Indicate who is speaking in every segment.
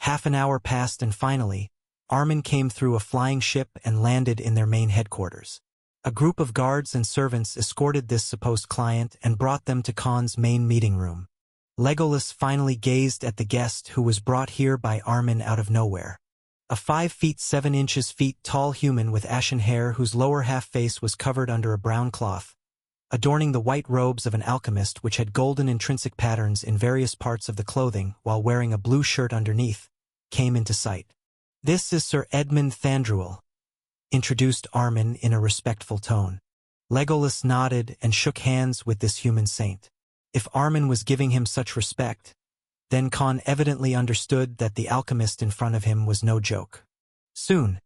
Speaker 1: Half an hour passed and finally, Armin came through a flying ship and landed in their main headquarters. A group of guards and servants escorted this supposed client and brought them to Khan's main meeting room. Legolas finally gazed at the guest who was brought here by Armin out of nowhere. A 5 feet 7 inches tall human with ashen hair whose lower half face was covered under a brown cloth, adorning the white robes of an alchemist which had golden intrinsic patterns in various parts of the clothing while wearing a blue shirt underneath, came into sight. "This is Sir Edmund Thandruel," introduced Armin in a respectful tone. Legolas nodded and shook hands with this human saint. If Armin was giving him such respect, then Khan evidently understood that the alchemist in front of him was no joke. Soon,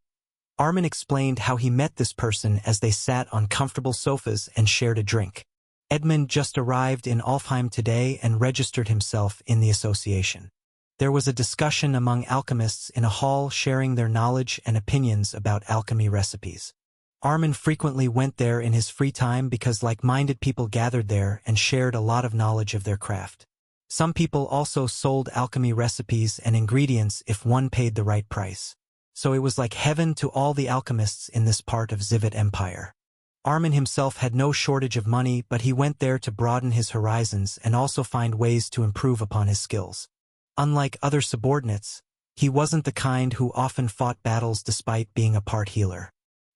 Speaker 1: Armin explained how he met this person as they sat on comfortable sofas and shared a drink. Edmund just arrived in Alfheim today and registered himself in the association. There was a discussion among alchemists in a hall sharing their knowledge and opinions about alchemy recipes. Armin frequently went there in his free time because like-minded people gathered there and shared a lot of knowledge of their craft. Some people also sold alchemy recipes and ingredients if one paid the right price. So it was like heaven to all the alchemists in this part of Zivet Empire. Armin himself had no shortage of money, but he went there to broaden his horizons and also find ways to improve upon his skills. Unlike other subordinates, he wasn't the kind who often fought battles despite being a part healer.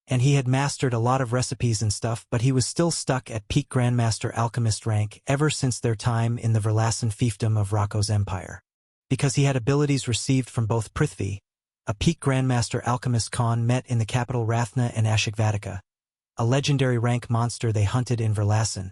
Speaker 1: And he had mastered a lot of recipes and stuff, but he was still stuck at peak Grandmaster Alchemist rank ever since their time in the Verlassen fiefdom of Rocco's empire. Because he had abilities received from both Prithvi, a peak Grandmaster Alchemist Khan met in the capital Rathna and Ashikvatika, a legendary rank monster they hunted in Verlassen.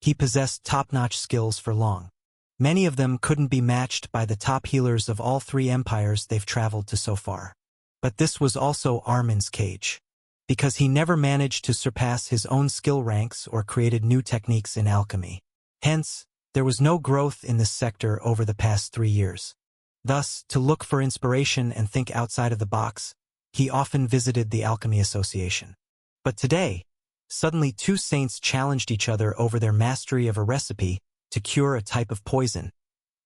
Speaker 1: He possessed top-notch skills for long. Many of them couldn't be matched by the top healers of all 3 empires they've traveled to so far. But this was also Armin's cage, because he never managed to surpass his own skill ranks or created new techniques in alchemy. Hence, there was no growth in this sector over the past 3 years. Thus, to look for inspiration and think outside of the box, he often visited the Alchemy Association. But today, suddenly 2 saints challenged each other over their mastery of a recipe to cure a type of poison,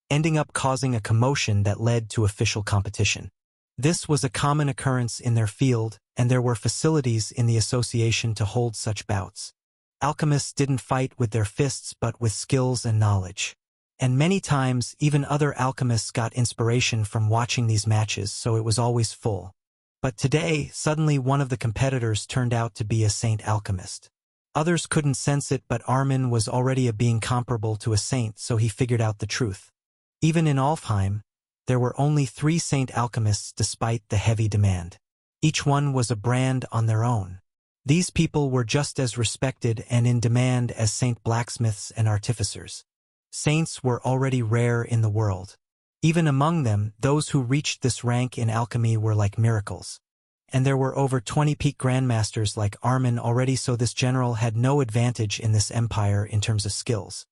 Speaker 1: ending up causing a commotion that led to official competition. This was a common occurrence in their field, and there were facilities in the association to hold such bouts. Alchemists didn't fight with their fists but with skills and knowledge. And many times, even other alchemists got inspiration from watching these matches, so it was always full. But today, suddenly one of the competitors turned out to be a saint alchemist. Others couldn't sense it, but Armin was already a being comparable to a saint, so he figured out the truth. Even in Alfheim, there were only 3 saint alchemists despite the heavy demand. Each one was a brand on their own. These people were just as respected and in demand as saint blacksmiths and artificers. Saints were already rare in the world. Even among them, those who reached this rank in alchemy were like miracles. And there were over 20 peak grandmasters like Armin already, so this general had no advantage in this empire in terms of skills.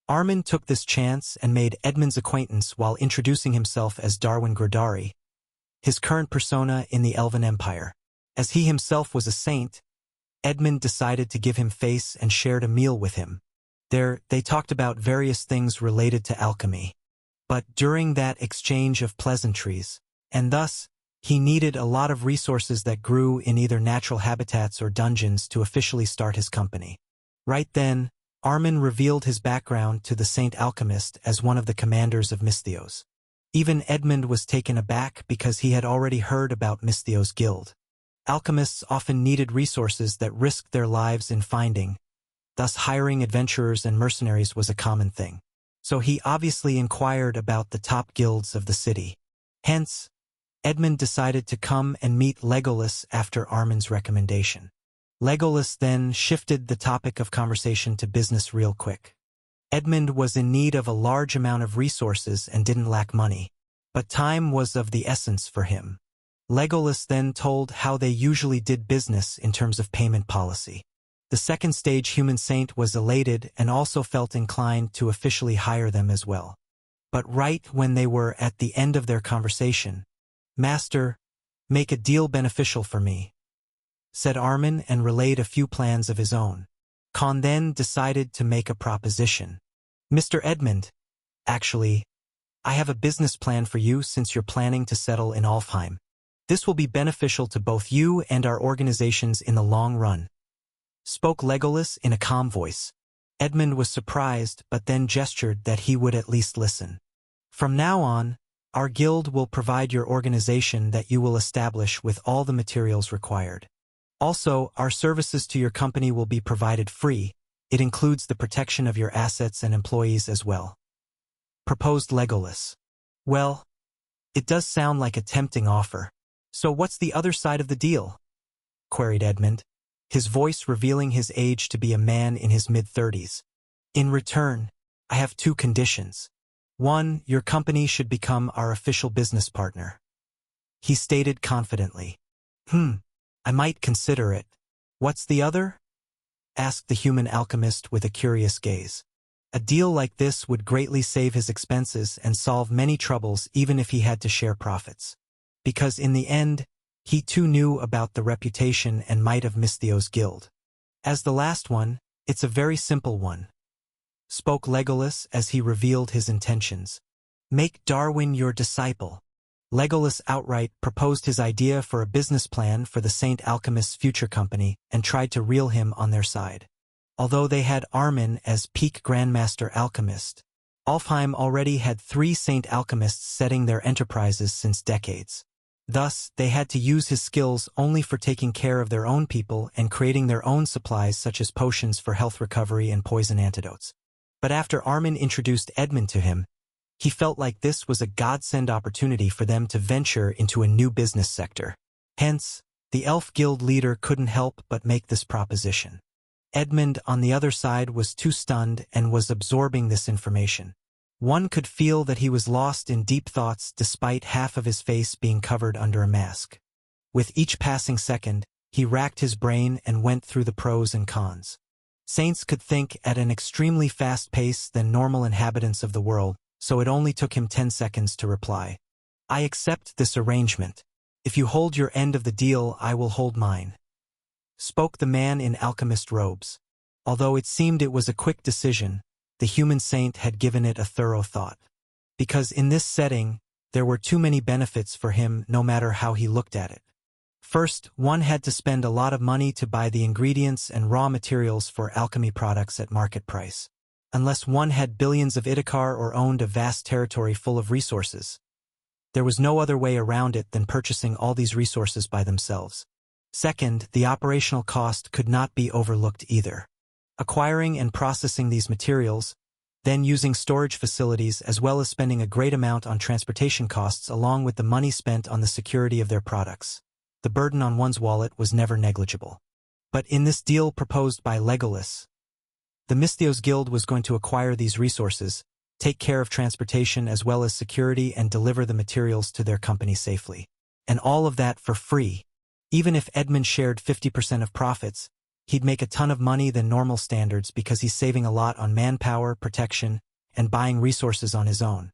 Speaker 1: Armin took this chance and made Edmund's acquaintance while introducing himself as Darwin Gurdari, his current persona in the Elven Empire. As he himself was a saint, Edmund decided to give him face and shared a meal with him. There, they talked about various things related to alchemy. But during that exchange of pleasantries, and thus, he needed a lot of resources that grew in either natural habitats or dungeons to officially start his company. Right then, Armin revealed his background to the Saint Alchemist as one of the commanders of Misthios. Even Edmund was taken aback because he had already heard about Misthios' guild. Alchemists often needed resources that risked their lives in finding, thus hiring adventurers and mercenaries was a common thing. So he obviously inquired about the top guilds of the city. Hence, Edmund decided to come and meet Legolas after Armin's recommendation. Legolas then shifted the topic of conversation to business real quick. Edmund was in need of a large amount of resources and didn't lack money, but time was of the essence for him. Legolas then told how they usually did business in terms of payment policy. The second stage human saint was elated and also felt inclined to officially hire them as well. But right when they were at the end of their conversation, "Master, make a deal beneficial for me," said Armin and relayed a few plans of his own. Khan then decided to make a proposition. "Mr. Edmund, actually, I have a business plan for you since you're planning to settle in Alfheim. This will be beneficial to both you and our organizations in the long run. Spoke Legolas in a calm voice. Edmund was surprised but then gestured that he would at least listen. From now on, our guild will provide your organization that you will establish with all the materials required. Also, our services to your company will be provided free. It includes the protection of your assets and employees as well. Proposed Legolas. Well, it does sound like a tempting offer. So what's the other side of the deal? Queried Edmund, his voice revealing his age to be a man in his mid-30s. In return, I have 2 conditions. 1, your company should become our official business partner. He stated confidently. I might consider it. What's the other? Asked the human alchemist with a curious gaze. A deal like this would greatly save his expenses and solve many troubles even if he had to share profits. Because in the end, he too knew about the reputation and might of Misthios' guild. As the last one, it's a very simple one. Spoke Legolas as he revealed his intentions. Make Darwin your disciple. Legolas outright proposed his idea for a business plan for the Saint Alchemist's future company and tried to reel him on their side. Although they had Armin as peak Grandmaster Alchemist, Alfheim already had 3 Saint Alchemists setting their enterprises since decades. Thus, they had to use his skills only for taking care of their own people and creating their own supplies such as potions for health recovery and poison antidotes. But after Armin introduced Edmund to him, he felt like this was a godsend opportunity for them to venture into a new business sector. Hence, the Elf Guild leader couldn't help but make this proposition. Edmund, on the other side, was too stunned and was absorbing this information. One could feel that he was lost in deep thoughts despite half of his face being covered under a mask. With each passing second, he racked his brain and went through the pros and cons. Saints could think at an extremely fast pace than normal inhabitants of the world, so it only took him 10 seconds to reply. I accept this arrangement. If you hold your end of the deal, I will hold mine. Spoke the man in alchemist robes. Although it seemed it was a quick decision, the human saint had given it a thorough thought. Because in this setting, there were too many benefits for him no matter how he looked at it. First, one had to spend a lot of money to buy the ingredients and raw materials for alchemy products at market price. Unless one had billions of Ithakar or owned a vast territory full of resources. There was no other way around it than purchasing all these resources by themselves. Second, the operational cost could not be overlooked either. Acquiring and processing these materials, then using storage facilities as well as spending a great amount on transportation costs along with the money spent on the security of their products. The burden on one's wallet was never negligible. But in this deal proposed by Legolas, the Misthios Guild was going to acquire these resources, take care of transportation as well as security and deliver the materials to their company safely. And all of that for free. Even if Edmund shared 50% of profits, he'd make a ton of money than normal standards because he's saving a lot on manpower, protection, and buying resources on his own.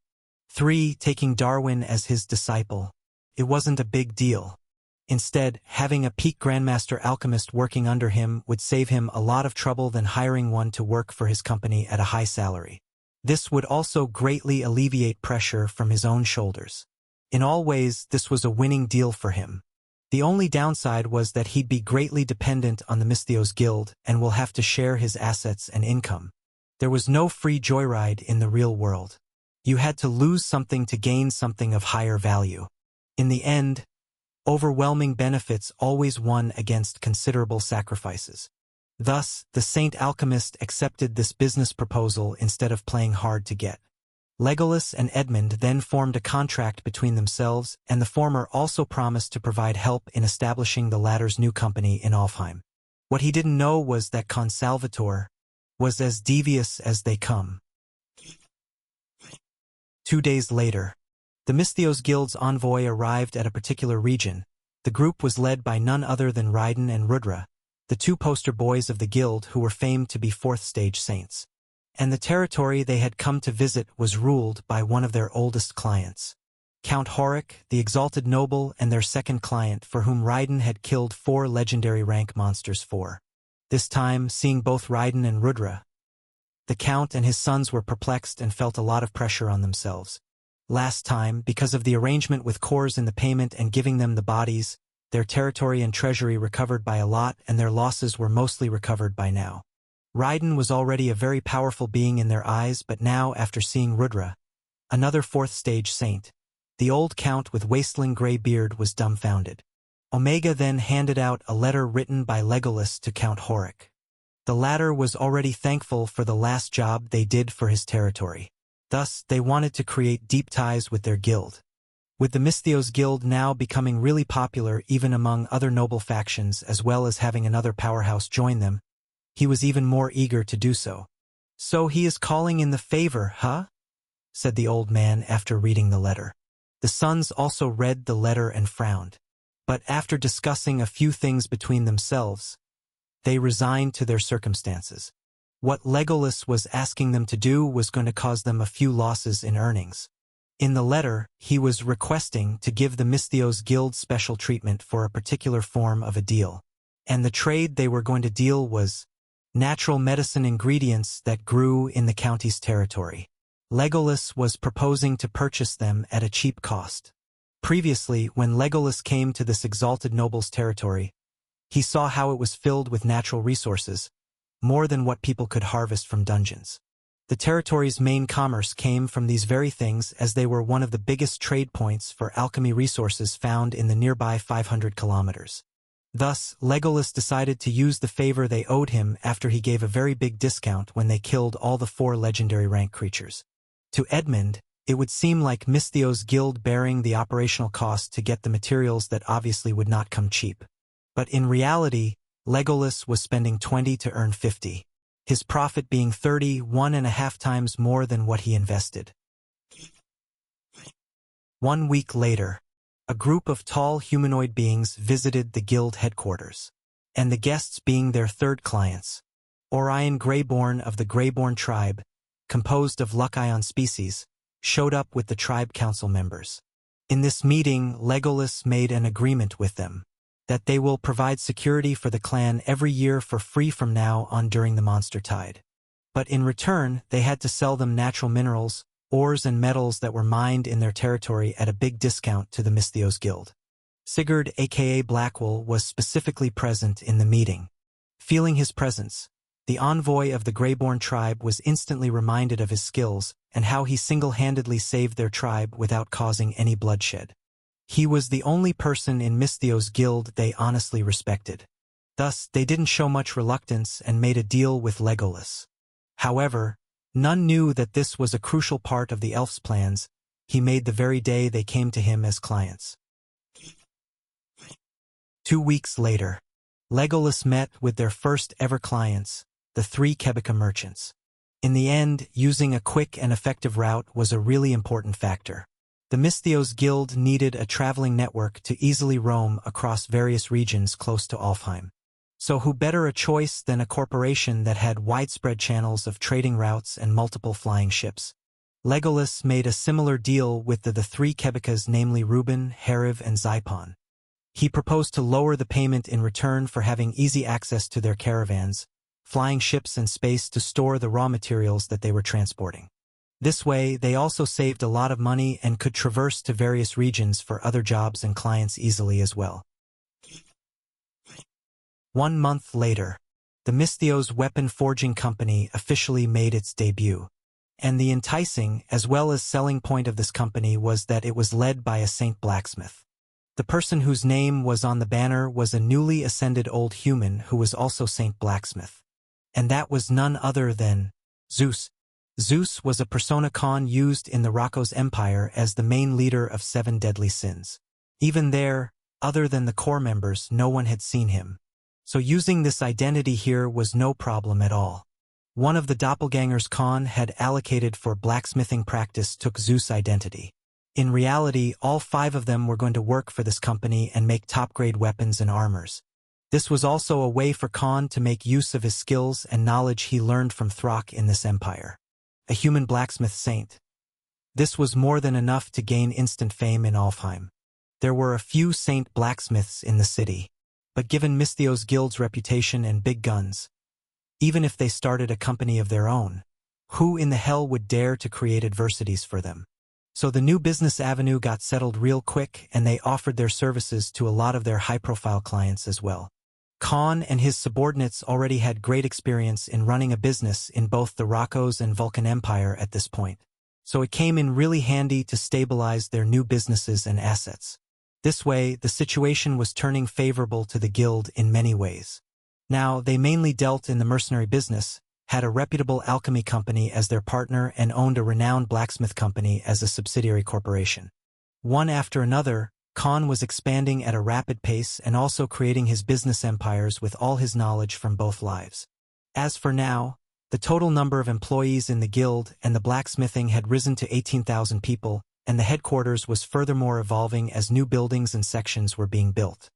Speaker 1: 3. Taking Darwin as his disciple. It wasn't a big deal. Instead, having a peak Grandmaster Alchemist working under him would save him a lot of trouble than hiring one to work for his company at a high salary. This would also greatly alleviate pressure from his own shoulders. In all ways, this was a winning deal for him. The only downside was that he'd be greatly dependent on the Misthios Guild and will have to share his assets and income. There was no free joyride in the real world. You had to lose something to gain something of higher value. In the end, overwhelming benefits always won against considerable sacrifices. Thus, the Saint Alchemist accepted this business proposal instead of playing hard to get. Legolas and Edmund then formed a contract between themselves, and the former also promised to provide help in establishing the latter's new company in Alfheim. What he didn't know was that Consalvator was as devious as they come. 2 days later, the Misthios Guild's envoy arrived at a particular region. The group was led by none other than Raiden and Rudra, the 2 poster boys of the guild who were famed to be 4th stage saints. And the territory they had come to visit was ruled by one of their oldest clients. Count Horik, the exalted noble, and their second client for whom Raiden had killed 4 legendary rank monsters for. This time, seeing both Raiden and Rudra, the Count and his sons were perplexed and felt a lot of pressure on themselves. Last time, because of the arrangement with cores in the payment and giving them the bodies, their territory and treasury recovered by a lot and their losses were mostly recovered by now. Raiden was already a very powerful being in their eyes, but now, after seeing Rudra, another fourth-stage saint, the old count with wasteling gray beard was dumbfounded. Omega then handed out a letter written by Legolas to Count Horik. The latter was already thankful for the last job they did for his territory. Thus, they wanted to create deep ties with their guild. With the Misthios Guild now becoming really popular even among other noble factions as well as having another powerhouse join them, he was even more eager to do so. "So he is calling in the favor, huh?" said the old man after reading the letter. The sons also read the letter and frowned. But after discussing a few things between themselves, they resigned to their circumstances. What Legolas was asking them to do was going to cause them a few losses in earnings. In the letter, he was requesting to give the Misthios Guild special treatment for a particular form of a deal. And the trade they were going to deal was natural medicine ingredients that grew in the county's territory. Legolas was proposing to purchase them at a cheap cost. Previously, when Legolas came to this exalted noble's territory, he saw how it was filled with natural resources, more than what people could harvest from dungeons. The territory's main commerce came from these very things as they were one of the biggest trade points for alchemy resources found in the nearby 500 kilometers. Thus, Legolas decided to use the favor they owed him after he gave a very big discount when they killed all the 4 legendary rank creatures. To Edmund, it would seem like Misthios Guild bearing the operational cost to get the materials that obviously would not come cheap. But in reality, Legolas was spending 20 to earn 50, his profit being 31.5 times more than what he invested. 1 week later, a group of tall humanoid beings visited the guild headquarters, and the guests being their third clients, Orion Greyborn of the Greyborn tribe, composed of Lucayon species, showed up with the tribe council members. In this meeting, Legolas made an agreement with them that they will provide security for the clan every year for free from now on during the monster tide. But in return, they had to sell them natural minerals, ores and metals that were mined in their territory at a big discount to the Misthios Guild. Sigurd aka Blackwool was specifically present in the meeting. Feeling his presence, the envoy of the Greyborn tribe was instantly reminded of his skills and how he single-handedly saved their tribe without causing any bloodshed. He was the only person in Misthios Guild they honestly respected. Thus, they didn't show much reluctance and made a deal with Legolas. However, none knew that this was a crucial part of the elf's plans he made the very day they came to him as clients. 2 weeks later, Legolas met with their first ever clients, the 3 Kebika merchants. In the end, using a quick and effective route was a really important factor. The Misthios Guild needed a traveling network to easily roam across various regions close to Alfheim. So who better a choice than a corporation that had widespread channels of trading routes and multiple flying ships? Legolas made a similar deal with the 3 Kebikas, namely Reuben, Hariv, and Zypon. He proposed to lower the payment in return for having easy access to their caravans, flying ships and space to store the raw materials that they were transporting. This way, they also saved a lot of money and could traverse to various regions for other jobs and clients easily as well. 1 month later, the Misthios Weapon Forging Company officially made its debut. And the enticing as well as selling point of this company was that it was led by a Saint Blacksmith. The person whose name was on the banner was a newly ascended old human who was also Saint Blacksmith. And that was none other than Zeus. Zeus was a persona con used in the Rakos Empire as the main leader of 7 deadly sins. Even there, other than the core members, no one had seen him. So using this identity here was no problem at all. One of the doppelgangers Khan had allocated for blacksmithing practice took Zeus' identity. In reality, all 5 of them were going to work for this company and make top-grade weapons and armors. This was also a way for Khan to make use of his skills and knowledge he learned from Thrak in this empire. A human blacksmith saint. This was more than enough to gain instant fame in Alfheim. There were a few saint blacksmiths in the city, but given Misthios Guild's reputation and big guns, even if they started a company of their own, who in the hell would dare to create adversities for them? So the new business avenue got settled real quick, and they offered their services to a lot of their high-profile clients as well. Khan and his subordinates already had great experience in running a business in both the Rocos and Vulcan Empire at this point, so it came in really handy to stabilize their new businesses and assets. This way, the situation was turning favorable to the guild in many ways. Now, they mainly dealt in the mercenary business, had a reputable alchemy company as their partner, and owned a renowned blacksmith company as a subsidiary corporation. One after another, Khan was expanding at a rapid pace and also creating his business empires with all his knowledge from both lives. As for now, the total number of employees in the guild and the blacksmithing had risen to 18,000 people, and the headquarters was furthermore evolving as new buildings and sections were being built.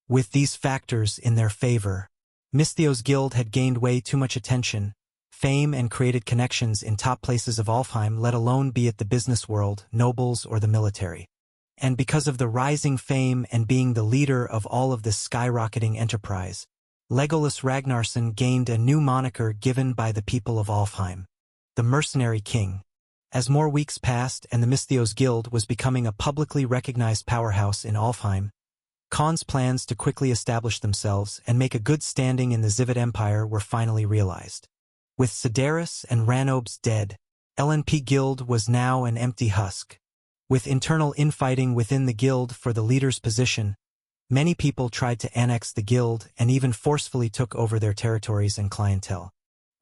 Speaker 1: With these factors in their favor, Misthios' guild had gained way too much attention, fame, and created connections in top places of Alfheim, let alone be it the business world, nobles, or the military. And because of the rising fame and being the leader of all of this skyrocketing enterprise, Legolas Ragnarsson gained a new moniker given by the people of Alfheim, the Mercenary King. As more weeks passed and the Misthios Guild was becoming a publicly recognized powerhouse in Alfheim, Khan's plans to quickly establish themselves and make a good standing in the Zivid Empire were finally realized. With Sedaris and Ranobes dead, LNP Guild was now an empty husk. With internal infighting within the guild for the leader's position, many people tried to annex the guild and even forcefully took over their territories and clientele.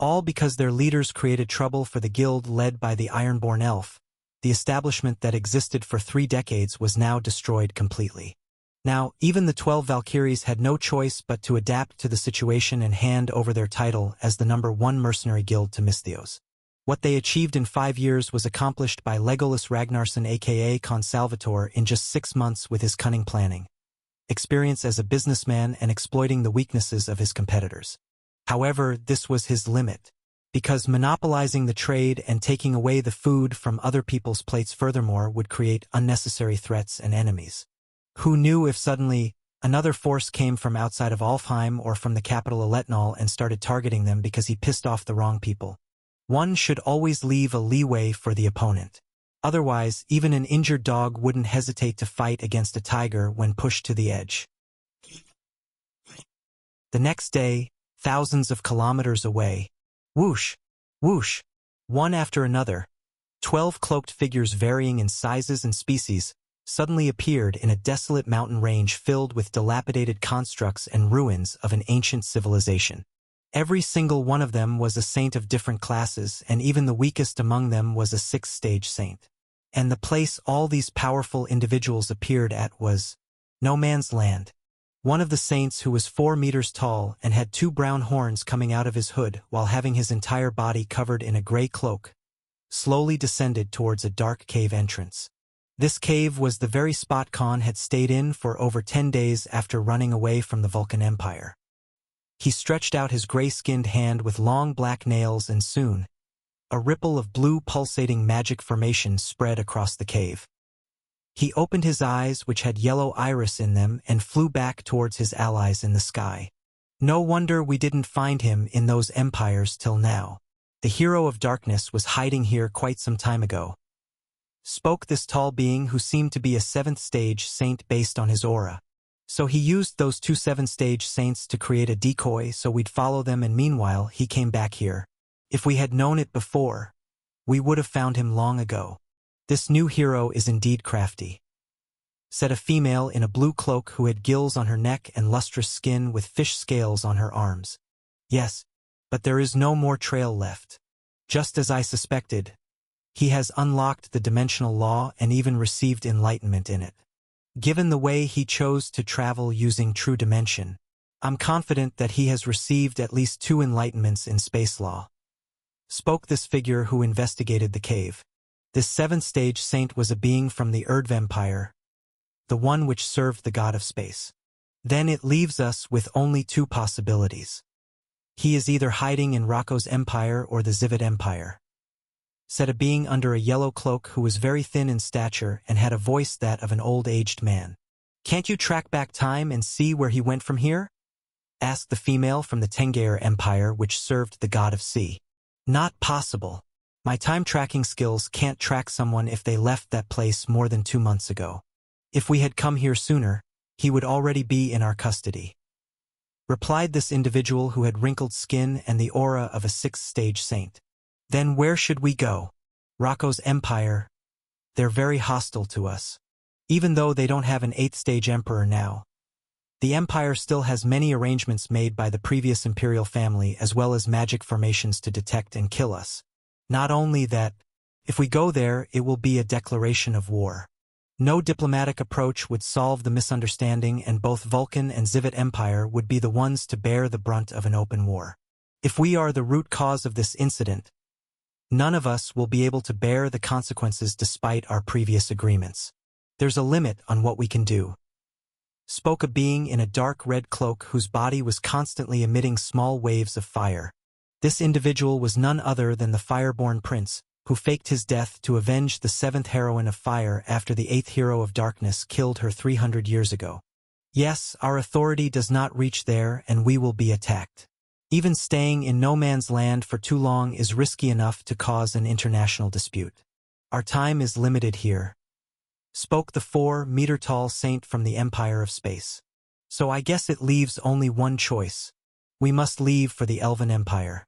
Speaker 1: All because their leaders created trouble for the guild led by the Ironborn Elf. The establishment that existed for 3 decades was now destroyed completely. Now, even the 12 Valkyries had no choice but to adapt to the situation and hand over their title as the #1 mercenary guild to Misthios. What they achieved in 5 years was accomplished by Legolas Ragnarsson aka Con Salvator in just 6 months with his cunning planning, experience as a businessman, and exploiting the weaknesses of his competitors. However, this was his limit, because monopolizing the trade and taking away the food from other people's plates furthermore would create unnecessary threats and enemies. Who knew if suddenly another force came from outside of Alfheim or from the capital Eletnal and started targeting them because he pissed off the wrong people? One should always leave a leeway for the opponent. Otherwise, even an injured dog wouldn't hesitate to fight against a tiger when pushed to the edge. The next day, thousands of kilometers away, whoosh, whoosh, one after another, 12 cloaked figures varying in sizes and species suddenly appeared in a desolate mountain range filled with dilapidated constructs and ruins of an ancient civilization. Every single one of them was a saint of different classes, and even the weakest among them was a 6th-stage saint. And the place all these powerful individuals appeared at was no man's land. One of the saints, who was 4 meters tall and had 2 brown horns coming out of his hood while having his entire body covered in a gray cloak, slowly descended towards a dark cave entrance. This cave was the very spot Khan had stayed in for over 10 days after running away from the Vulcan Empire. He stretched out his gray-skinned hand with long black nails, and soon, a ripple of blue pulsating magic formation spread across the cave. He opened his eyes, which had yellow iris in them, and flew back towards his allies in the sky. No wonder we didn't find him in those empires till now. The hero of darkness was hiding here quite some time ago. Spoke this tall being, who seemed to be a 7th-stage saint based on his aura. So he used those 2 7th-stage saints to create a decoy so we'd follow them, and meanwhile he came back here. If we had known it before, we would have found him long ago. This new hero is indeed crafty, said a female in a blue cloak who had gills on her neck and lustrous skin with fish scales on her arms. Yes, but there is no more trail left. Just as I suspected, he has unlocked the dimensional law and even received enlightenment in it. Given the way he chose to travel using true dimension, I'm confident that he has received at least 2 enlightenments in space law. Spoke this figure who investigated the cave. This 7th-stage saint was a being from the Erdv Empire, the one which served the god of space. Then it leaves us with only 2 possibilities. He is either hiding in Rocco's empire or the Zivid Empire, said a being under a yellow cloak who was very thin in stature and had a voice that of an old-aged man. Can't you track back time and see where he went from here? Asked the female from the Tengair Empire, which served the god of sea. Not possible, My time tracking skills can't track someone if they left that place more than 2 months ago. If we had come here sooner, he would already be in our custody," replied this individual who had wrinkled skin and the aura of a 6th-stage saint. "Then where should we go? Rocco's empire. They're very hostile to us. Even though they don't have an 8th-stage emperor now, the empire still has many arrangements made by the previous imperial family as well as magic formations to detect and kill us. Not only that, if we go there, it will be a declaration of war. No diplomatic approach would solve the misunderstanding, and both Vulcan and Zivet Empire would be the ones to bear the brunt of an open war. If we are the root cause of this incident, none of us will be able to bear the consequences despite our previous agreements. There's a limit on what we can do," spoke a being in a dark red cloak whose body was constantly emitting small waves of fire. This individual was none other than the Fireborn Prince, who faked his death to avenge the 7th heroine of fire after the 8th hero of darkness killed her 300 years ago. "Yes, our authority does not reach there and we will be attacked. Even staying in no man's land for too long is risky enough to cause an international dispute. Our time is limited here," spoke the 4-meter-tall saint from the Empire of Space. "So I guess it leaves only one choice. We must leave for the Elven Empire."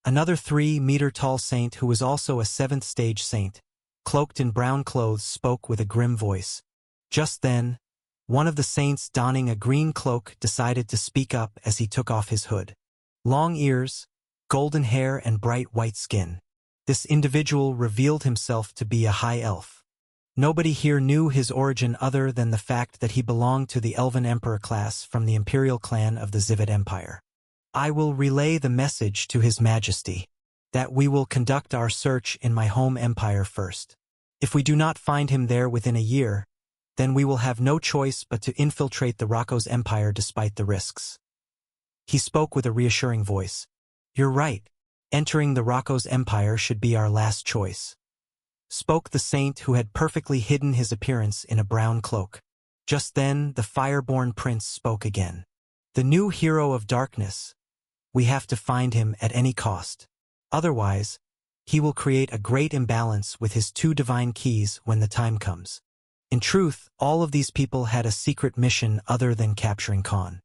Speaker 1: Another 3-meter-tall saint who was also a 7th-stage saint, cloaked in brown clothes, spoke with a grim voice. Just then, one of the saints donning a green cloak decided to speak up as he took off his hood. Long ears, golden hair and bright white skin. This individual revealed himself to be a high elf. Nobody here knew his origin other than the fact that he belonged to the Elven Emperor class from the Imperial clan of the Zivet Empire. "I will relay the message to His Majesty that we will conduct our search in my home empire first. If we do not find him there within a year, then we will have no choice but to infiltrate the Rocco's empire despite the risks." He spoke with a reassuring voice. "You're right. Entering the Rocco's empire should be our last choice," spoke the saint who had perfectly hidden his appearance in a brown cloak. Just then, the Fireborn Prince spoke again. "The new hero of darkness. We have to find him at any cost. Otherwise, he will create a great imbalance with his 2 divine keys when the time comes." In truth, all of these people had a secret mission other than capturing Khan: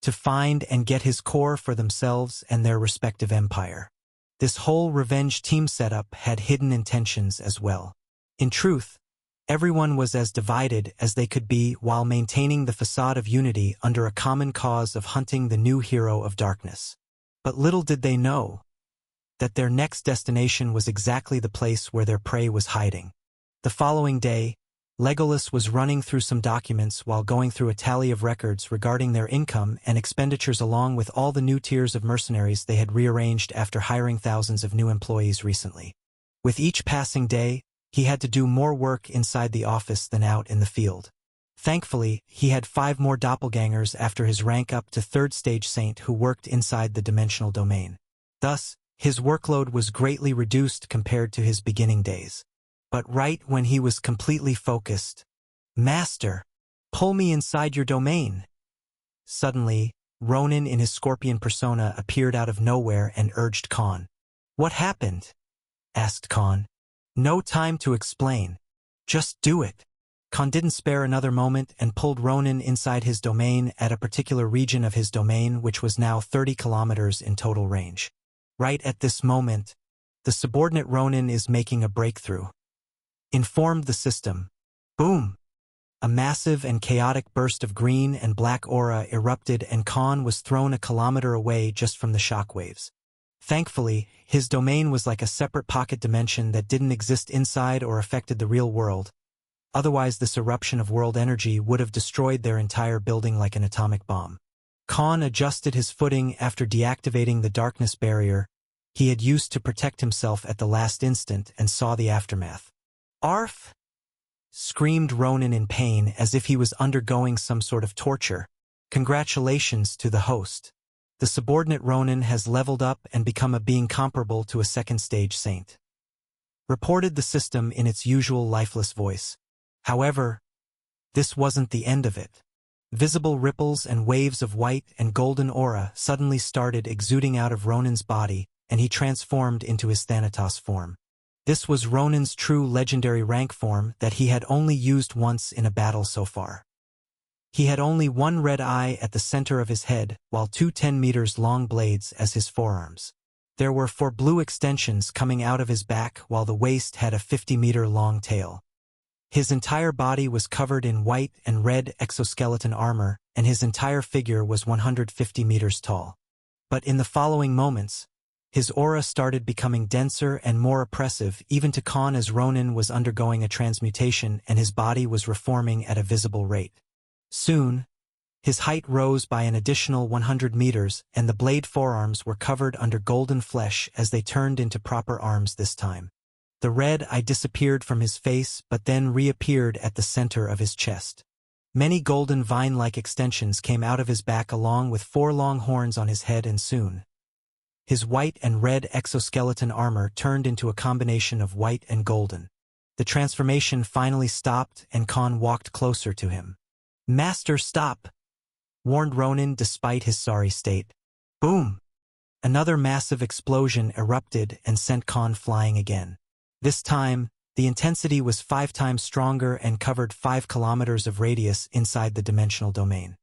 Speaker 1: to find and get his core for themselves and their respective empire. This whole revenge team setup had hidden intentions as well. In truth, everyone was as divided as they could be while maintaining the facade of unity under a common cause of hunting the new hero of darkness. But little did they know that their next destination was exactly the place where their prey was hiding. The following day, Legolas was running through some documents while going through a tally of records regarding their income and expenditures along with all the new tiers of mercenaries they had rearranged after hiring thousands of new employees recently. With each passing day, he had to do more work inside the office than out in the field. Thankfully, he had 5 more doppelgangers after his rank up to 3rd-stage saint who worked inside the dimensional domain. Thus, his workload was greatly reduced compared to his beginning days. But right when he was completely focused, "Master, pull me inside your domain." Suddenly, Ronan in his scorpion persona appeared out of nowhere and urged Khan. "What happened?" asked Khan. "No time to explain. Just do it." Khan didn't spare another moment and pulled Ronan inside his domain at a particular region of his domain which was now 30 kilometers in total range. Right at this moment, the subordinate Ronan is making a breakthrough, informed the system. Boom! A massive and chaotic burst of green and black aura erupted and Khan was thrown a kilometer away just from the shockwaves. Thankfully, his domain was like a separate pocket dimension that didn't exist inside or affected the real world. Otherwise, this eruption of world energy would have destroyed their entire building like an atomic bomb. Khan adjusted his footing after deactivating the darkness barrier he had used to protect himself at the last instant and saw the aftermath. "Arf!" screamed Ronan in pain as if he was undergoing some sort of torture. "Congratulations to the host. The subordinate Ronan has leveled up and become a being comparable to a 2nd-stage saint," reported the system in its usual lifeless voice. However, this wasn't the end of it. Visible ripples and waves of white and golden aura suddenly started exuding out of Ronan's body, and he transformed into his Thanatos form. This was Ronin's true legendary rank form that he had only used once in a battle so far. He had only one red eye at the center of his head, while two 10-meters-long blades as his forearms. There were 4 blue extensions coming out of his back, while the waist had a 50-meter-long tail. His entire body was covered in white and red exoskeleton armor, and his entire figure was 150 meters tall. But in the following moments, his aura started becoming denser and more oppressive, even to Khan, as Ronin was undergoing a transmutation and his body was reforming at a visible rate. Soon, his height rose by an additional 100 meters, and the blade forearms were covered under golden flesh as they turned into proper arms this time. The red eye disappeared from his face but then reappeared at the center of his chest. Many golden vine-like extensions came out of his back along with 4 long horns on his head, and soon his white and red exoskeleton armor turned into a combination of white and golden. The transformation finally stopped and Khan walked closer to him. "Master, stop!" warned Ronin despite his sorry state. Boom! Another massive explosion erupted and sent Khan flying again. This time, the intensity was 5 times stronger and covered 5 kilometers of radius inside the dimensional domain.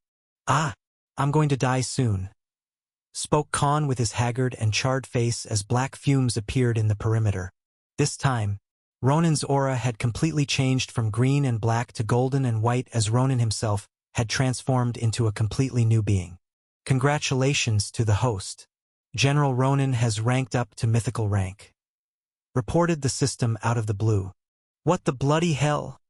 Speaker 1: "Ah! I'm going to die soon," spoke Khan with his haggard and charred face as black fumes appeared in the perimeter. This time, Ronin's aura had completely changed from green and black to golden and white, as Ronin himself had transformed into a completely new being. "Congratulations to the host. General Ronin has ranked up to mythical rank," reported the system out of the blue. "What the bloody hell?"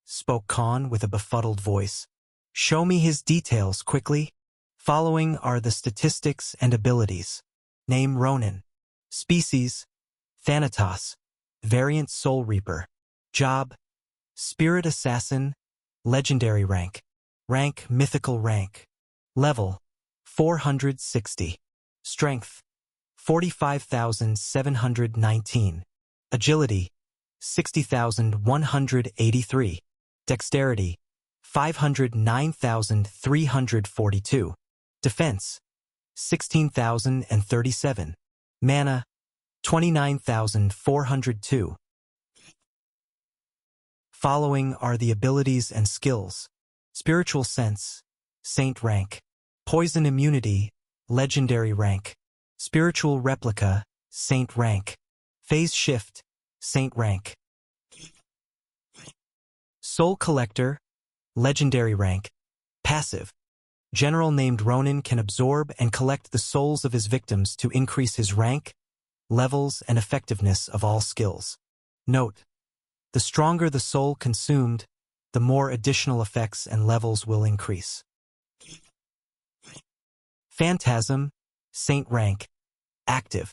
Speaker 1: spoke Khan with a befuddled voice. "Show me his details quickly." Following are the statistics and abilities. Name: Ronin. Species: Thanatos. Variant: Soul Reaper. Job: Spirit Assassin. Legendary rank. Rank: Mythical rank. Level: 460. Strength: 45,719. Agility: 60,183. Dexterity: 509,342. Defense: 16,037. Mana: 29,402. Following are the abilities and skills. Spiritual Sense, Saint rank. Poison Immunity, Legendary rank. Spiritual Replica, Saint rank. Phase Shift, Saint rank. Soul Collector, Legendary rank. Passive. General named Ronin can absorb and collect the souls of his victims to increase his rank, levels, and effectiveness of all skills. Note: the stronger the soul consumed, the more additional effects and levels will increase. Phantasm, Saint rank. Active.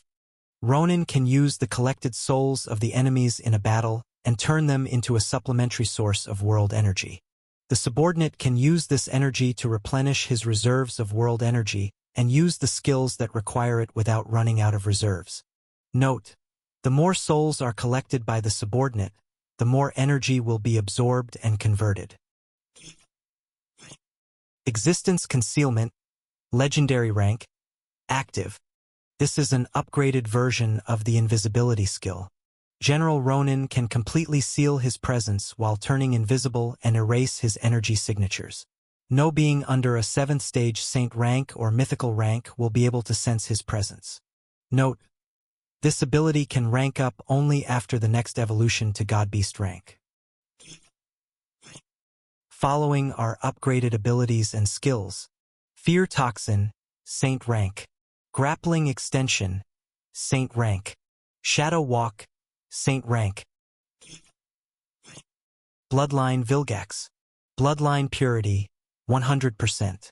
Speaker 1: Ronin can use the collected souls of the enemies in a battle and turn them into a supplementary source of world energy. The subordinate can use this energy to replenish his reserves of world energy and use the skills that require it without running out of reserves. Note: the more souls are collected by the subordinate, the more energy will be absorbed and converted. Existence Concealment, Legendary rank. Active. This is an upgraded version of the invisibility skill. General Ronin can completely seal his presence while turning invisible and erase his energy signatures. No being under a 7th stage Saint rank or mythical rank will be able to sense his presence. Note: this ability can rank up only after the next evolution to Godbeast rank. Following are upgraded abilities and skills. Fear Toxin, Saint rank. Grappling Extension, Saint rank. Shadow Walk, Saint rank. Bloodline Vilgax. Bloodline Purity, 100%.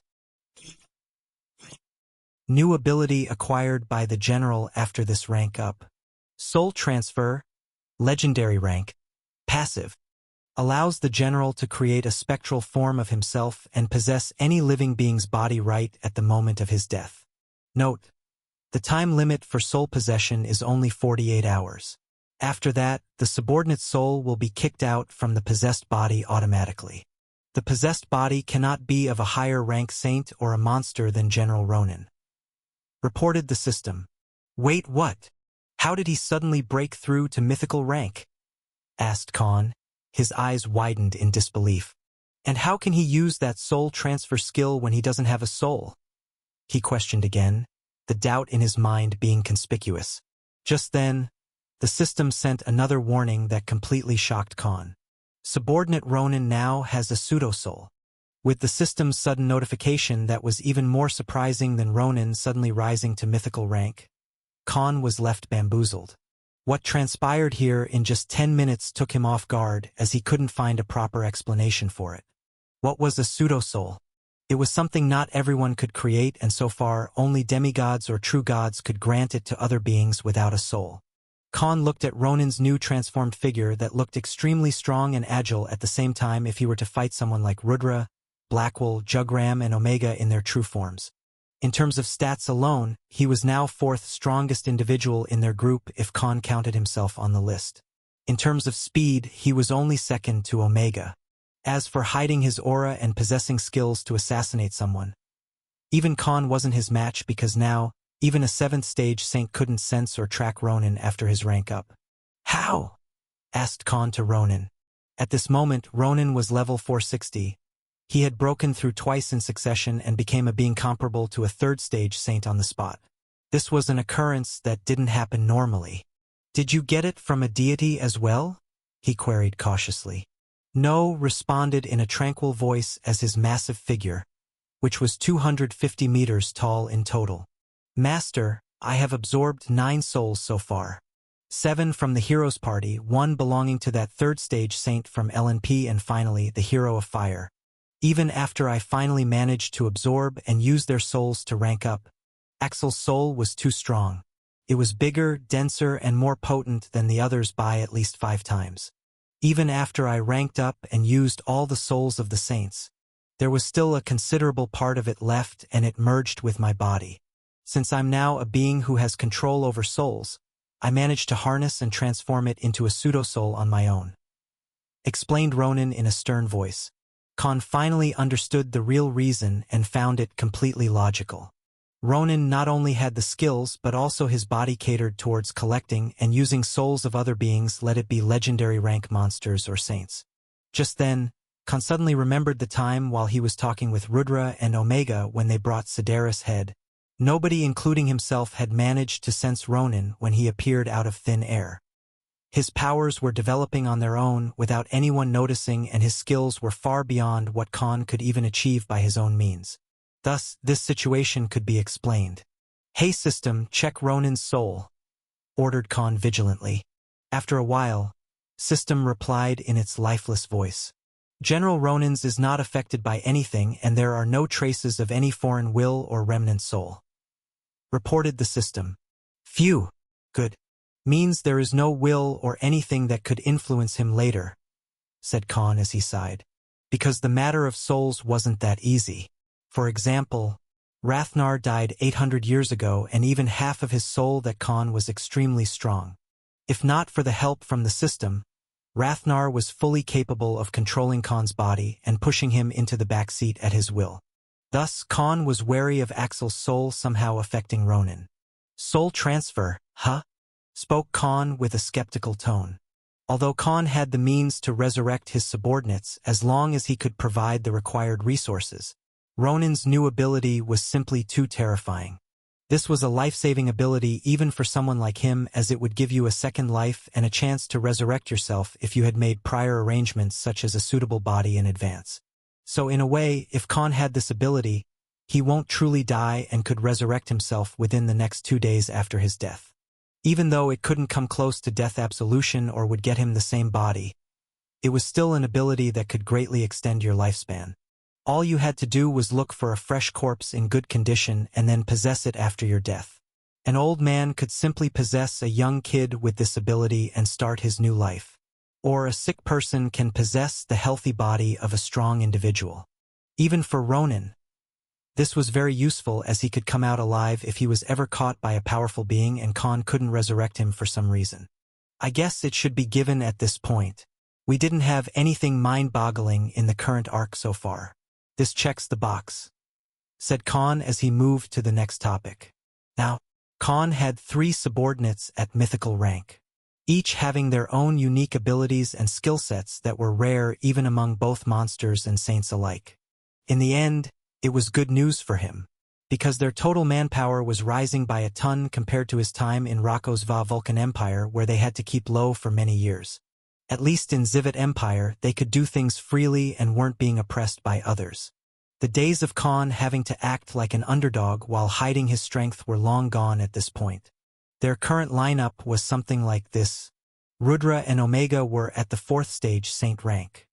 Speaker 1: New ability acquired by the General after this rank up. Soul Transfer, Legendary rank. Passive. Allows the General to create a spectral form of himself and possess any living being's body right at the moment of his death. Note: the time limit for soul possession is only 48 hours. After that, the subordinate soul will be kicked out from the possessed body automatically. The possessed body cannot be of a higher rank saint or a monster than General Ronin, reported the system. Wait, what? How did he suddenly break through to mythical rank? Asked Khan. His eyes widened in disbelief. And how can he use that soul transfer skill when he doesn't have a soul? He questioned again, the doubt in his mind being conspicuous. Just then, the system sent another warning that completely shocked Khan. Subordinate Ronin now has a pseudo-soul. With the system's sudden notification that was even more surprising than Ronin suddenly rising to mythical rank, Khan was left bamboozled. What transpired here in just 10 minutes took him off guard as he couldn't find a proper explanation for it. What was a pseudo-soul? It was something not everyone could create, and so far only demigods or true gods could grant it to other beings without a soul. Khan looked at Ronin's new transformed figure that looked extremely strong and agile at the same time if he were to fight someone like Rudra, Blackwell, Jugram, and Omega in their true forms. In terms of stats alone, he was now fourth strongest individual in their group if Khan counted himself on the list. In terms of speed, he was only second to Omega. As for hiding his aura and possessing skills to assassinate someone, even Khan wasn't his match because now, even a 7th stage saint couldn't sense or track Ronin after his rank up. How? Asked Khan to Ronin. At this moment, Ronin was level 460. He had broken through twice in succession and became a being comparable to a 3rd stage saint on the spot. This was an occurrence that didn't happen normally. Did you get it from a deity as well? He queried cautiously. No, responded in a tranquil voice as his massive figure, which was 250 meters tall in total. Master, I have absorbed 9 souls so far. 7 from the hero's party, 1 belonging to that 3rd stage saint from LNP, and finally the hero of fire. Even after I finally managed to absorb and use their souls to rank up, Axel's soul was too strong. It was bigger, denser, and more potent than the others by at least 5 times. Even after I ranked up and used all the souls of the saints, there was still a considerable part of it left, and it merged with my body. Since I'm now a being who has control over souls, I managed to harness and transform it into a pseudo-soul on my own. Explained Ronin in a stern voice. Khan finally understood the real reason and found it completely logical. Ronin not only had the skills but also his body catered towards collecting and using souls of other beings, let it be legendary rank monsters or saints. Just then, Khan suddenly remembered the time while he was talking with Rudra and Omega when they brought Sidaris' head. Nobody, including himself, had managed to sense Ronin when he appeared out of thin air. His powers were developing on their own without anyone noticing, and his skills were far beyond what Khan could even achieve by his own means. Thus, this situation could be explained. Hey system, check Ronin's soul, ordered Khan vigilantly. After a while, system replied in its lifeless voice. General Ronin's is not affected by anything, and there are no traces of any foreign will or remnant soul. Reported the system. Phew. Good. Means there is no will or anything that could influence him later, said Khan as he sighed. Because the matter of souls wasn't that easy. For example, Rathnar died 800 years ago, and even half of his soul that Khan was extremely strong. If not for the help from the system, Rathnar was fully capable of controlling Khan's body and pushing him into the back seat at his will. Thus, Khan was wary of Axel's soul somehow affecting Ronin. Soul transfer, huh? Spoke Khan with a skeptical tone. Although Khan had the means to resurrect his subordinates as long as he could provide the required resources, Ronin's new ability was simply too terrifying. This was a life-saving ability even for someone like him, as it would give you a second life and a chance to resurrect yourself if you had made prior arrangements such as a suitable body in advance. So in a way, if Khan had this ability, he won't truly die and could resurrect himself within the next 2 days after his death. Even though it couldn't come close to death absolution or would get him the same body, it was still an ability that could greatly extend your lifespan. All you had to do was look for a fresh corpse in good condition and then possess it after your death. An old man could simply possess a young kid with this ability and start his new life. Or a sick person can possess the healthy body of a strong individual. Even for Ronin, this was very useful, as he could come out alive if he was ever caught by a powerful being and Khan couldn't resurrect him for some reason. I guess it should be given at this point. We didn't have anything mind-boggling in the current arc so far. This checks the box, said Khan as he moved to the next topic. Now, Khan had 3 subordinates at mythical rank, each having their own unique abilities and skill sets that were rare even among both monsters and saints alike. In the end, it was good news for him, because their total manpower was rising by a ton compared to his time in Rocco's Vulcan Empire, where they had to keep low for many years. At least in Zivat Empire, they could do things freely and weren't being oppressed by others. The days of Khan having to act like an underdog while hiding his strength were long gone at this point. Their current lineup was something like this. Rudra and Omega were at the 4th stage saint rank.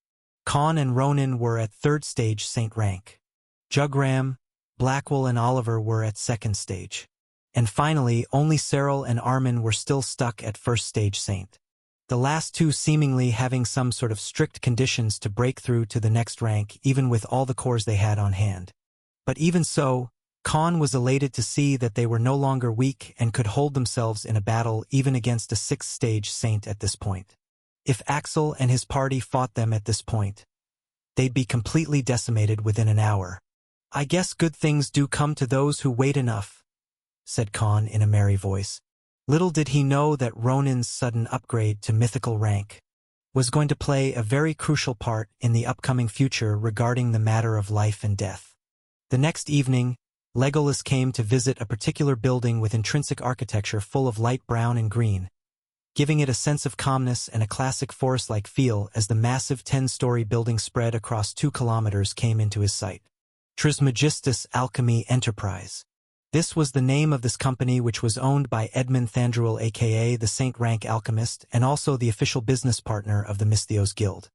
Speaker 1: Khan and Ronin were at 3rd stage saint rank. Jugram, Blackwell and Oliver were at 2nd stage. And finally, only Cyril and Armin were still stuck at 1st stage saint. The last 2 seemingly having some sort of strict conditions to break through to the next rank even with all the cores they had on hand. But even so, Khan was elated to see that they were no longer weak and could hold themselves in a battle even against a 6th stage saint at this point. If Axel and his party fought them at this point, they'd be completely decimated within an hour. "I guess good things do come to those who wait enough," said Khan in a merry voice. Little did he know that Ronin's sudden upgrade to mythical rank was going to play a very crucial part in the upcoming future regarding the matter of life and death. The next evening, Legolas came to visit a particular building with intrinsic architecture full of light brown and green, giving it a sense of calmness and a classic forest-like feel as the massive 10-story building spread across 2 kilometers came into his sight. Trismegistus Alchemy Enterprise. This was the name of this company, which was owned by Edmund Thandruel aka the Saint Rank Alchemist and also the official business partner of the Misthios Guild.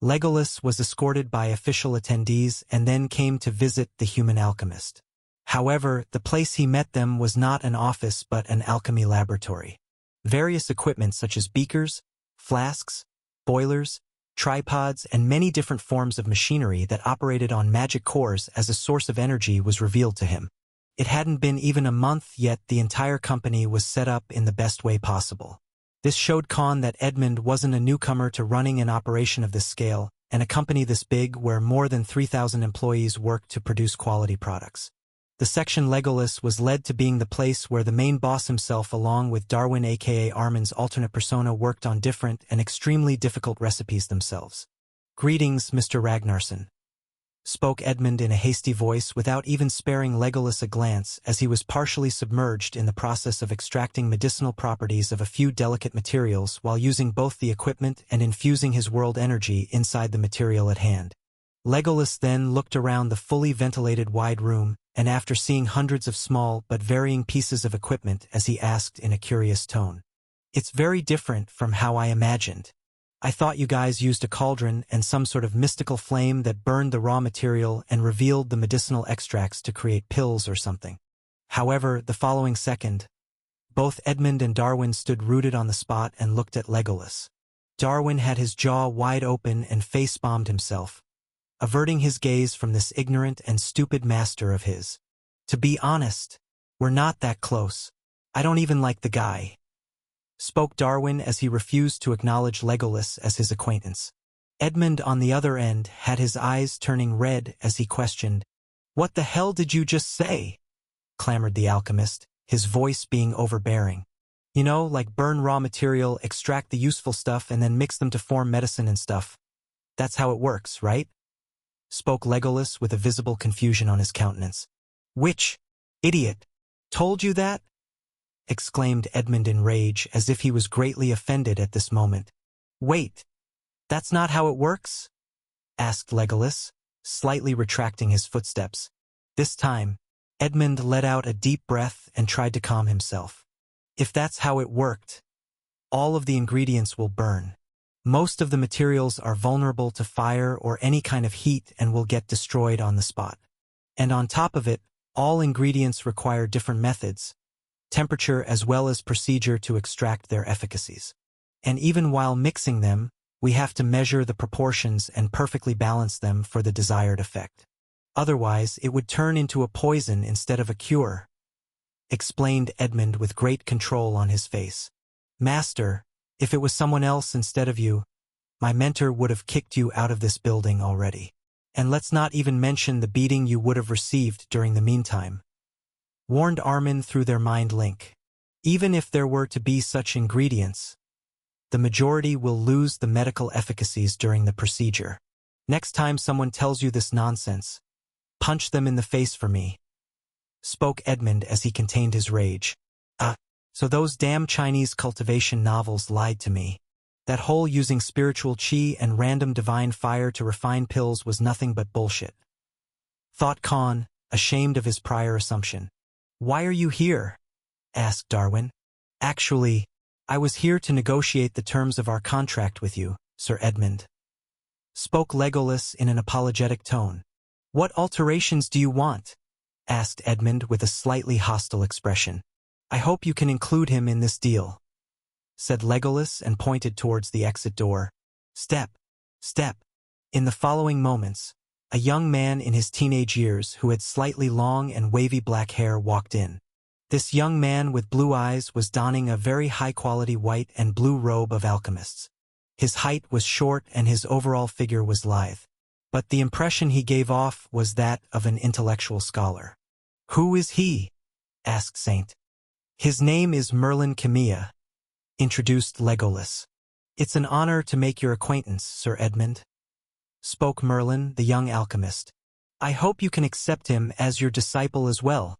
Speaker 1: Legolas was escorted by official attendees and then came to visit the human alchemist. However, the place he met them was not an office but an alchemy laboratory. Various equipment such as beakers, flasks, boilers, tripods, and many different forms of machinery that operated on magic cores as a source of energy was revealed to him. It hadn't been even a month yet the entire company was set up in the best way possible. This showed Khan that Edmund wasn't a newcomer to running an operation of this scale, and a company this big where more than 3,000 employees worked to produce quality products. The section Legolas was led to being the place where the main boss himself along with Darwin aka Armin's alternate persona worked on different and extremely difficult recipes themselves. "Greetings, Mr. Ragnarsson," spoke Edmund in a hasty voice without even sparing Legolas a glance as he was partially submerged in the process of extracting medicinal properties of a few delicate materials while using both the equipment and infusing his world energy inside the material at hand. Legolas then looked around the fully ventilated wide room, and after seeing hundreds of small but varying pieces of equipment as he asked in a curious tone, "It's very different from how I imagined. I thought you guys used a cauldron and some sort of mystical flame that burned the raw material and revealed the medicinal extracts to create pills or something." However, the following second, both Edmund and Darwin stood rooted on the spot and looked at Legolas. Darwin had his jaw wide open and face-bombed himself, averting his gaze from this ignorant and stupid master of his. "To be honest, we're not that close. I don't even like the guy," spoke Darwin as he refused to acknowledge Legolas as his acquaintance. Edmund on the other end had his eyes turning red as he questioned, "What the hell did you just say?" clamored the alchemist, his voice being overbearing. "You know, like burn raw material, extract the useful stuff, and then mix them to form medicine and stuff. That's how it works, right?" spoke Legolas with a visible confusion on his countenance. "Which idiot told you that?" exclaimed Edmund in rage as if he was greatly offended at this moment. "Wait, that's not how it works?" asked Legolas, slightly retracting his footsteps. This time, Edmund let out a deep breath and tried to calm himself. "If that's how it worked, all of the ingredients will burn. Most of the materials are vulnerable to fire or any kind of heat and will get destroyed on the spot. And on top of it, all ingredients require different methods, temperature as well as procedure to extract their efficacies. And even while mixing them, we have to measure the proportions and perfectly balance them for the desired effect. Otherwise, it would turn into a poison instead of a cure," explained Edmund with great control on his face. "Master, if it was someone else instead of you, my mentor would have kicked you out of this building already. And let's not even mention the beating you would have received during the meantime," warned Armin through their mind link. Even if there were to be such ingredients, the majority will lose the medical efficacies during the procedure. Next time someone tells you this nonsense, punch them in the face for me, spoke Edmund as he contained his rage. So those damn Chinese cultivation novels lied to me. That whole using spiritual qi and random divine fire to refine pills was nothing but bullshit, thought Khan, ashamed of his prior assumption. Why are you here? Asked Darwin. Actually, I was here to negotiate the terms of our contract with you, Sir Edmund, spoke Legolas in an apologetic tone. What alterations do you want? Asked Edmund with a slightly hostile expression. I hope you can include him in this deal, said Legolas and pointed towards the exit door. Step, step. In the following moments, a young man in his teenage years who had slightly long and wavy black hair walked in. This young man with blue eyes was donning a very high-quality white and blue robe of alchemists. His height was short and his overall figure was lithe, but the impression he gave off was that of an intellectual scholar. Who is he? Asked Saint. His name is Merlin Camilla, introduced Legolas. It's an honor to make your acquaintance, Sir Edmund, spoke Merlin, the young alchemist. I hope you can accept him as your disciple as well,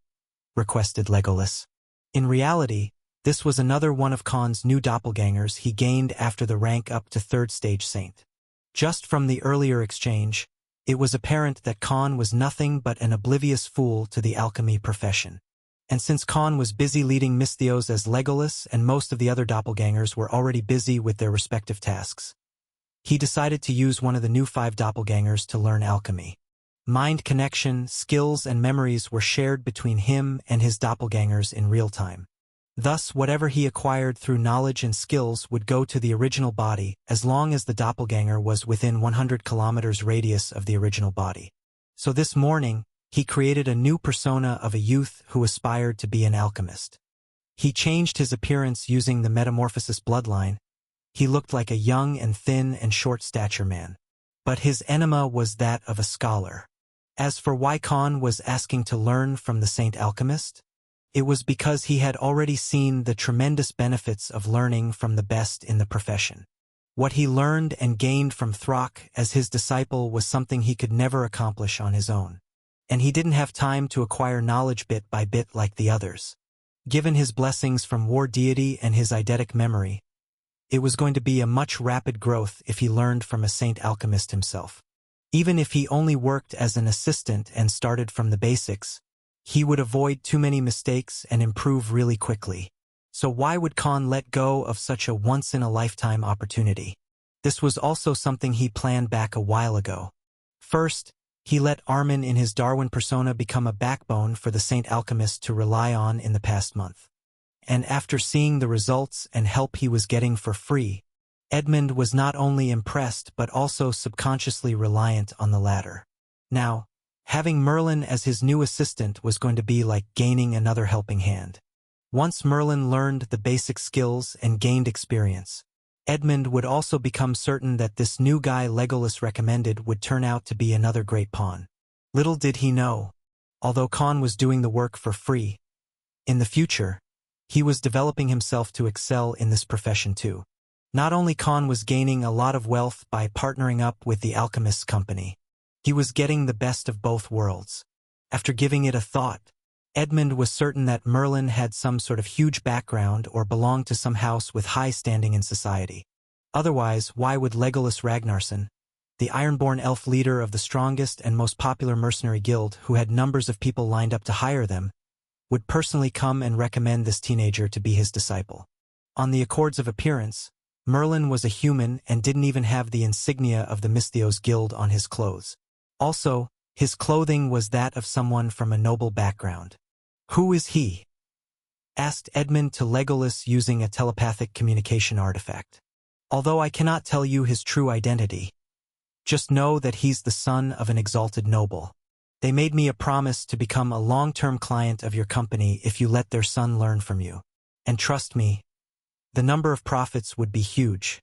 Speaker 1: requested Legolas. In reality, this was another one of Khan's new doppelgangers he gained after the rank up to 3rd stage Saint. Just from the earlier exchange, it was apparent that Khan was nothing but an oblivious fool to the alchemy profession. And since Khan was busy leading Misthios as Legolas and most of the other doppelgangers were already busy with their respective tasks, he decided to use one of the new 5 doppelgangers to learn alchemy. Mind connection, skills, and memories were shared between him and his doppelgangers in real time. Thus, whatever he acquired through knowledge and skills would go to the original body as long as the doppelganger was within 100 kilometers radius of the original body. So this morning, he created a new persona of a youth who aspired to be an alchemist. He changed his appearance using the metamorphosis bloodline. He looked like a young and thin and short-stature man. But his enema was that of a scholar. As for why Khan was asking to learn from the Saint Alchemist, it was because he had already seen the tremendous benefits of learning from the best in the profession. What he learned and gained from Throck as his disciple was something he could never accomplish on his own. And he didn't have time to acquire knowledge bit by bit like the others. Given his blessings from War Deity and his eidetic memory, it was going to be a much rapid growth if he learned from a Saint Alchemist himself. Even if he only worked as an assistant and started from the basics, he would avoid too many mistakes and improve really quickly. So why would Khan let go of such a once-in-a-lifetime opportunity? This was also something he planned back a while ago. First, he let Armin in his Darwin persona become a backbone for the Saint Alchemist to rely on in the past month. And after seeing the results and help he was getting for free, Edmund was not only impressed but also subconsciously reliant on the latter. Now, having Merlin as his new assistant was going to be like gaining another helping hand. Once Merlin learned the basic skills and gained experience, Edmund would also become certain that this new guy Legolas recommended would turn out to be another great pawn. Little did he know, although Khan was doing the work for free, in the future, he was developing himself to excel in this profession too. Not only Khan was gaining a lot of wealth by partnering up with the Alchemist's company, he was getting the best of both worlds. After giving it a thought, Edmund was certain that Merlin had some sort of huge background or belonged to some house with high standing in society. Otherwise, why would Legolas Ragnarsson, the Ironborn elf leader of the strongest and most popular mercenary guild who had numbers of people lined up to hire them, would personally come and recommend this teenager to be his disciple? On the accords of appearance, Merlin was a human and didn't even have the insignia of the Misthios Guild on his clothes. Also, his clothing was that of someone from a noble background. Who is he? Asked Edmund to Legolas using a telepathic communication artifact. Although I cannot tell you his true identity, just know that he's the son of an exalted noble. They made me a promise to become a long-term client of your company if you let their son learn from you. And trust me, the number of profits would be huge,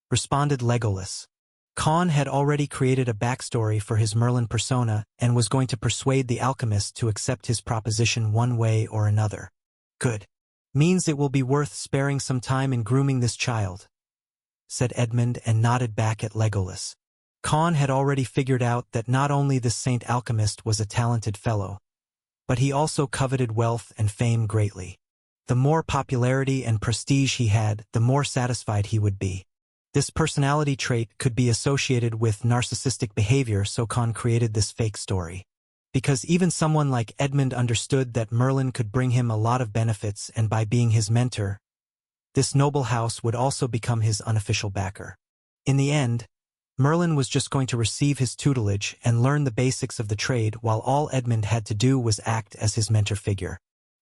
Speaker 1: responded Legolas. Khan had already created a backstory for his Merlin persona and was going to persuade the alchemist to accept his proposition one way or another. Good. Means it will be worth sparing some time in grooming this child, said Edmund and nodded back at Legolas. Khan had already figured out that not only this saint alchemist was a talented fellow, but he also coveted wealth and fame greatly. The more popularity and prestige he had, the more satisfied he would be. This personality trait could be associated with narcissistic behavior, so Khan created this fake story. Because even someone like Edmund understood that Merlin could bring him a lot of benefits, and by being his mentor, this noble house would also become his unofficial backer. In the end, Merlin was just going to receive his tutelage and learn the basics of the trade, while all Edmund had to do was act as his mentor figure.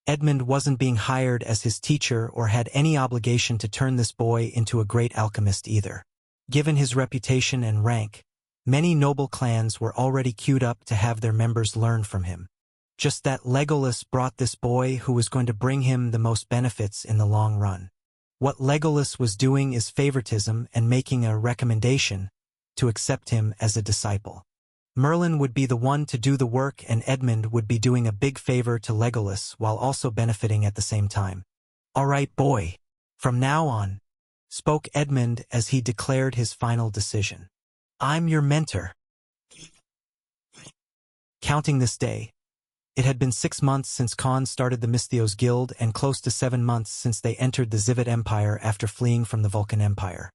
Speaker 1: Edmund wasn't being hired as his teacher or had any obligation to turn this boy into a great alchemist either. Given his reputation and rank, many noble clans were already queued up to have their members learn from him. Just that Legolas brought this boy who was going to bring him the most benefits in the long run. What Legolas was doing is favoritism and making a recommendation to accept him as a disciple. Merlin would be the one to do the work, and Edmund would be doing a big favor to Legolas while also benefiting at the same time. "All right, boy. From now on," spoke Edmund as he declared his final decision. "I'm your mentor." Counting this day, it had been 6 months since Khan started the Misthios Guild and close to 7 months since they entered the Zivet Empire after fleeing from the Vulcan Empire.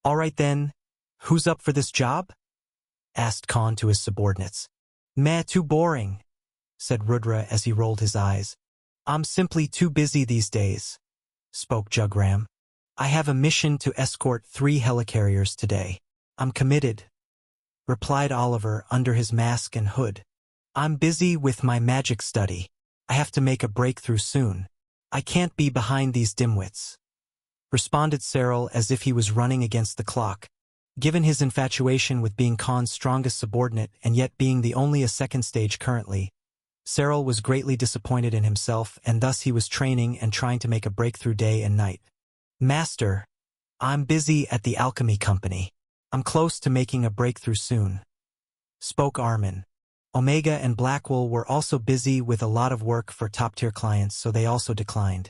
Speaker 1: "All right then, who's up for this job?" asked Khan to his subordinates. "Meh, too boring," said Rudra as he rolled his eyes. "I'm simply too busy these days," spoke Jugram. "I have a mission to escort 3 helicarriers today." "I'm committed," replied Oliver under his mask and hood. "I'm busy with my magic study. I have to make a breakthrough soon. I can't be behind these dimwits," responded Cyril as if he was running against the clock. Given his infatuation with being Khan's strongest subordinate and yet being the only a second stage currently, Cyril was greatly disappointed in himself, and thus he was training and trying to make a breakthrough day and night. "Master, I'm busy at the alchemy company. I'm close to making a breakthrough soon," spoke Armin. Omega and Blackwell were also busy with a lot of work for top-tier clients, so they also declined.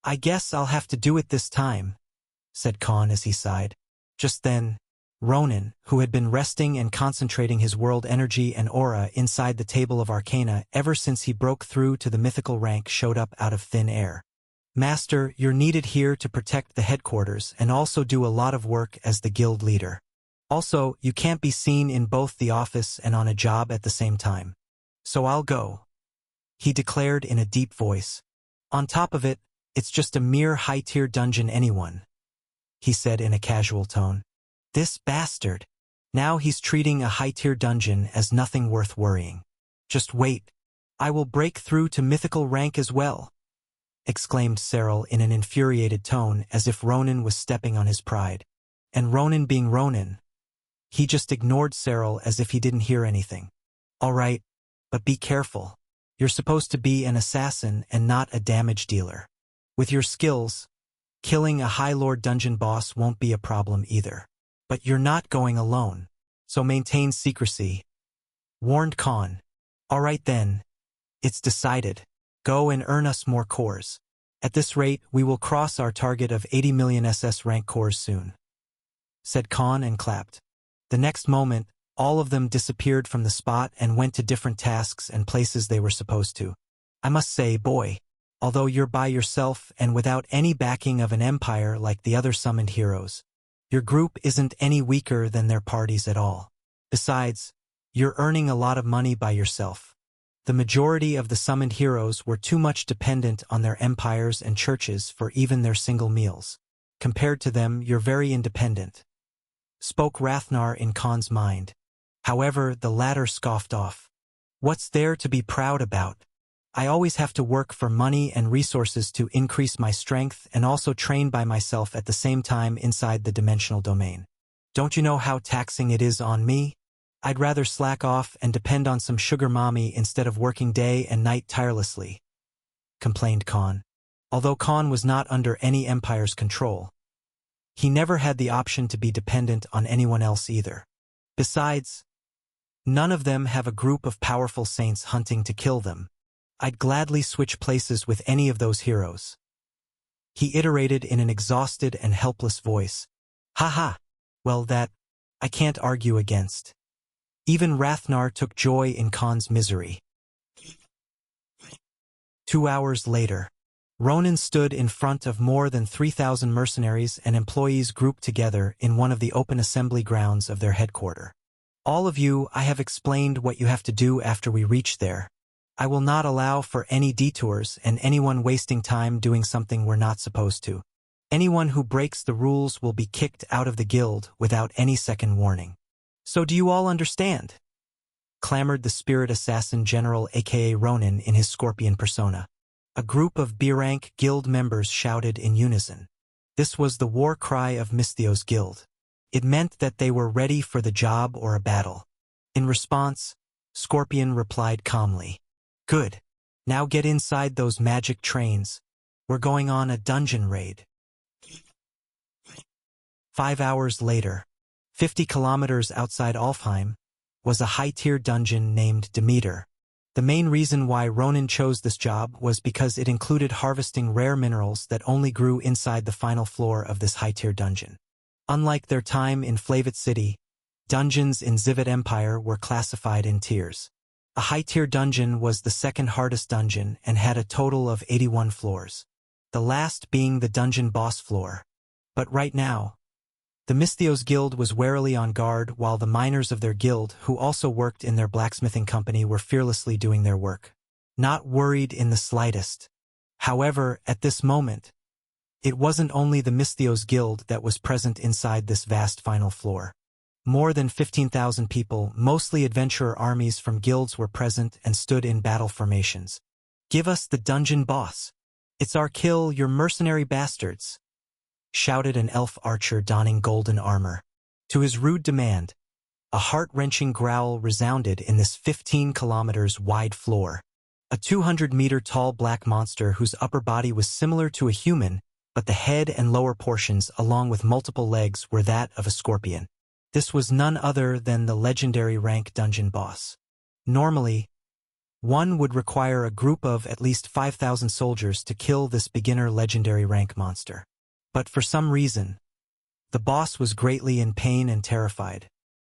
Speaker 1: "I guess I'll have to do it this time," said Khan as he sighed. Just then, Ronan, who had been resting and concentrating his world energy and aura inside the Table of Arcana ever since he broke through to the mythical rank, showed up out of thin air. "Master, you're needed here to protect the headquarters and also do a lot of work as the guild leader. Also, you can't be seen in both the office and on a job at the same time. So I'll go," he declared in a deep voice. "On top of it, it's just a mere high-tier dungeon anyone," he said in a casual tone. "This bastard. Now he's treating a high-tier dungeon as nothing worth worrying. Just wait. I will break through to mythical rank as well," exclaimed Cyril in an infuriated tone as if Ronan was stepping on his pride. And Ronan being Ronan, he just ignored Cyril as if he didn't hear anything. "All right, but be careful. You're supposed to be an assassin and not a damage dealer. With your skills, killing a High Lord dungeon boss won't be a problem either. But you're not going alone, so maintain secrecy," warned Khan. "All right then. It's decided. Go and earn us more cores. At this rate, we will cross our target of 80 million SS rank cores soon," said Khan and clapped. The next moment, all of them disappeared from the spot and went to different tasks and places they were supposed to. "I must say, boy, although you're by yourself and without any backing of an empire like the other summoned heroes, your group isn't any weaker than their parties at all. Besides, you're earning a lot of money by yourself. The majority of the summoned heroes were too much dependent on their empires and churches for even their single meals. Compared to them, you're very independent," spoke Rathnar in Khan's mind. However, the latter scoffed off. "What's there to be proud about? I always have to work for money and resources to increase my strength and also train by myself at the same time inside the dimensional domain. Don't you know how taxing it is on me? I'd rather slack off and depend on some sugar mommy instead of working day and night tirelessly," complained Khan. Although Khan was not under any empire's control, he never had the option to be dependent on anyone else either. Besides, none of them have a group of powerful saints hunting to kill them. I'd gladly switch places with any of those heroes. He iterated in an exhausted and helpless voice. Haha, well that, I can't argue against. Even Rathnar took joy in Khan's misery. 2 hours later, Ronan stood in front of more than 3,000 mercenaries and employees grouped together in one of the open assembly grounds of their headquarters. All of you, I have explained what you have to do after we reach there. I will not allow for any detours and anyone wasting time doing something we're not supposed to. Anyone who breaks the rules will be kicked out of the guild without any second warning. So do you all understand? Clamored the spirit assassin general aka Ronan in his scorpion persona. A group of B-rank guild members shouted in unison. This was the war cry of Misthios' guild. It meant that they were ready for the job or a battle. In response, Scorpion replied calmly. Good. Now get inside those magic trains. We're going on a dungeon raid. 5 hours later, 50 kilometers outside Alfheim, was a high-tier dungeon named Demeter. The main reason why Ronan chose this job was because it included harvesting rare minerals that only grew inside the final floor of this high-tier dungeon. Unlike their time in Flavit City, dungeons in Zivit Empire were classified in tiers. A high-tier dungeon was the second hardest dungeon and had a total of 81 floors, the last being the dungeon boss floor. But right now, the Misthios guild was warily on guard while the miners of their guild who also worked in their blacksmithing company were fearlessly doing their work. Not worried in the slightest. However, at this moment, it wasn't only the Misthios guild that was present inside this vast final floor. More than 15,000 people, mostly adventurer armies from guilds, were present and stood in battle formations. Give us the dungeon boss. It's our kill, you mercenary bastards, shouted an elf archer donning golden armor. To his rude demand, a heart-wrenching growl resounded in this 15 kilometers wide floor. A 200-meter-tall black monster whose upper body was similar to a human, but the head and lower portions, along with multiple legs, were that of a scorpion. This was none other than the legendary rank dungeon boss. Normally, one would require a group of at least 5,000 soldiers to kill this beginner legendary rank monster. But for some reason, the boss was greatly in pain and terrified.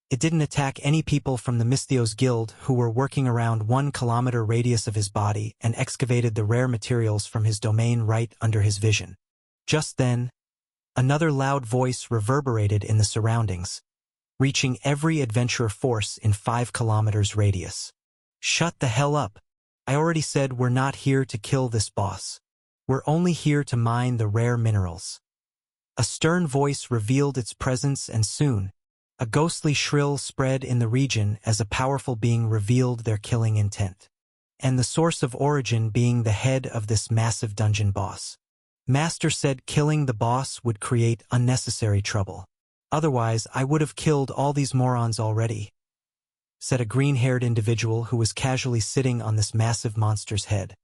Speaker 1: It didn't attack any people from the Misthios guild who were working around 1 kilometer radius of his body and excavated the rare materials from his domain right under his vision. Just then, another loud voice reverberated in the surroundings, reaching every adventurer force in 5 kilometers radius. Shut the hell up. I already said we're not here to kill this boss. We're only here to mine the rare minerals. A stern voice revealed its presence, and soon, a ghostly shrill spread in the region as a powerful being revealed their killing intent. And the source of origin being the head of this massive dungeon boss. Master said killing the boss would create unnecessary trouble. Otherwise, I would have killed all these morons already, said a green-haired individual who was casually sitting on this massive monster's head.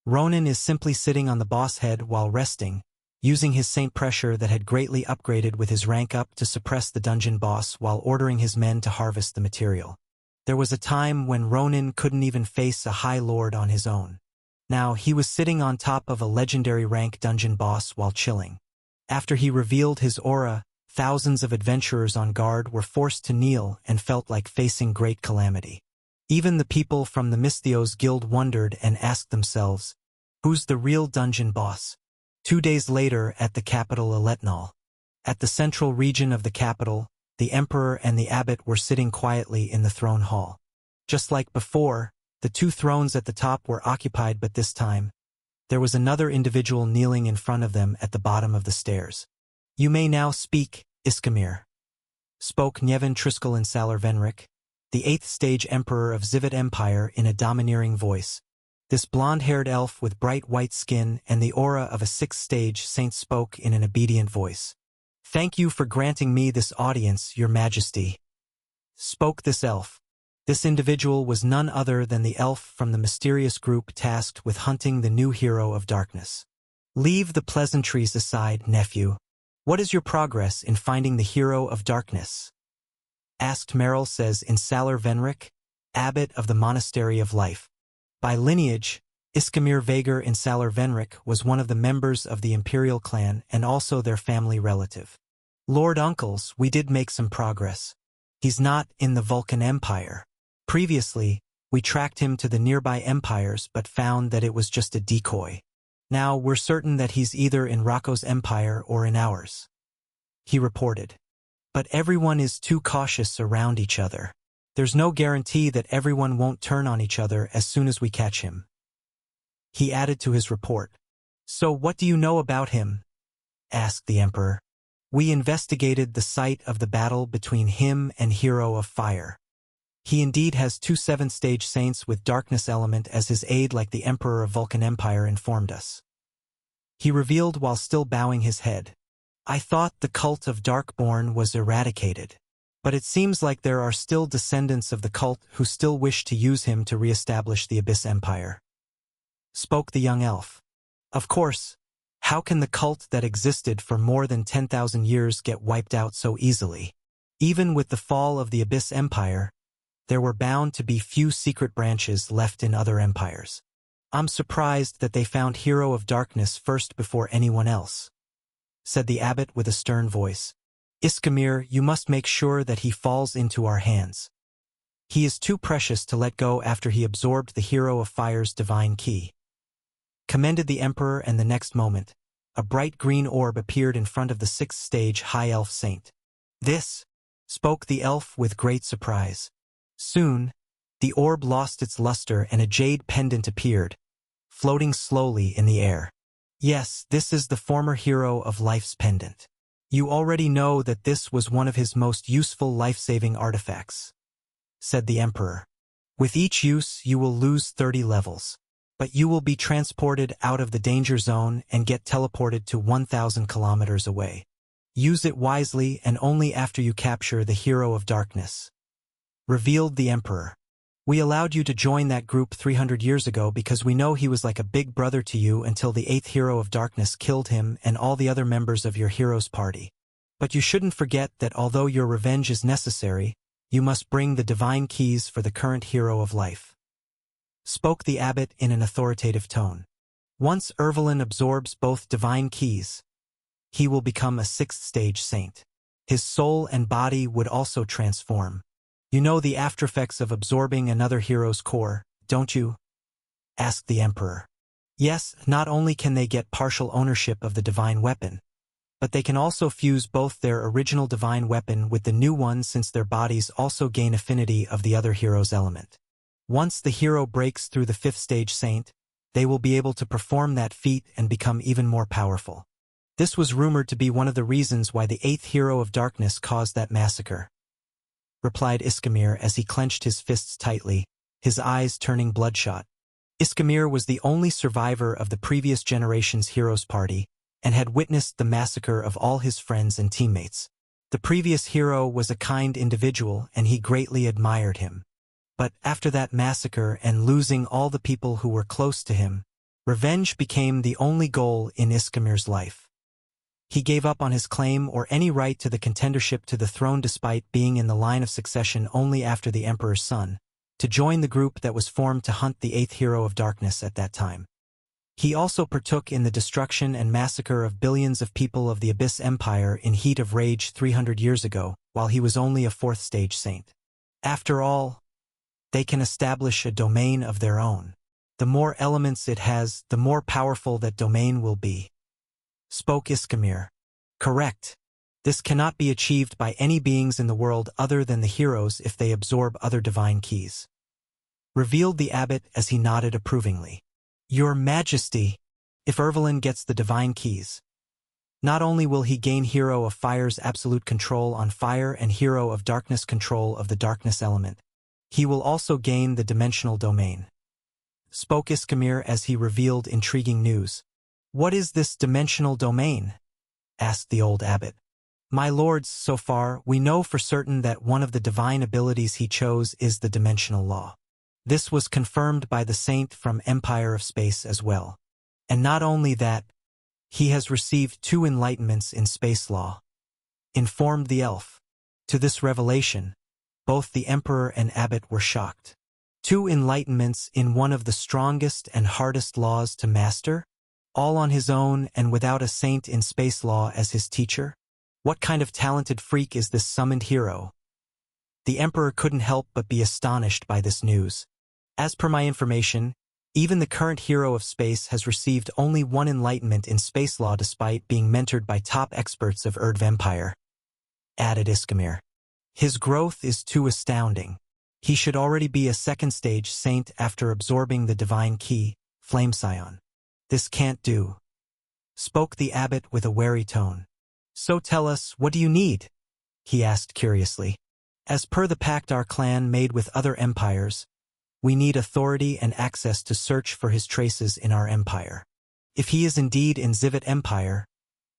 Speaker 1: Ronan is simply sitting on the boss head while resting, using his saint pressure that had greatly upgraded with his rank up to suppress the dungeon boss while ordering his men to harvest the material. There was a time when Ronan couldn't even face a high lord on his own. Now he was sitting on top of a legendary rank dungeon boss while chilling. After he revealed his aura, thousands of adventurers on guard were forced to kneel and felt like facing great calamity. Even the people from the Misthios guild wondered and asked themselves, who's the real dungeon boss? 2 days later at the capital Eletnal. At the central region of the capital, the emperor and the abbot were sitting quietly in the throne hall. Just like before, the 2 thrones at the top were occupied, but this time, there was another individual kneeling in front of them at the bottom of the stairs. You may now speak, Iskamir, spoke Nevin Triskel in Salar Venric, the 8th stage emperor of Zivit Empire, in a domineering voice. This blonde-haired elf with bright white skin and the aura of a 6th stage saint spoke in an obedient voice. Thank you for granting me this audience, your majesty, spoke this elf. This individual was none other than the elf from the mysterious group tasked with hunting the new hero of darkness. Leave the pleasantries aside, nephew. What is your progress in finding the hero of darkness? asked Merrill says in Salar Venric, abbot of the Monastery of Life. By lineage, Iskemir Vagar in Salar Venric was one of the members of the imperial clan and also their family relative. Lord Uncles, we did make some progress. He's not in the Vulcan Empire. Previously, we tracked him to the nearby empires but found that it was just a decoy. Now we're certain that he's either in Rocco's empire or in ours. He reported. But everyone is too cautious around each other. There's no guarantee that everyone won't turn on each other as soon as we catch him. He added to his report. So what do you know about him? Asked the Emperor. We investigated the site of the battle between him and Hero of Fire. He indeed has 2 7th-stage saints with darkness element as his aide, like the Emperor of Vulcan Empire informed us. He revealed while still bowing his head. I thought the cult of Darkborn was eradicated. But it seems like there are still descendants of the cult who still wish to use him to re-establish the Abyss Empire. Spoke the young elf. Of course, how can the cult that existed for more than 10,000 years get wiped out so easily? Even with the fall of the Abyss Empire, there were bound to be few secret branches left in other empires. I'm surprised that they found Hero of Darkness first before anyone else, said the abbot with a stern voice. Iskemir, you must make sure that he falls into our hands. He is too precious to let go after he absorbed the Hero of Fire's divine key. Commended the Emperor, and the next moment, a bright green orb appeared in front of the 6th-stage High Elf Saint. This, spoke the elf with great surprise. Soon, the orb lost its luster and a jade pendant appeared, floating slowly in the air. Yes, this is the former Hero of Life's pendant. You already know that this was one of his most useful life-saving artifacts, said the Emperor. With each use, you will lose 30 levels. But you will be transported out of the danger zone and get teleported to 1,000 kilometers away. Use it wisely and only after you capture the Hero of Darkness. Revealed the Emperor. We allowed you to join that group 300 years ago because we know he was like a big brother to you until the 8th Hero of Darkness killed him and all the other members of your hero's party. But you shouldn't forget that although your revenge is necessary, you must bring the divine keys for the current Hero of Life. Spoke the abbot in an authoritative tone. Once Ervelin absorbs both divine keys, he will become a 6th-stage saint. His soul and body would also transform. You know the aftereffects of absorbing another hero's core, don't you? Asked the Emperor. Yes, not only can they get partial ownership of the divine weapon, but they can also fuse both their original divine weapon with the new one since their bodies also gain affinity of the other hero's element. Once the hero breaks through the 5th-stage saint, they will be able to perform that feat and become even more powerful. This was rumored to be one of the reasons why the 8th Hero of Darkness caused that massacre, replied Iskemir as he clenched his fists tightly, his eyes turning bloodshot. Iskemir was the only survivor of the previous generation's heroes party and had witnessed the massacre of all his friends and teammates. The previous hero was a kind individual and he greatly admired him. But after that massacre and losing all the people who were close to him, revenge became the only goal in Iskemir's life. He gave up on his claim or any right to the contendership to the throne despite being in the line of succession only after the Emperor's son, to join the group that was formed to hunt the 8th Hero of Darkness at that time. He also partook in the destruction and massacre of billions of people of the Abyss Empire in heat of rage 300 years ago, while he was only a 4th-stage saint. After all, they can establish a domain of their own. The more elements it has, the more powerful that domain will be. Spoke Iskemir. Correct. This cannot be achieved by any beings in the world other than the heroes if they absorb other divine keys. Revealed the abbot as he nodded approvingly. Your Majesty, if Ervelin gets the divine keys, not only will he gain Hero of Fire's absolute control on fire and Hero of Darkness control of the darkness element, he will also gain the dimensional domain. Spoke Iskemir as he revealed intriguing news. What is this dimensional domain? Asked the old abbot. My lords, so far, we know for certain that one of the divine abilities he chose is the dimensional law. This was confirmed by the saint from Empire of Space as well. And not only that, he has received 2 enlightenments in space law. Informed the elf. To this revelation, both the emperor and abbot were shocked. 2 enlightenments in one of the strongest and hardest laws to master? All on his own and without a saint in space law as his teacher? What kind of talented freak is this summoned hero? The emperor couldn't help but be astonished by this news. As per my information, even the current hero of space has received only 1 enlightenment in space law despite being mentored by top experts of Erdv Empire, added Iskimir. His growth is too astounding. He should already be a second-stage saint after absorbing the divine key, Flame Scion. This can't do, spoke the abbot with a wary tone. So tell us, what do you need? He asked curiously. As per the pact our clan made with other empires, we need authority and access to search for his traces in our empire. If he is indeed in Zivet Empire,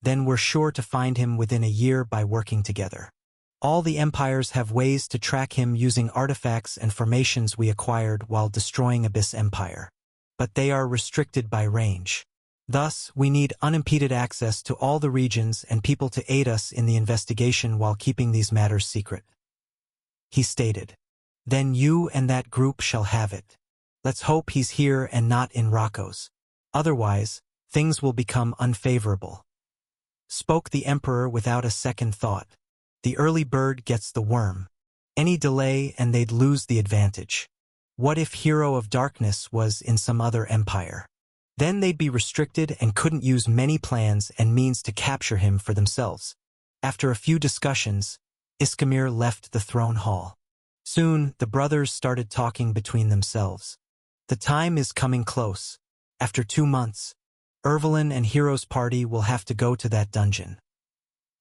Speaker 1: then we're sure to find him within a year by working together. All the empires have ways to track him using artifacts and formations we acquired while destroying Abyss Empire. But they are restricted by range. Thus, we need unimpeded access to all the regions and people to aid us in the investigation while keeping these matters secret. He stated. Then you and that group shall have it. Let's hope he's here and not in Rocco's. Otherwise, things will become unfavorable. Spoke the emperor without a second thought. The early bird gets the worm. Any delay and they'd lose the advantage. What if Hero of Darkness was in some other empire? Then they'd be restricted and couldn't use many plans and means to capture him for themselves. After a few discussions, Iskimir left the throne hall. Soon, the brothers started talking between themselves. The time is coming close. After 2 months, Ervelin and Hero's party will have to go to that dungeon.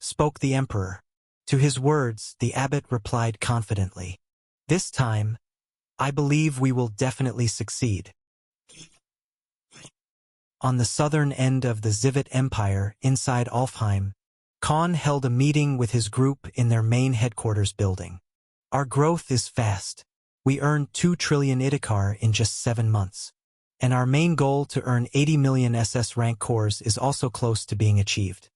Speaker 1: Spoke the emperor. To his words, the abbot replied confidently. This time, I believe we will definitely succeed. On the southern end of the Zivet Empire, inside Alfheim, Khan held a meeting with his group in their main headquarters building. Our growth is fast. We earned 2 trillion Idikar in just 7 months. And our main goal to earn 80 million SS rank cores is also close to being achieved.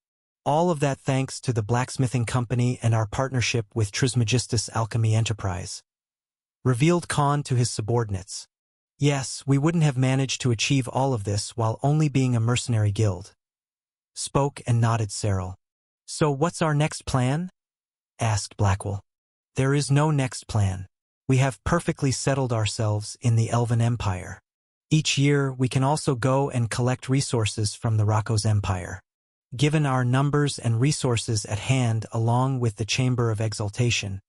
Speaker 1: All of that thanks to the blacksmithing company and our partnership with Trismegistus Alchemy Enterprise. Revealed Khan to his subordinates. Yes, we wouldn't have managed to achieve all of this while only being a mercenary guild. Spoke and nodded Cyril. So what's our next plan? Asked Blackwell. There is no next plan. We have perfectly settled ourselves in the Elven Empire. Each year, we can also go and collect resources from the Rocco's Empire. Given our numbers and resources at hand along with the Chamber of Exaltation,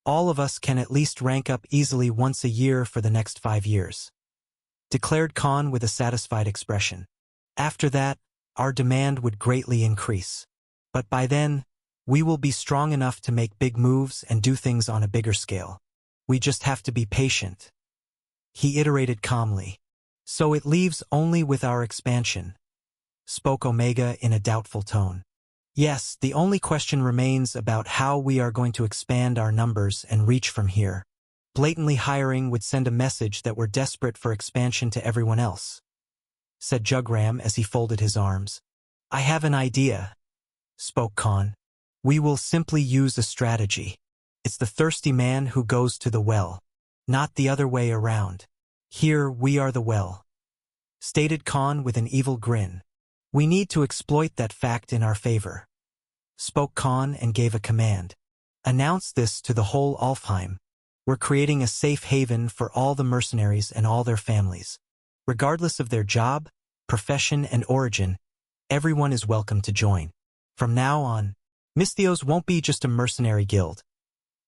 Speaker 1: all of us can at least rank up easily once a year for the next 5 years. Declared Khan with a satisfied expression. After that, our demand would greatly increase. But by then, we will be strong enough to make big moves and do things on a bigger scale. We just have to be patient. He iterated calmly. So it leaves only with our expansion. Spoke Omega in a doubtful tone. Yes, the only question remains about how we are going to expand our numbers and reach from here. Blatantly hiring would send a message that we're desperate for expansion to everyone else, said Jugram as he folded his arms. I have an idea, spoke Khan. We will simply use a strategy. It's the thirsty man who goes to the well, not the other way around. Here we are the well, stated Khan with an evil grin. We need to exploit that fact in our favor. Spoke Khan and gave a command. Announce this to the whole Alfheim. We're creating a safe haven for all the mercenaries and all their families. Regardless of their job, profession, and origin, everyone is welcome to join. From now on, Misthios won't be just a mercenary guild,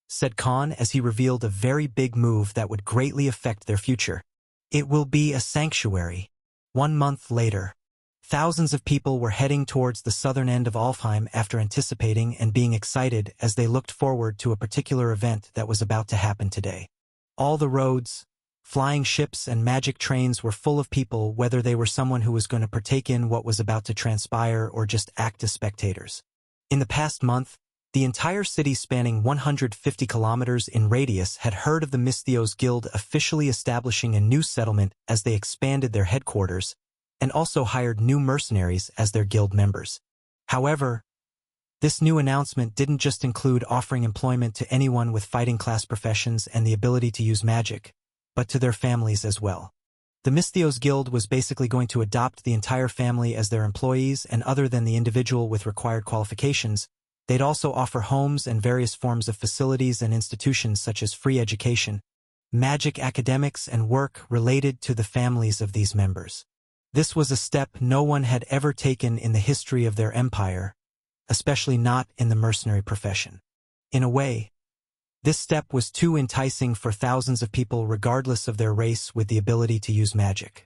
Speaker 1: said Khan as he revealed a very big move that would greatly affect their future. It will be a sanctuary. 1 month later, thousands of people were heading towards the southern end of Alfheim after anticipating and being excited as they looked forward to a particular event that was about to happen today. All the roads, flying ships, and magic trains were full of people, whether they were someone who was going to partake in what was about to transpire or just act as spectators. In the past month, the entire city spanning 150 kilometers in radius had heard of the Misthios Guild officially establishing a new settlement as they expanded their headquarters, and also hired new mercenaries as their guild members. However, This new announcement didn't just include offering employment to anyone with fighting class professions and the ability to use magic, but to their families as well. The Misthios Guild was basically going to adopt the entire family as their employees, and other than the individual with required qualifications, they'd also offer homes and various forms of facilities and institutions such as free education, magic academics, and work related to the families of these members. This was a step no one had ever taken in the history of their empire, especially not in the mercenary profession. In a way, this step was too enticing for thousands of people regardless of their race with the ability to use magic.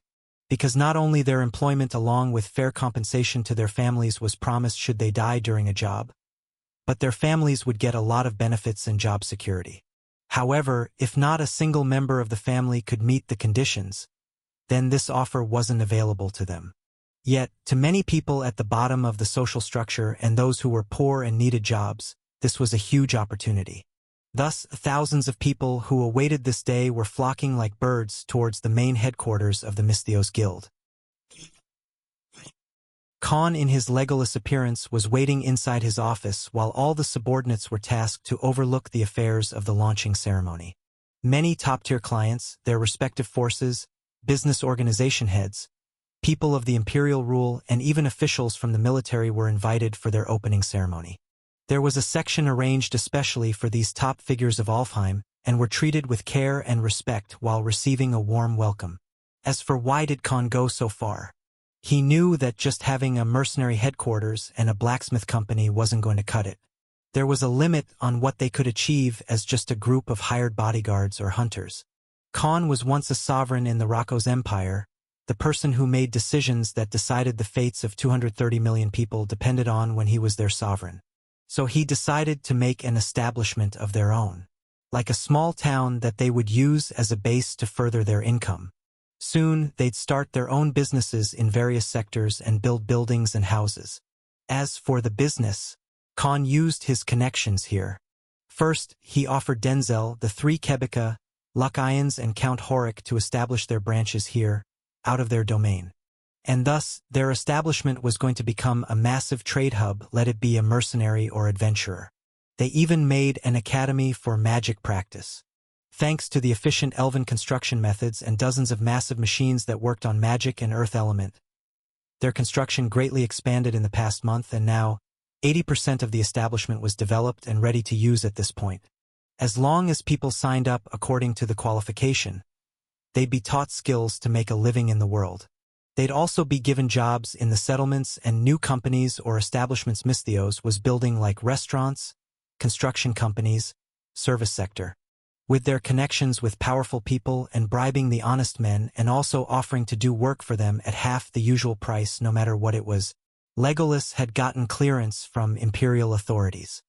Speaker 1: Because not only their employment along with fair compensation to their families was promised should they die during a job, but their families would get a lot of benefits and job security. However, if not a single member of the family could meet the conditions, then this offer wasn't available to them. Yet, to many people at the bottom of the social structure and those who were poor and needed jobs, this was a huge opportunity. Thus, thousands of people who awaited this day were flocking like birds towards the main headquarters of the Misthios Guild. Khan, in his Legolas appearance, was waiting inside his office while all the subordinates were tasked to overlook the affairs of the launching ceremony. Many top-tier clients, their respective forces, business organization heads, people of the imperial rule, and even officials from the military were invited for their opening ceremony. There was a section arranged especially for these top figures of Alfheim, and were treated with care and respect while receiving a warm welcome. As for why did Khan go so far? He knew that just having a mercenary headquarters and a blacksmith company wasn't going to cut it. There was a limit on what they could achieve as just a group of hired bodyguards or hunters. Khan was once a sovereign in the Rakos Empire. The person who made decisions that decided the fates of 230 million people depended on when he was their sovereign. So he decided to make an establishment of their own, like a small town that they would use as a base to further their income. Soon, they'd start their own businesses in various sectors and build buildings and houses. As for the business, Khan used his connections here. First, he offered Denzel, the three Kebika, Lucyans, and Count Horik to establish their branches here, out of their domain. And thus, their establishment was going to become a massive trade hub, let it be a mercenary or adventurer. They even made an academy for magic practice. Thanks to the efficient elven construction methods and dozens of massive machines that worked on magic and earth element, their construction greatly expanded in the past month, and now 80% of the establishment was developed and ready to use at this point. As long as people signed up according to the qualification, they'd be taught skills to make a living in the world. They'd also be given jobs in the settlements and new companies or establishments Misthios was building, like restaurants, construction companies, service sector. With their connections with powerful people and bribing the honest men and also offering to do work for them at half the usual price no matter what it was, Legolas had gotten clearance from imperial authorities.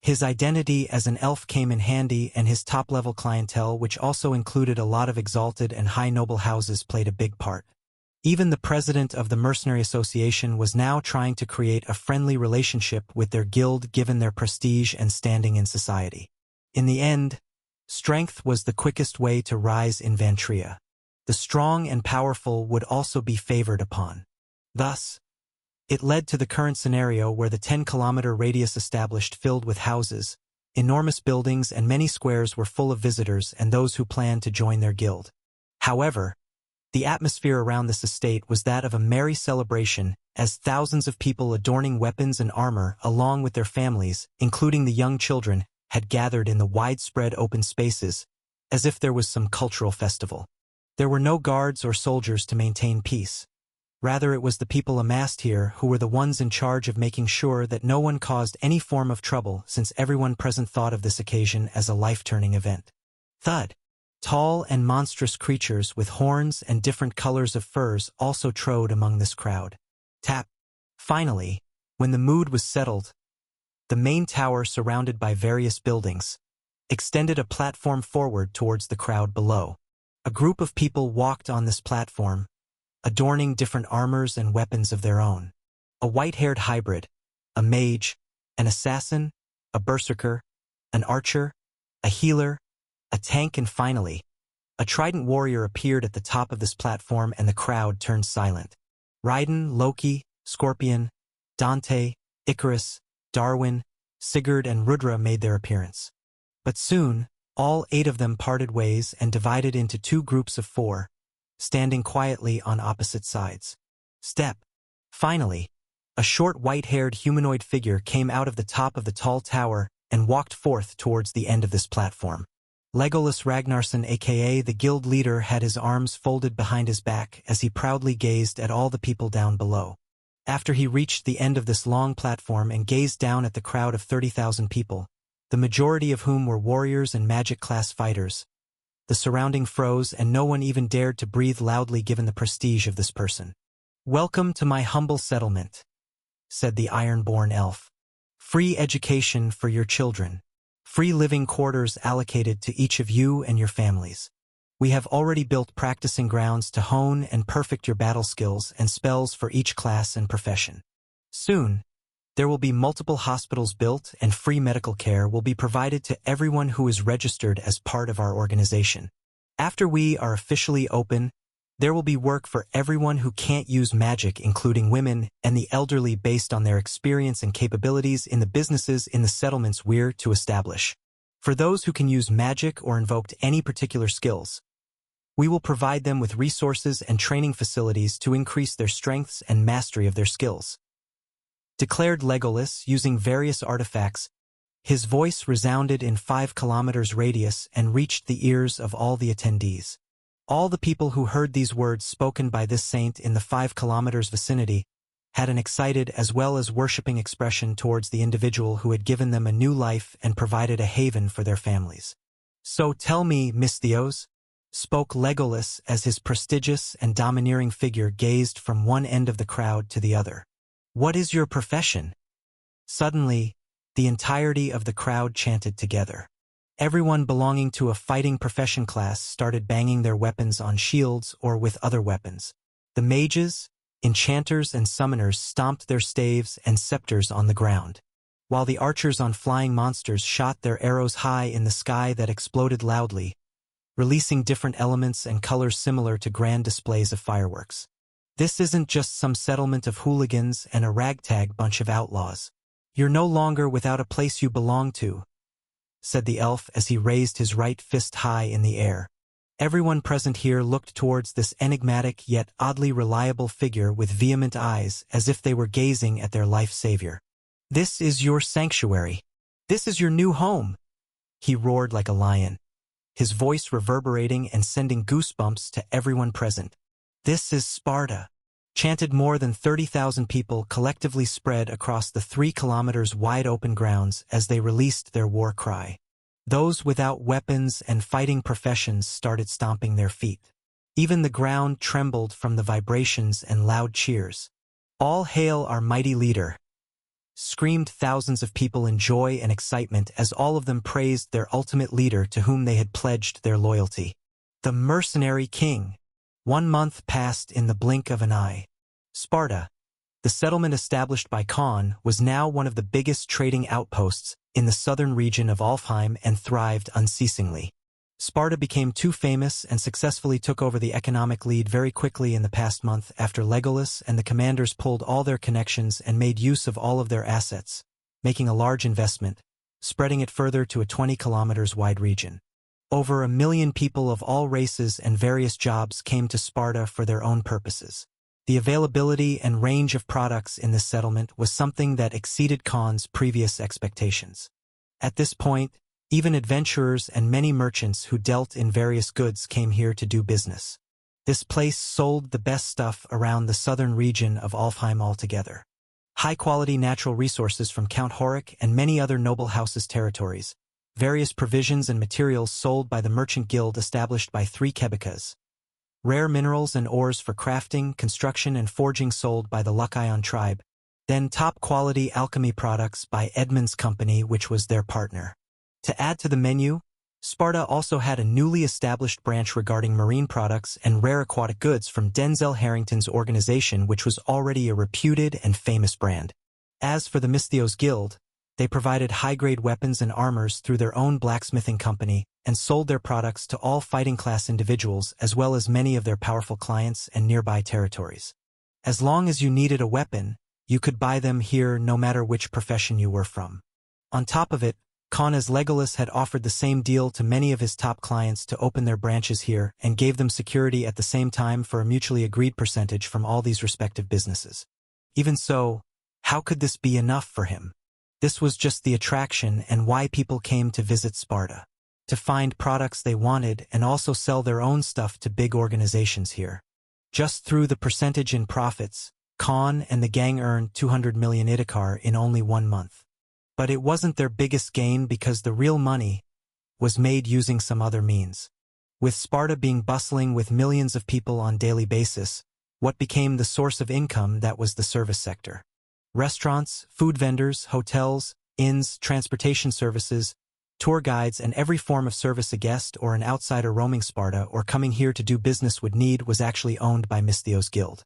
Speaker 1: His identity as an elf came in handy, and his top-level clientele, which also included a lot of exalted and high noble houses, played a big part. Even the president of the Mercenary Association was now trying to create a friendly relationship with their guild given their prestige and standing in society. In the end, strength was the quickest way to rise in Vantria. The strong and powerful would also be favored upon. Thus, it led to the current scenario where the 10-kilometer radius established filled with houses, enormous buildings, and many squares were full of visitors and those who planned to join their guild. However, the atmosphere around this estate was that of a merry celebration, as thousands of people adorning weapons and armor, along with their families, including the young children, had gathered in the widespread open spaces, as if there was some cultural festival. There were no guards or soldiers to maintain peace. Rather, it was the people amassed here who were the ones in charge of making sure that no one caused any form of trouble, since everyone present thought of this occasion as a life-turning event. Thud. Tall and monstrous creatures with horns and different colors of furs also trode among this crowd. Tap. Finally, when the mood was settled, the main tower, surrounded by various buildings, extended a platform forward towards the crowd below. A group of people walked on this platform, adorning different armors and weapons of their own. A white-haired hybrid, a mage, an assassin, a berserker, an archer, a healer, a tank, and finally, a trident warrior appeared at the top of this platform, and the crowd turned silent. Raiden, Loki, Scorpion, Dante, Icarus, Darwin, Sigurd and Rudra made their appearance. But soon, all 8 of them parted ways and divided into 2 groups of 4, standing quietly on opposite sides. Finally, a short white-haired humanoid figure came out of the top of the tall tower and walked forth towards the end of this platform. Legolas Ragnarsson, aka the guild leader, had his arms folded behind his back as he proudly gazed at all the people down below. After he reached the end of this long platform and gazed down at the crowd of 30,000 people, the majority of whom were warriors and magic-class fighters, the surrounding froze and no one even dared to breathe loudly given the prestige of this person. "Welcome to my humble settlement," said the Ironborn elf. "Free education for your children. Free living quarters allocated to each of you and your families. We have already built practicing grounds to hone and perfect your battle skills and spells for each class and profession. Soon, there will be multiple hospitals built and free medical care will be provided to everyone who is registered as part of our organization. After we are officially open, there will be work for everyone who can't use magic, including women and the elderly, based on their experience and capabilities in the businesses in the settlements we're to establish. For those who can use magic or invoke any particular skills, we will provide them with resources and training facilities to increase their strengths and mastery of their skills," declared Legolas, using various artifacts. His voice resounded in 5 kilometers radius and reached the ears of all the attendees. All the people who heard these words spoken by this saint in the 5 kilometers vicinity had an excited as well as worshipping expression towards the individual who had given them a new life and provided a haven for their families. "So tell me, Misthios," spoke Legolas as his prestigious and domineering figure gazed from one end of the crowd to the other. "What is your profession?" Suddenly, the entirety of the crowd chanted together. Everyone belonging to a fighting profession class started banging their weapons on shields or with other weapons. The mages, enchanters and summoners stomped their staves and scepters on the ground, while the archers on flying monsters shot their arrows high in the sky that exploded loudly, releasing different elements and colors similar to grand displays of fireworks. "This isn't just some settlement of hooligans and a ragtag bunch of outlaws. You're no longer without a place you belong to," said the elf as he raised his right fist high in the air. Everyone present here looked towards this enigmatic yet oddly reliable figure with vehement eyes, as if they were gazing at their life savior. "This is your sanctuary. This is your new home," he roared like a lion, his voice reverberating and sending goosebumps to everyone present. "This is Sparta," chanted more than 30,000 people collectively spread across the 3 kilometers wide open grounds as they released their war cry. Those without weapons and fighting professions started stomping their feet. Even the ground trembled from the vibrations and loud cheers. "All hail our mighty leader," screamed thousands of people in joy and excitement as all of them praised their ultimate leader to whom they had pledged their loyalty. The mercenary king. 1 month passed in the blink of an eye. Sparta, the settlement established by Khan, was now one of the biggest trading outposts in the southern region of Alfheim and thrived unceasingly. Sparta became too famous and successfully took over the economic lead very quickly in the past month after Legolas and the commanders pulled all their connections and made use of all of their assets, making a large investment, spreading it further to a 20 kilometers wide region. Over 1 million people of all races and various jobs came to Sparta for their own purposes. The availability and range of products in this settlement was something that exceeded Khan's previous expectations. At this point, even adventurers and many merchants who dealt in various goods came here to do business. This place sold the best stuff around the southern region of Alfheim altogether. High-quality natural resources from Count Horik and many other noble houses' territories, various provisions and materials sold by the merchant guild established by 3 kebikas, rare minerals and ores for crafting, construction and forging sold by the Lucayon tribe, then top-quality alchemy products by Edmund's company, which was their partner. To add to the menu, Sparta also had a newly established branch regarding marine products and rare aquatic goods from Denzel Harrington's organization, which was already a reputed and famous brand. As for the Misthios Guild, they provided high-grade weapons and armors through their own blacksmithing company and sold their products to all fighting-class individuals as well as many of their powerful clients and nearby territories. As long as you needed a weapon, You could buy them here no matter which profession you were from. On top of it, Khan as Legolas had offered the same deal to many of his top clients to open their branches here and gave them security at the same time for a mutually agreed percentage from all these respective businesses. Even so, how could this be enough for him? This was just the attraction and why people came to visit Sparta. To find products they wanted and also sell their own stuff to big organizations here. Just through the percentage in profits, Khan and the gang earned 200 million Idikar in only 1 month. But it wasn't their biggest gain because the real money was made using some other means. With Sparta being bustling with millions of people on daily basis, what became the source of income that was the service sector. Restaurants, food vendors, hotels, inns, transportation services, tour guides, and every form of service a guest or an outsider roaming Sparta or coming here to do business would need was actually owned by Misthios Guild.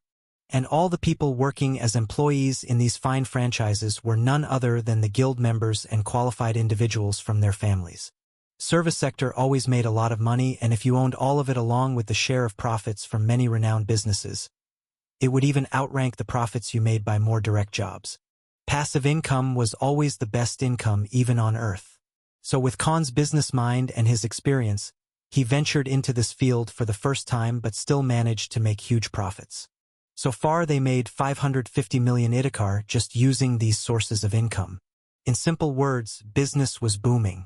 Speaker 1: And all the people working as employees in these fine franchises were none other than the guild members and qualified individuals from their families. Service sector always made a lot of money, and if you owned all of it along with the share of profits from many renowned businesses, it would even outrank the profits you made by more direct jobs. Passive income was always the best income even on Earth. So with Khan's business mind and his experience, he ventured into this field for the first time but still managed to make huge profits. So far they made 550 million Idikar just using these sources of income. In simple words, business was booming.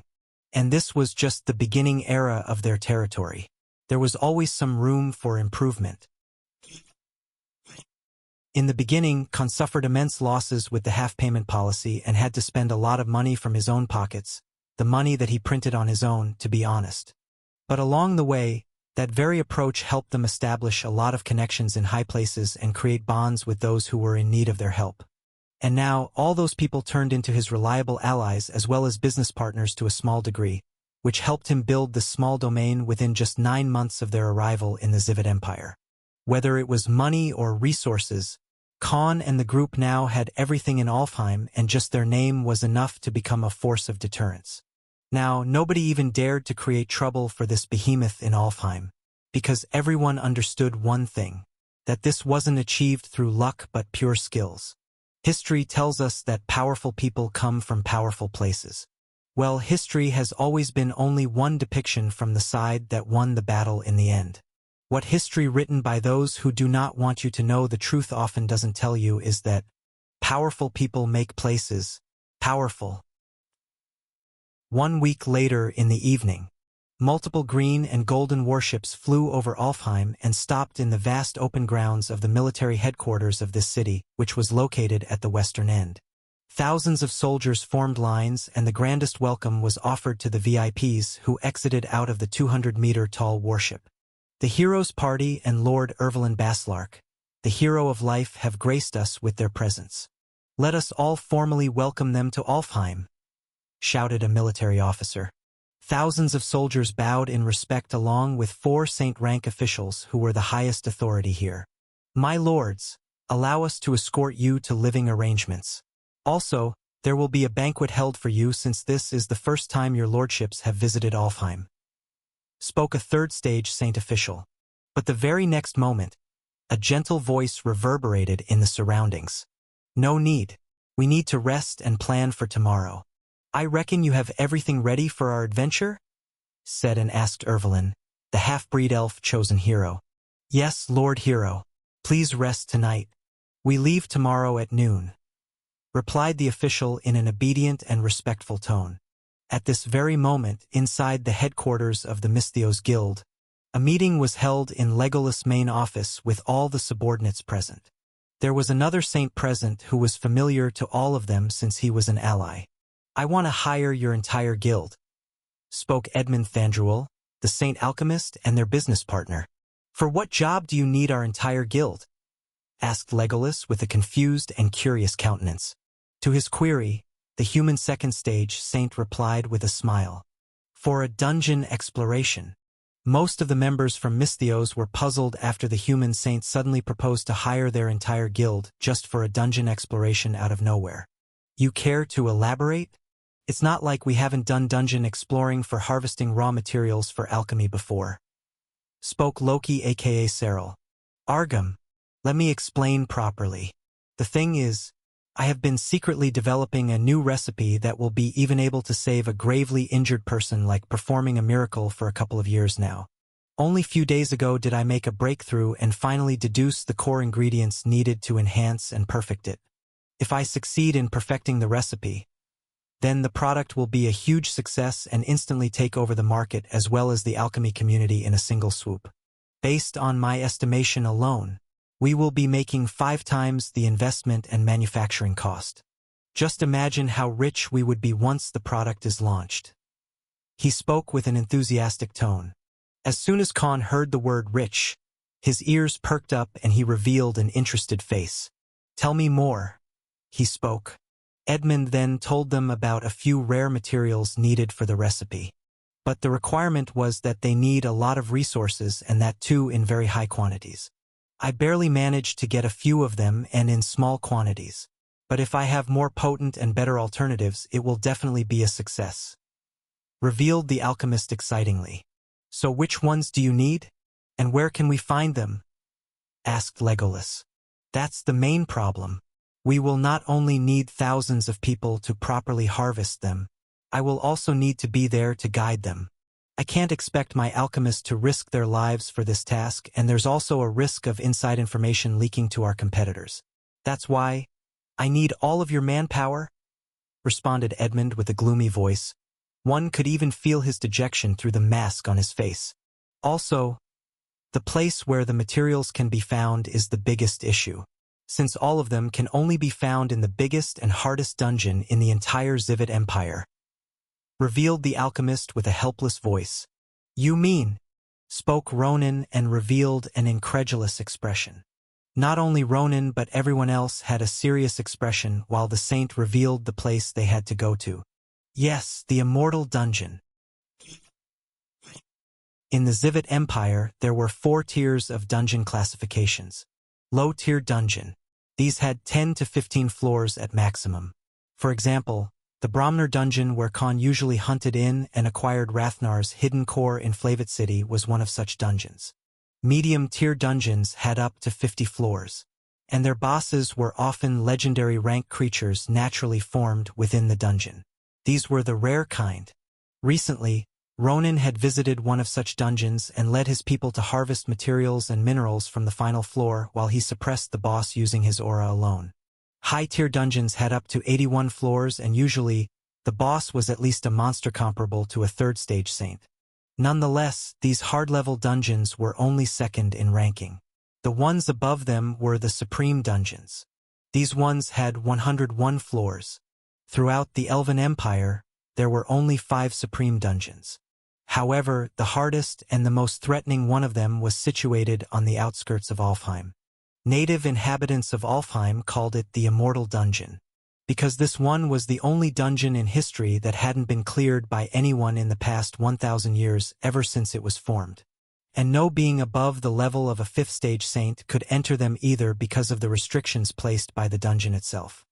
Speaker 1: And this was just the beginning era of their territory. There was always some room for improvement. In the beginning, Khan suffered immense losses with the half-payment policy and had to spend a lot of money from his own pockets, the money that he printed on his own, to be honest. But along the way, that very approach helped them establish a lot of connections in high places and create bonds with those who were in need of their help. And now, all those people turned into his reliable allies as well as business partners to a small degree, which helped him build this small domain within just 9 months of their arrival in the Zivid Empire. Whether it was money or resources, Khan and the group now had everything in Alfheim, and just their name was enough to become a force of deterrence. Now, nobody even dared to create trouble for this behemoth in Alfheim, because everyone understood one thing, that this wasn't achieved through luck but pure skills. History tells us that powerful people come from powerful places. Well, history has always been only one depiction from the side that won the battle in the end. What history written by those who do not want you to know the truth often doesn't tell you is that powerful people make places powerful. 1 week later in the evening, multiple green and golden warships flew over Alfheim and stopped in the vast open grounds of the military headquarters of this city, which was located at the western end. Thousands of soldiers formed lines, and the grandest welcome was offered to the VIPs who exited out of the 200-meter-tall warship. The hero's party and Lord Ervelyn Baslark, the hero of life, have graced us with their presence. Let us all formally welcome them to Alfheim, shouted a military officer. Thousands of soldiers bowed in respect along with 4 saint-rank officials who were the highest authority here. My lords, allow us to escort you to living arrangements. Also, there will be a banquet held for you since this is the first time your lordships have visited Alfheim, spoke a third-stage saint official. But the very next moment, a gentle voice reverberated in the surroundings. No need. We need to rest and plan for tomorrow. I reckon you have everything ready for our adventure? Said and asked Ervelyn, the half-breed elf chosen hero. Yes, Lord Hero. Please rest tonight. We leave tomorrow at noon, replied the official in an obedient and respectful tone. At this very moment, inside the headquarters of the Misthios Guild, a meeting was held in Legolas' main office with all the subordinates present. There was another saint present who was familiar to all of them since he was an ally. I want to hire your entire guild, spoke Edmund Thandruel, the saint alchemist and their business partner. For what job do you need our entire guild? Asked Legolas with a confused and curious countenance. To his query, the human second stage saint replied with a smile. For a dungeon exploration. Most of the members from Misthios were puzzled after the human saint suddenly proposed to hire their entire guild just for a dungeon exploration out of nowhere. You care to elaborate? It's not like we haven't done dungeon exploring for harvesting raw materials for alchemy before, spoke Loki aka Cyril. Argam, let me explain properly. The thing is, I have been secretly developing a new recipe that will be even able to save a gravely injured person, like performing a miracle, for a couple of years now. Only few days ago did I make a breakthrough and finally deduce the core ingredients needed to enhance and perfect it. If I succeed in perfecting the recipe, then the product will be a huge success and instantly take over the market as well as the alchemy community in a single swoop. Based on my estimation alone, we will be making 5 times the investment and manufacturing cost. Just imagine how rich we would be once the product is launched. He spoke with an enthusiastic tone. As soon as Khan heard the word rich, his ears perked up and he revealed an interested face. Tell me more, he spoke. Edmund then told them about a few rare materials needed for the recipe. But the requirement was that they need a lot of resources, and that too in very high quantities. I barely managed to get a few of them and in small quantities. But if I have more potent and better alternatives, it will definitely be a success, revealed the alchemist excitingly. So which ones do you need? And where can we find them? Asked Legolas. That's the main problem. We will not only need thousands of people to properly harvest them, I will also need to be there to guide them. I can't expect my alchemists to risk their lives for this task, and there's also a risk of inside information leaking to our competitors. That's why I need all of your manpower, responded Edmund with a gloomy voice. One could even feel his dejection through the mask on his face. Also, the place where the materials can be found is the biggest issue, since all of them can only be found in the biggest and hardest dungeon in the entire Zivid Empire, revealed the alchemist with a helpless voice. You mean? Spoke Ronan and revealed an incredulous expression. Not only Ronan but everyone else had a serious expression while the saint revealed the place they had to go to. Yes, the Immortal Dungeon. In the Zivid Empire, there were 4 tiers of dungeon classifications. Low-tier dungeon. These had 10 to 15 floors at maximum. For example, the Bromner dungeon, where Khan usually hunted in and acquired Rathnar's hidden core in Flavit City, was one of such dungeons. Medium-tier dungeons had up to 50 floors, and their bosses were often legendary rank creatures naturally formed within the dungeon. These were the rare kind. Recently, Ronan had visited one of such dungeons and led his people to harvest materials and minerals from the final floor while he suppressed the boss using his aura alone. High-tier dungeons had up to 81 floors, and usually, the boss was at least a monster comparable to a 3rd-stage saint. Nonetheless, these hard-level dungeons were only second in ranking. The ones above them were the Supreme Dungeons. These ones had 101 floors. Throughout the Elven Empire, there were only 5 Supreme Dungeons. However, the hardest and the most threatening one of them was situated on the outskirts of Alfheim. Native inhabitants of Alfheim called it the Immortal Dungeon, because this one was the only dungeon in history that hadn't been cleared by anyone in the past 1,000 years ever since it was formed. And no being above the level of a 5th-stage saint could enter them either because of the restrictions placed by the dungeon itself.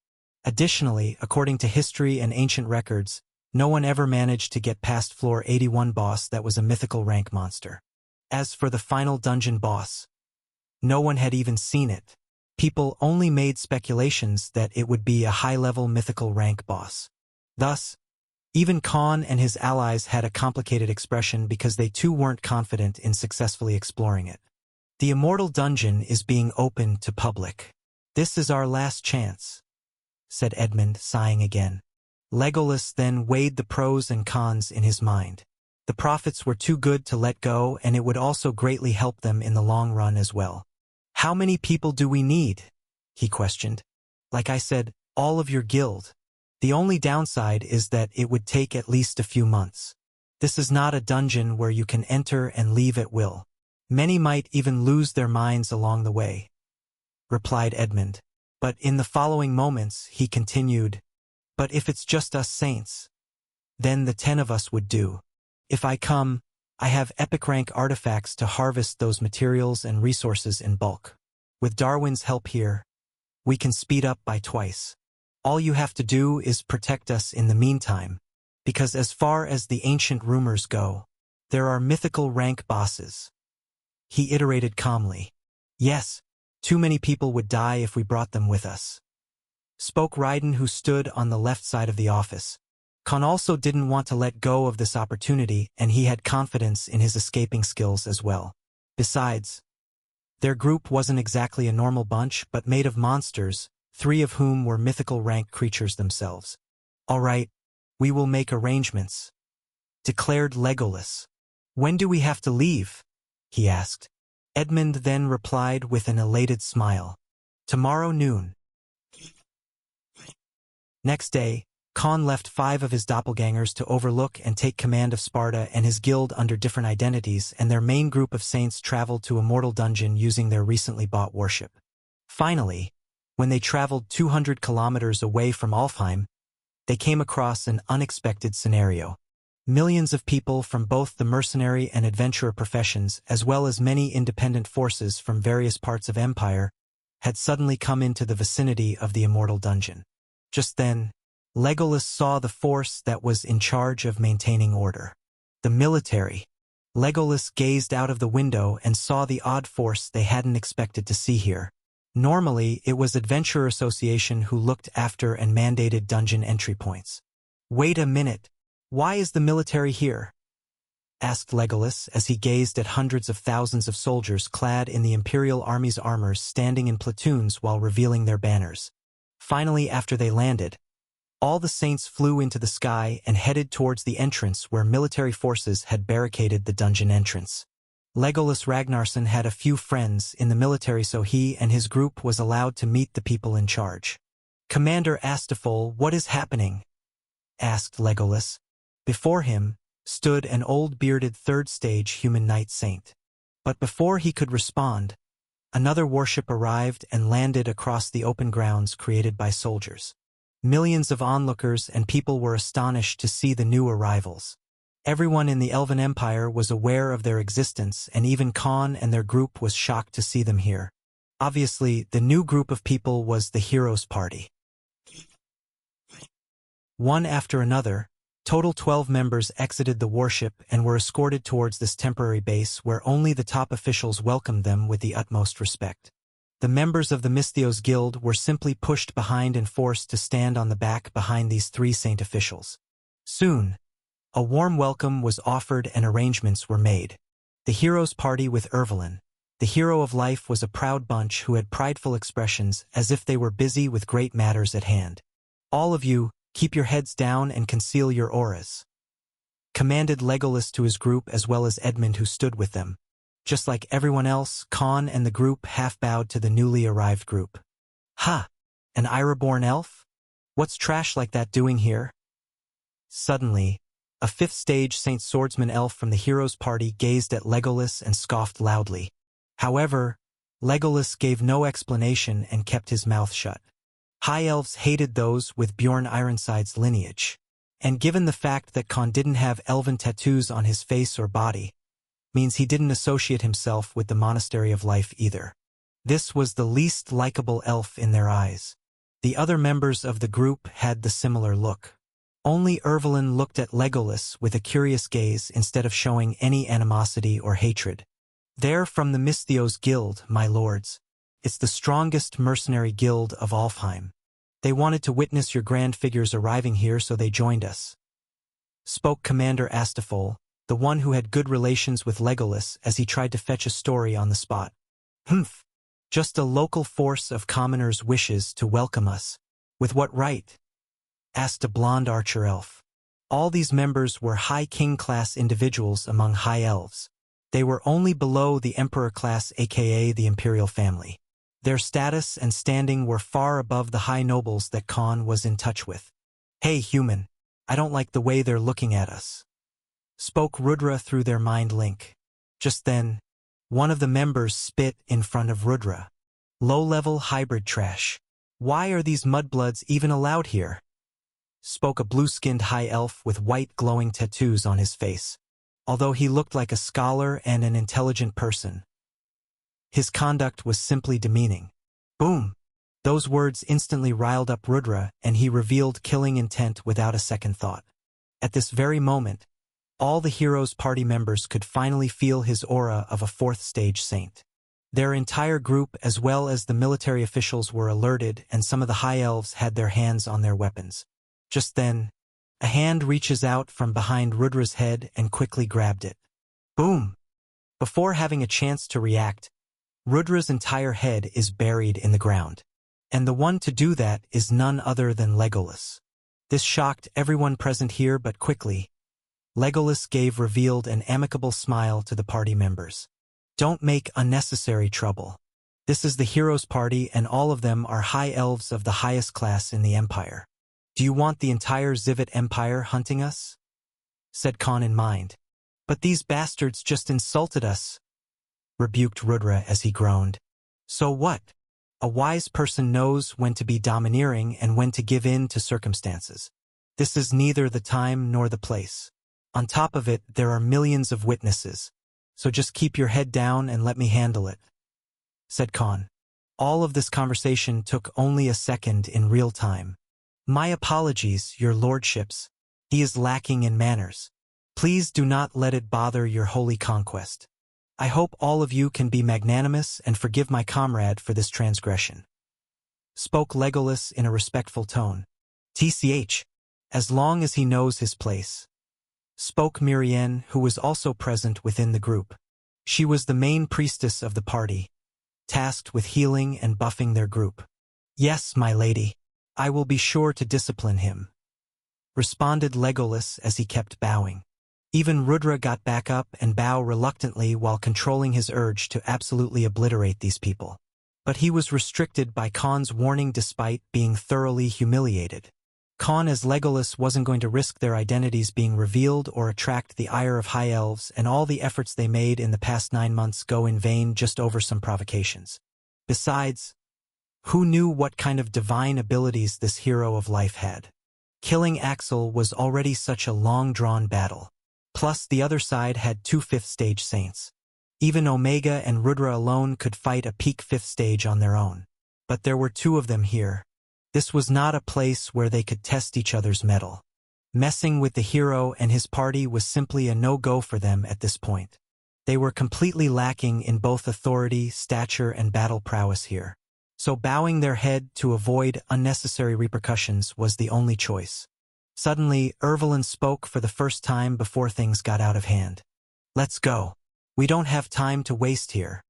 Speaker 1: Additionally, according to history and ancient records, no one ever managed to get past floor 81 boss that was a mythical rank monster. As for the final dungeon boss, no one had even seen it. People only made speculations that it would be a high-level mythical rank boss. Thus, even Khan and his allies had a complicated expression because they too weren't confident in successfully exploring it. The Immortal Dungeon is being opened to public. This is our last chance, said Edmund, sighing again. Legolas then weighed the pros and cons in his mind. The profits were too good to let go, and it would also greatly help them in the long run as well. How many people do we need? He questioned. Like I said, all of your guild. The only downside is that it would take at least a few months. This is not a dungeon where you can enter and leave at will. Many might even lose their minds along the way, replied Edmund. But in the following moments, he continued, but if it's just us saints, then the 10 of us would do. If I come, I have epic rank artifacts to harvest those materials and resources in bulk. With Darwin's help here, we can speed up by twice. All you have to do is protect us in the meantime, because as far as the ancient rumors go, there are mythical rank bosses. He iterated calmly. Yes, too many people would die if we brought them with us. spoke Raiden, who stood on the left side of the office. Khan also didn't want to let go of this opportunity, and he had confidence in his escaping skills as well. Besides, their group wasn't exactly a normal bunch, but made of monsters, 3 of whom were mythical rank creatures themselves. "All right, we will make arrangements," declared Legolas. "When do we have to leave?" he asked. Edmund then replied with an elated smile. "Tomorrow noon." Next day, Khan left 5 of his doppelgangers to overlook and take command of Sparta and his guild under different identities, and their main group of saints traveled to Immortal Dungeon using their recently bought warship. Finally, when they traveled 200 kilometers away from Alfheim, they came across an unexpected scenario. Millions of people from both the mercenary and adventurer professions, as well as many independent forces from various parts of Empire, had suddenly come into the vicinity of the Immortal Dungeon. Just then, Legolas saw the force that was in charge of maintaining order. The military. Legolas gazed out of the window and saw the odd force they hadn't expected to see here. Normally, it was Adventurer Association who looked after and mandated dungeon entry points. "Wait a minute. Why is the military here?" asked Legolas as he gazed at hundreds of thousands of soldiers clad in the Imperial Army's armors standing in platoons while revealing their banners. Finally, after they landed, all the saints flew into the sky and headed towards the entrance where military forces had barricaded the dungeon entrance. Legolas Ragnarsson had a few friends in the military, so he and his group was allowed to meet the people in charge. "Commander Astafol, what is happening?" asked Legolas. Before him stood an old bearded third-stage human knight saint. But before he could respond, another warship arrived and landed across the open grounds created by soldiers. Millions of onlookers and people were astonished to see the new arrivals. Everyone in the Elven Empire was aware of their existence, and even Khan and their group was shocked to see them here. Obviously, the new group of people was the Heroes Party. One after another, total 12 members exited the warship and were escorted towards this temporary base where only the top officials welcomed them with the utmost respect. The members of the Misthios Guild were simply pushed behind and forced to stand on the back behind these 3 saint officials. Soon, a warm welcome was offered and arrangements were made. The Heroes Party with Ervelyn, the hero of life, was a proud bunch who had prideful expressions as if they were busy with great matters at hand. "All of you, keep your heads down and conceal your auras," commanded Legolas to his group as well as Edmund, who stood with them. Just like everyone else, Khan and the group half-bowed to the newly arrived group. "Ha! An Iroborn elf? What's trash like that doing here?" Suddenly, a 5th-stage Saint Swordsman elf from the Heroes Party gazed at Legolas and scoffed loudly. However, Legolas gave no explanation and kept his mouth shut. High elves hated those with Bjorn Ironside's lineage. And given the fact that Khan didn't have elven tattoos on his face or body, means he didn't associate himself with the Monastery of Life either. This was the least likable elf in their eyes. The other members of the group had the similar look. Only Ervelyn looked at Legolas with a curious gaze instead of showing any animosity or hatred. "They're from the Misthios Guild, my lords. It's the strongest mercenary guild of Alfheim. They wanted to witness your grand figures arriving here, so they joined us," spoke Commander Astafol, the one who had good relations with Legolas, as he tried to fetch a story on the spot. "Humph! Just a local force of commoners wishes to welcome us. With what right?" asked a blonde archer elf. All these members were high king-class individuals among high elves. They were only below the emperor class, aka the imperial family. Their status and standing were far above the high nobles that Khan was in touch with. "Hey, human, I don't like the way they're looking at us," spoke Rudra through their mind link. Just then, one of the members spit in front of Rudra. "Low-level hybrid trash. Why are these mudbloods even allowed here?" spoke a blue-skinned high elf with white glowing tattoos on his face. Although he looked like a scholar and an intelligent person, his conduct was simply demeaning. Boom! Those words instantly riled up Rudra, and he revealed killing intent without a second thought. At this very moment, all the Heroes Party members could finally feel his aura of a 4th-stage saint. Their entire group as well as the military officials were alerted, and some of the high elves had their hands on their weapons. Just then, a hand reaches out from behind Rudra's head and quickly grabbed it. Boom! Before having a chance to react, Rudra's entire head is buried in the ground. And the one to do that is none other than Legolas. This shocked everyone present here, but quickly, Legolas revealed an amicable smile to the party members. Don't make unnecessary trouble. This is the heroes' party, and all of them are high elves of the highest class in the Empire. Do you want the entire Zivet Empire hunting us? Said Khan in mind. But these bastards just insulted us, rebuked Rudra as he groaned. So what? A wise person knows when to be domineering and when to give in to circumstances. This is neither the time nor the place. On top of it, there are millions of witnesses. So just keep your head down and let me handle it, said Khan. All of this conversation took only a second in real time. My apologies, your lordships. He is lacking in manners. Please do not let it bother your holy conquest. I hope all of you can be magnanimous and forgive my comrade for this transgression. Spoke Legolas in a respectful tone. TCH, as long as he knows his place. Spoke Mirienne, who was also present within the group. She was the main priestess of the party, tasked with healing and buffing their group. Yes, my lady, I will be sure to discipline him, responded Legolas as he kept bowing. Even Rudra got back up and bowed reluctantly while controlling his urge to absolutely obliterate these people. But he was restricted by Khan's warning despite being thoroughly humiliated. Khan as Legolas wasn't going to risk their identities being revealed or attract the ire of high elves, and all the efforts they made in the past 9 months go in vain just over some provocations. Besides, who knew what kind of divine abilities this hero of life had? Killing Axel was already such a long-drawn battle. Plus, the other side had 2 5th-stage saints. Even Omega and Rudra alone could fight a peak 5th stage on their own. But there were 2 of them here. This was not a place where they could test each other's mettle. Messing with the hero and his party was simply a no-go for them at this point. They were completely lacking in both authority, stature, and battle prowess here. So bowing their head to avoid unnecessary repercussions was the only choice. Suddenly, Ervelyn spoke for the first time before things got out of hand. Let's go. We don't have time to waste here.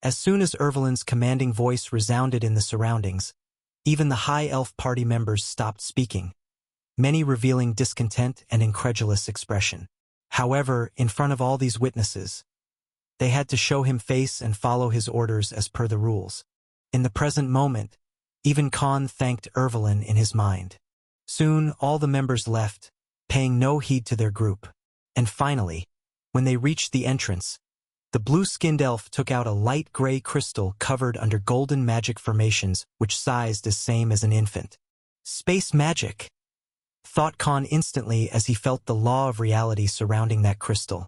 Speaker 1: As soon as Ervelyn's commanding voice resounded in the surroundings, even the high elf party members stopped speaking, many revealing discontent and incredulous expression. However, in front of all these witnesses, they had to show him face and follow his orders as per the rules. In the present moment, even Khan thanked Ervelyn in his mind. Soon, all the members left, paying no heed to their group. And finally, when they reached the entrance, the blue-skinned elf took out a light gray crystal covered under golden magic formations which sized as same as an infant. Space magic, thought Khan instantly as he felt the law of reality surrounding that crystal.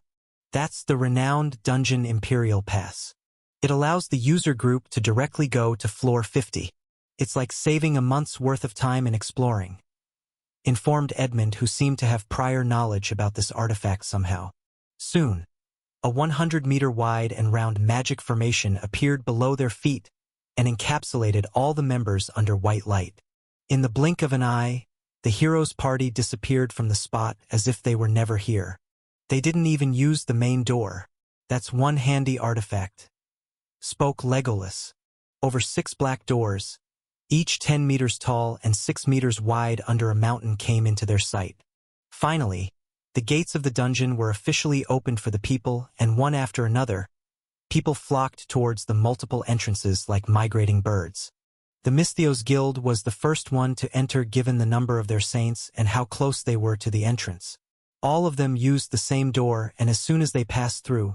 Speaker 1: That's the renowned Dungeon Imperial Pass. It allows the user group to directly go to floor 50. It's like saving a month's worth of time in exploring, informed Edmund, who seemed to have prior knowledge about this artifact somehow. Soon, a 100-meter wide and round magic formation appeared below their feet and encapsulated all the members under white light. In the blink of an eye, the heroes' party disappeared from the spot as if they were never here. They didn't even use the main door. That's one handy artifact, spoke Legolas. Over 6 black doors, each 10 meters tall and 6 meters wide under a mountain, came into their sight. Finally, the gates of the dungeon were officially opened for the people, and one after another, people flocked towards the multiple entrances like migrating birds. The Misthios Guild was the first one to enter given the number of their saints and how close they were to the entrance. All of them used the same door, and as soon as they passed through,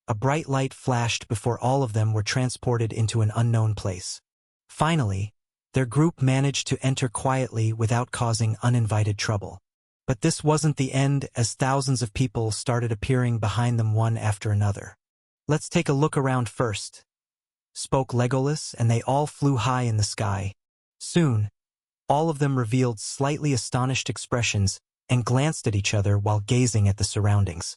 Speaker 1: a bright light flashed before all of them were transported into an unknown place. Finally, their group managed to enter quietly without causing uninvited trouble. But this wasn't the end, as thousands of people started appearing behind them one after another. Let's take a look around first, spoke Legolas, and they all flew high in the sky. Soon, all of them revealed slightly astonished expressions and glanced at each other while gazing at the surroundings.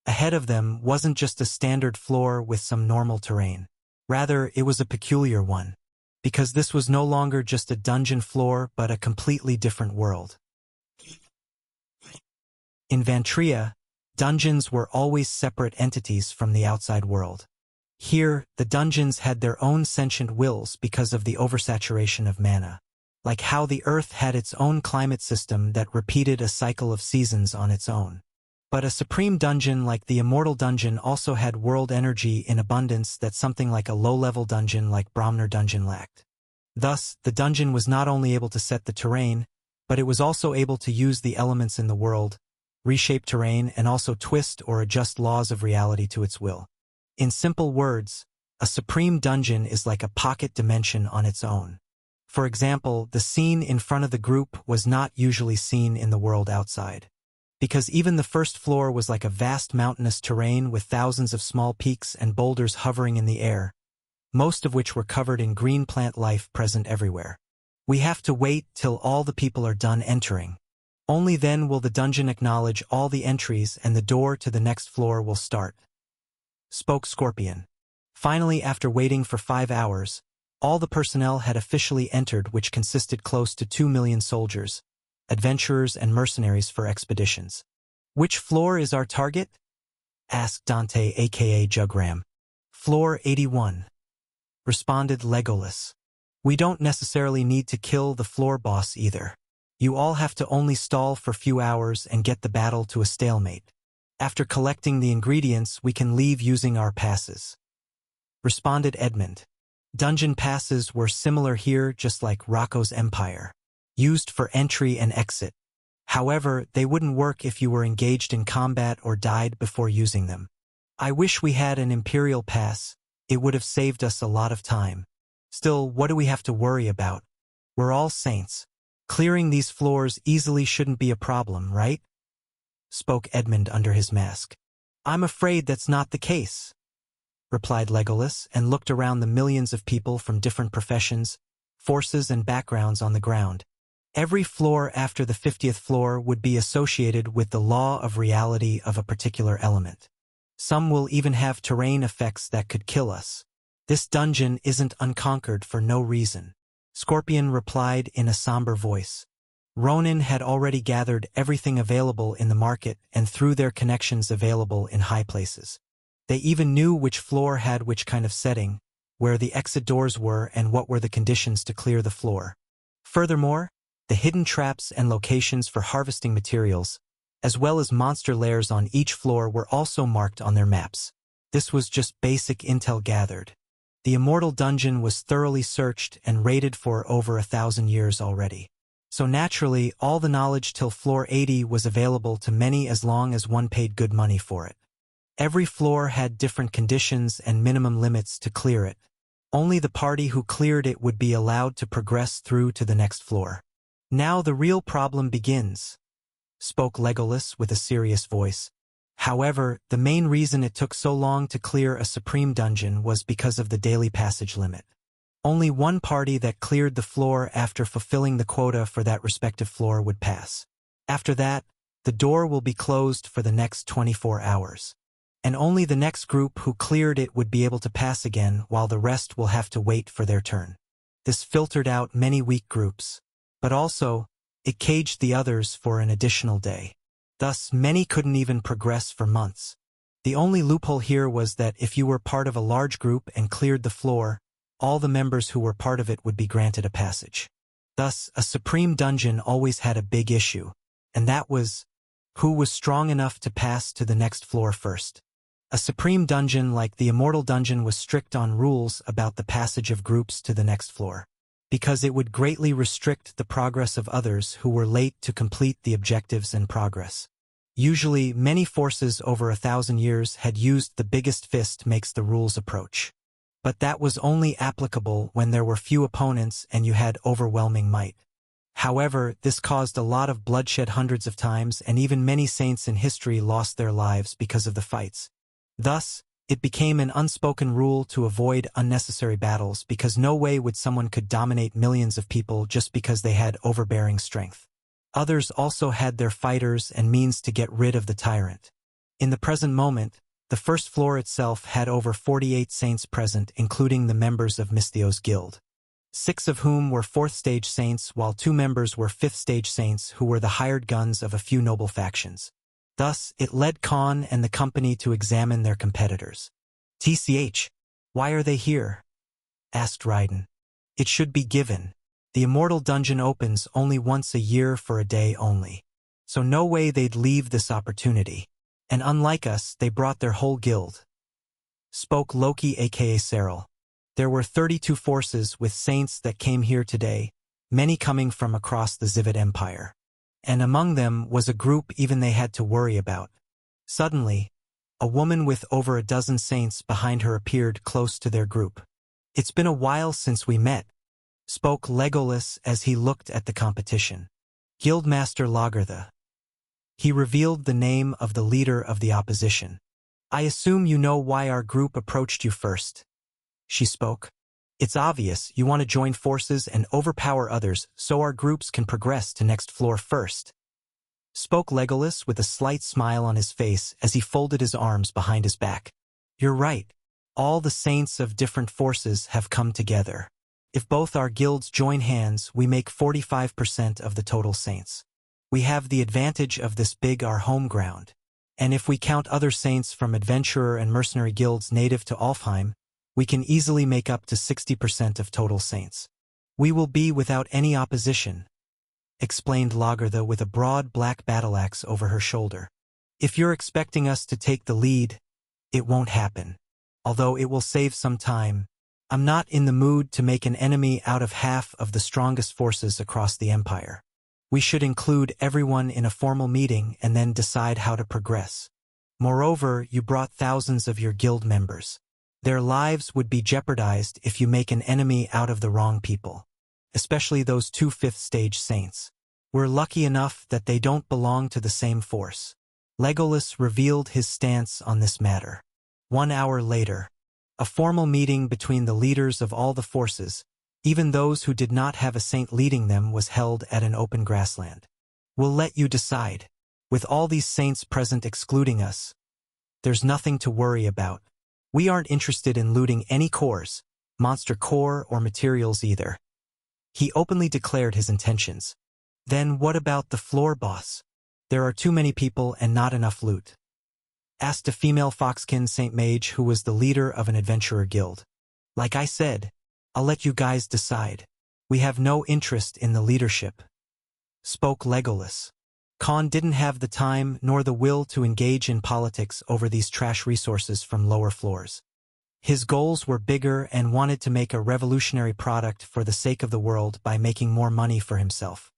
Speaker 1: Ahead of them wasn't just a standard floor with some normal terrain. Rather, it was a peculiar one, because this was no longer just a dungeon floor but a completely different world. In Vantria, dungeons were always separate entities from the outside world. Here, the dungeons had their own sentient wills because of the oversaturation of mana. Like how the earth had its own climate system that repeated a cycle of seasons on its own. But a supreme dungeon like the Immortal Dungeon also had world energy in abundance that something like a low-level dungeon like Bromner Dungeon lacked. Thus, the dungeon was not only able to set the terrain, but it was also able to use the elements in the world, reshape terrain, and also twist or adjust laws of reality to its will. In simple words, a supreme dungeon is like a pocket dimension on its own. For example, the scene in front of the group was not usually seen in the world outside. Because even the first floor was like a vast mountainous terrain with thousands of small peaks and boulders hovering in the air, most of which were covered in green plant life present everywhere. We have to wait till all the people are done entering. Only then will the dungeon acknowledge all the entries and the door to the next floor will start. Spoke Scorpion. Finally, after waiting for 5 hours, all the personnel had officially entered, which consisted close to 2 million soldiers, adventurers and mercenaries for expeditions. Which floor is our target? Asked Dante aka Jugram. Floor 81. Responded Legolas. We don't necessarily need to kill the floor boss either. You all have to only stall for few hours and get the battle to a stalemate. After collecting the ingredients, we can leave using our passes. Responded Edmund. Dungeon passes were similar here, just like Rocco's Empire, used for entry and exit. However, they wouldn't work if you were engaged in combat or died before using them. I wish we had an Imperial pass. It would have saved us a lot of time. Still, what do we have to worry about? We're all saints. Clearing these floors easily shouldn't be a problem, right? Spoke Edmund under his mask. I'm afraid that's not the case, replied Legolas, and looked around the millions of people from different professions, forces and backgrounds on the ground. Every floor after the 50th floor would be associated with the law of reality of a particular element. Some will even have terrain effects that could kill us. This dungeon isn't unconquered for no reason, Scorpion replied in a somber voice. Ronin had already gathered everything available in the market and through their connections available in high places. They even knew which floor had which kind of setting, where the exit doors were, and what were the conditions to clear the floor. Furthermore, the hidden traps and locations for harvesting materials, as well as monster lairs on each floor, were also marked on their maps. This was just basic intel gathered. The Immortal Dungeon was thoroughly searched and raided for over 1,000 years already. So naturally, all the knowledge till floor 80 was available to many as long as one paid good money for it. Every floor had different conditions and minimum limits to clear it. Only the party who cleared it would be allowed to progress through to the next floor. Now the real problem begins, spoke Legolas with a serious voice. However, the main reason it took so long to clear a supreme dungeon was because of the daily passage limit. Only one party that cleared the floor after fulfilling the quota for that respective floor would pass. After that, the door will be closed for the next 24 hours. And only the next group who cleared it would be able to pass again, while the rest will have to wait for their turn. This filtered out many weak groups. But also, it caged the others for an additional day. Thus, many couldn't even progress for months. The only loophole here was that if you were part of a large group and cleared the floor, all the members who were part of it would be granted a passage. Thus, a supreme dungeon always had a big issue, and that was, who was strong enough to pass to the next floor first. A supreme dungeon like the Immortal Dungeon was strict on rules about the passage of groups to the next floor, because it would greatly restrict the progress of others who were late to complete the objectives and progress. Usually, many forces over 1,000 years had used the biggest fist makes the rules approach. But that was only applicable when there were few opponents and you had overwhelming might. However, this caused a lot of bloodshed hundreds of times, and even many saints in history lost their lives because of the fights. Thus, it became an unspoken rule to avoid unnecessary battles, because no way would someone could dominate millions of people just because they had overbearing strength. Others also had their fighters and means to get rid of the tyrant. In the present moment, The first floor itself had over 48 saints present, including the members of Misthios' guild. 6 of whom were 4th stage saints, while 2 members were 5th stage saints who were the hired guns of a few noble factions. Thus, it led Khan and the company to examine their competitors. "TCH, why are they here?" asked Raiden. "It should be given. The Immortal Dungeon opens only once a year for a day only. So no way they'd leave this opportunity. And unlike us, they brought their whole guild," spoke Loki aka Cyril. "There were 32 forces with saints that came here today, many coming from across the Zivid Empire. And among them was a group even they had to worry about." Suddenly, a woman with over a dozen saints behind her appeared close to their group. "It's been a while since we met," spoke Legolas as he looked at the competition. "Guildmaster Lagertha." He revealed the name of the leader of the opposition. "I assume you know why our group approached you first," she spoke. "It's obvious you want to join forces and overpower others so our groups can progress to next floor first," spoke Legolas with a slight smile on his face as he folded his arms behind his back. "You're right. All the saints of different forces have come together. If both our guilds join hands, we make 45% of the total saints. We have the advantage of this big our home ground. And if we count other saints from adventurer and mercenary guilds native to Alfheim, we can easily make up to 60% of total saints. We will be without any opposition," explained Lagertha with a broad black battle-axe over her shoulder. "If you're expecting us to take the lead, it won't happen. Although it will save some time. I'm not in the mood to make an enemy out of half of the strongest forces across the Empire. We should include everyone in a formal meeting and then decide how to progress. Moreover, you brought thousands of your guild members. Their lives would be jeopardized if you make an enemy out of the wrong people. Especially those 2 5th stage saints. We're lucky enough that they don't belong to the same force." Legolas revealed his stance on this matter. 1 hour later, a formal meeting between the leaders of all the forces, even those who did not have a saint leading them, was held at an open grassland. "We'll let you decide. With all these saints present excluding us, there's nothing to worry about. We aren't interested in looting any cores, monster core or materials either." He openly declared his intentions. "Then what about the floor boss? There are too many people and not enough loot," asked a female foxkin Saint Mage who was the leader of an adventurer guild. "Like I said, I'll let you guys decide. We have no interest in the leadership," spoke Legolas. Khan didn't have the time nor the will to engage in politics over these trash resources from lower floors. His goals were bigger and wanted to make a revolutionary product for the sake of the world by making more money for himself.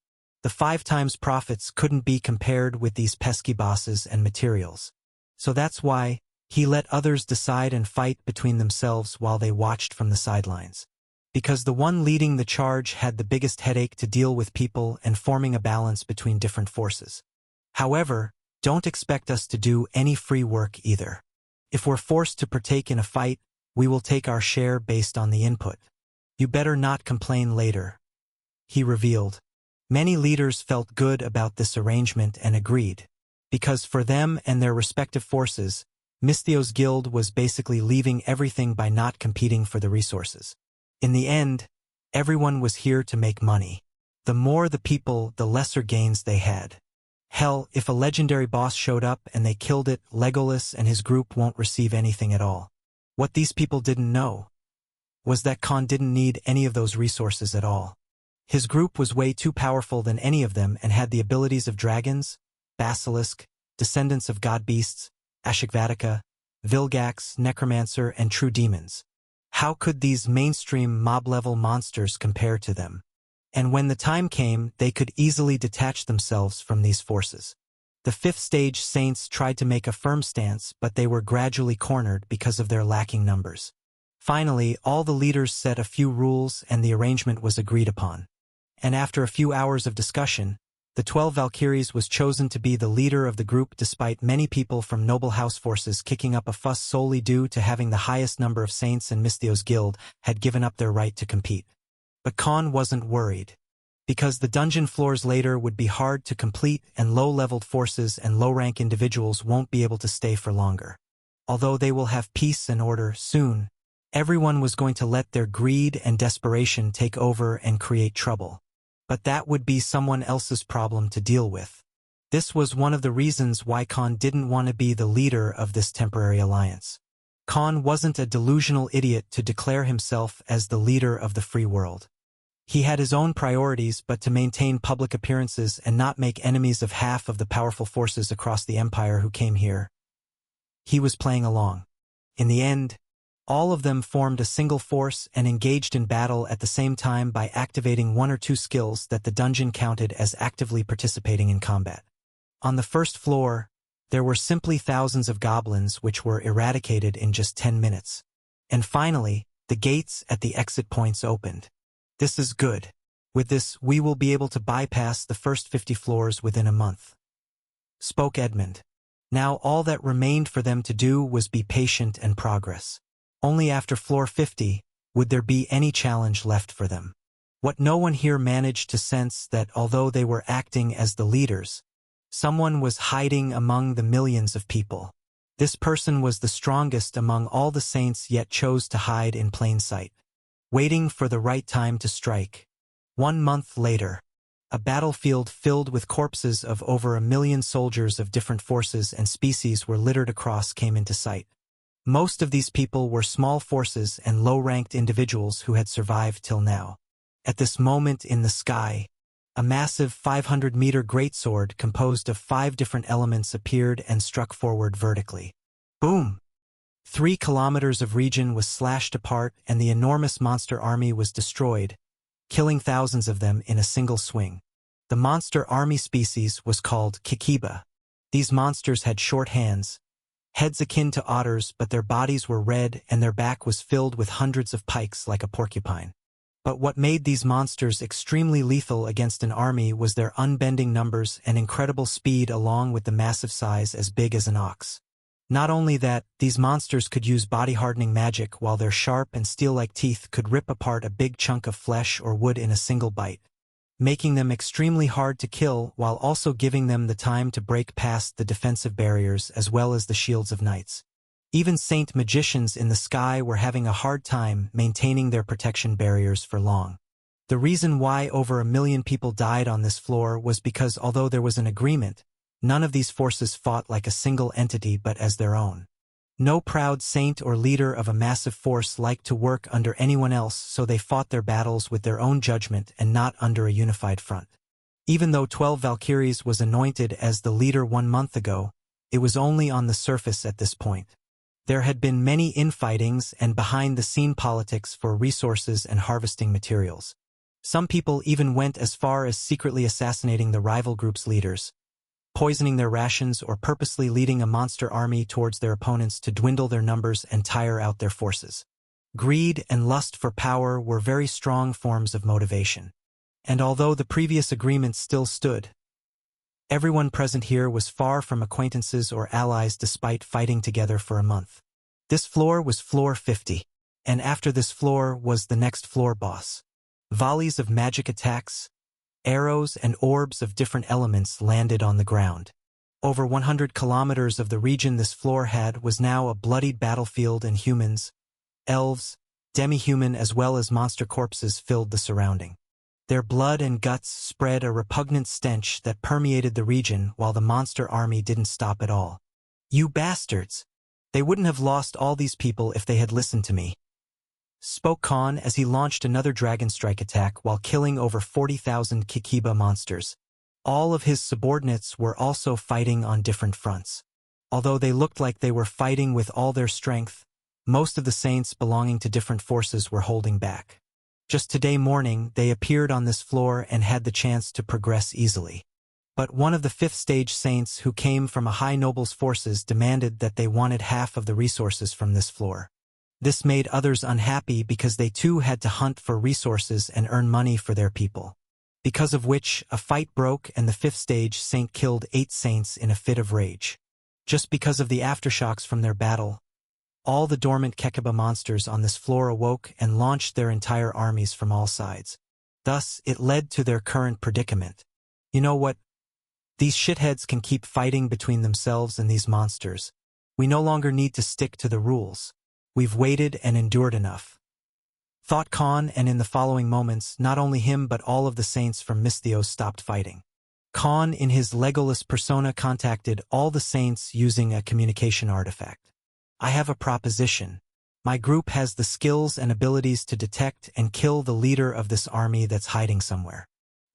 Speaker 1: The 5 times profits couldn't be compared with these pesky bosses and materials. So that's why he let others decide and fight between themselves while they watched from the sidelines. Because the one leading the charge had the biggest headache to deal with people and forming a balance between different forces. However, don't expect us to do any free work either. If we're forced to partake in a fight, we will take our share based on the input. You better not complain later," he revealed. Many leaders felt good about this arrangement and agreed, because for them and their respective forces, Misthios' guild was basically leaving everything by not competing for the resources. In the end, everyone was here to make money. The more the people, the lesser gains they had. Hell, if a legendary boss showed up and they killed it, Legolas and his group won't receive anything at all. What these people didn't know was that Khan didn't need any of those resources at all. His group was way too powerful than any of them and had the abilities of dragons, basilisk, descendants of god beasts, Ashikvatika, Vilgax, necromancer, and true demons. How could these mainstream mob-level monsters compare to them? And when the time came, they could easily detach themselves from these forces. The 5th stage saints tried to make a firm stance, but they were gradually cornered because of their lacking numbers. Finally, all the leaders set a few rules and the arrangement was agreed upon. And after a few hours of discussion, the 12 Valkyries was chosen to be the leader of the group despite many people from noble house forces kicking up a fuss solely due to having the highest number of saints in Misthios' guild had given up their right to compete. But Khan wasn't worried, because the dungeon floors later would be hard to complete and low-leveled forces and low-rank individuals won't be able to stay for longer. although they will have peace and order soon, everyone was going to let their greed and desperation take over and create trouble. But that would be someone else's problem to deal with. This was one of the reasons why Khan didn't want to be the leader of this temporary alliance. Khan wasn't a delusional idiot to declare himself as the leader of the free world. He had his own priorities, but to maintain public appearances and not make enemies of half of the powerful forces across the empire who came here. He was playing along. In the end, all of them formed a single force and engaged in battle at the same time by activating one or two skills that the dungeon counted as actively participating in combat. On the first floor, there were simply thousands of goblins which were eradicated in just 10 minutes. And finally, the gates at the exit points opened. This is good. With this, we will be able to bypass the first 50 floors within a month, spoke Edmund. Now all that remained for them to do was be patient and progress. Only after floor 50 would there be any challenge left for them. What no one here managed to sense that although they were acting as the leaders, someone was hiding among the millions of people. This person was the strongest among all the saints, yet chose to hide in plain sight, waiting for the right time to strike. 1 month later, a battlefield filled with corpses of over 1 million soldiers of different forces and species were littered across came into sight. Most of these people were small forces and low-ranked individuals who had survived till now. At this moment in the sky, a massive 500-meter greatsword composed of 5 different elements appeared and struck forward vertically. Boom! 3 kilometers of region was slashed apart and the enormous monster army was destroyed, killing thousands of them in a single swing. The monster army species was called Kikiba. These monsters had short hands, heads akin to otters, but their bodies were red and their back was filled with hundreds of pikes like a porcupine. But what made these monsters extremely lethal against an army was their unbending numbers and incredible speed, along with the massive size as big as an ox. Not only that, these monsters could use body-hardening magic, while their sharp and steel-like teeth could rip apart a big chunk of flesh or wood in a single bite, making them extremely hard to kill while also giving them the time to break past the defensive barriers as well as the shields of knights. Even saint magicians in the sky were having a hard time maintaining their protection barriers for long. The reason why over 1 million people died on this floor was because although there was an agreement, none of these forces fought like a single entity but as their own. No proud saint or leader of a massive force liked to work under anyone else, so they fought their battles with their own judgment and not under a unified front. Even though 12 Valkyries was anointed as the leader 1 month ago, it was only on the surface at this point. There had been many infightings and behind-the-scene politics for resources and harvesting materials. Some people even went as far as secretly assassinating the rival group's leaders, poisoning their rations, or purposely leading a monster army towards their opponents to dwindle their numbers and tire out their forces. Greed and lust for power were very strong forms of motivation. And although the previous agreement still stood, everyone present here was far from acquaintances or allies despite fighting together for a month. This floor was floor 50, and after this floor was the next floor boss. Volleys of magic attacks, arrows and orbs of different elements landed on the ground. Over 100 kilometers of the region this floor had was now a bloodied battlefield, and humans, elves, demi-human as well as monster corpses filled the surrounding. Their blood and guts spread a repugnant stench that permeated the region, while the monster army didn't stop at all. "You bastards! They wouldn't have lost all these people if they had listened to me," spoke Khan as he launched another Dragon Strike attack while killing over 40,000 Kikiba monsters. All of his subordinates were also fighting on different fronts. Although they looked like they were fighting with all their strength, most of the saints belonging to different forces were holding back. Just today morning, they appeared on this floor and had the chance to progress easily. But one of the 5th stage saints who came from a high noble's forces demanded that they wanted half of the resources from this floor. This made others unhappy because they too had to hunt for resources and earn money for their people. Because of which, a fight broke and the 5th stage saint killed 8 saints in a fit of rage. Just because of the aftershocks from their battle, all the dormant Kikiba monsters on this floor awoke and launched their entire armies from all sides. Thus, it led to their current predicament. You know what? These shitheads can keep fighting between themselves and these monsters. We no longer need to stick to the rules. We've waited and endured enough. Thought Khan, and in the following moments, not only him but all of the saints from Misthios stopped fighting. Khan, in his Legolas persona, contacted all the saints using a communication artifact. I have a proposition. My group has the skills and abilities to detect and kill the leader of this army that's hiding somewhere.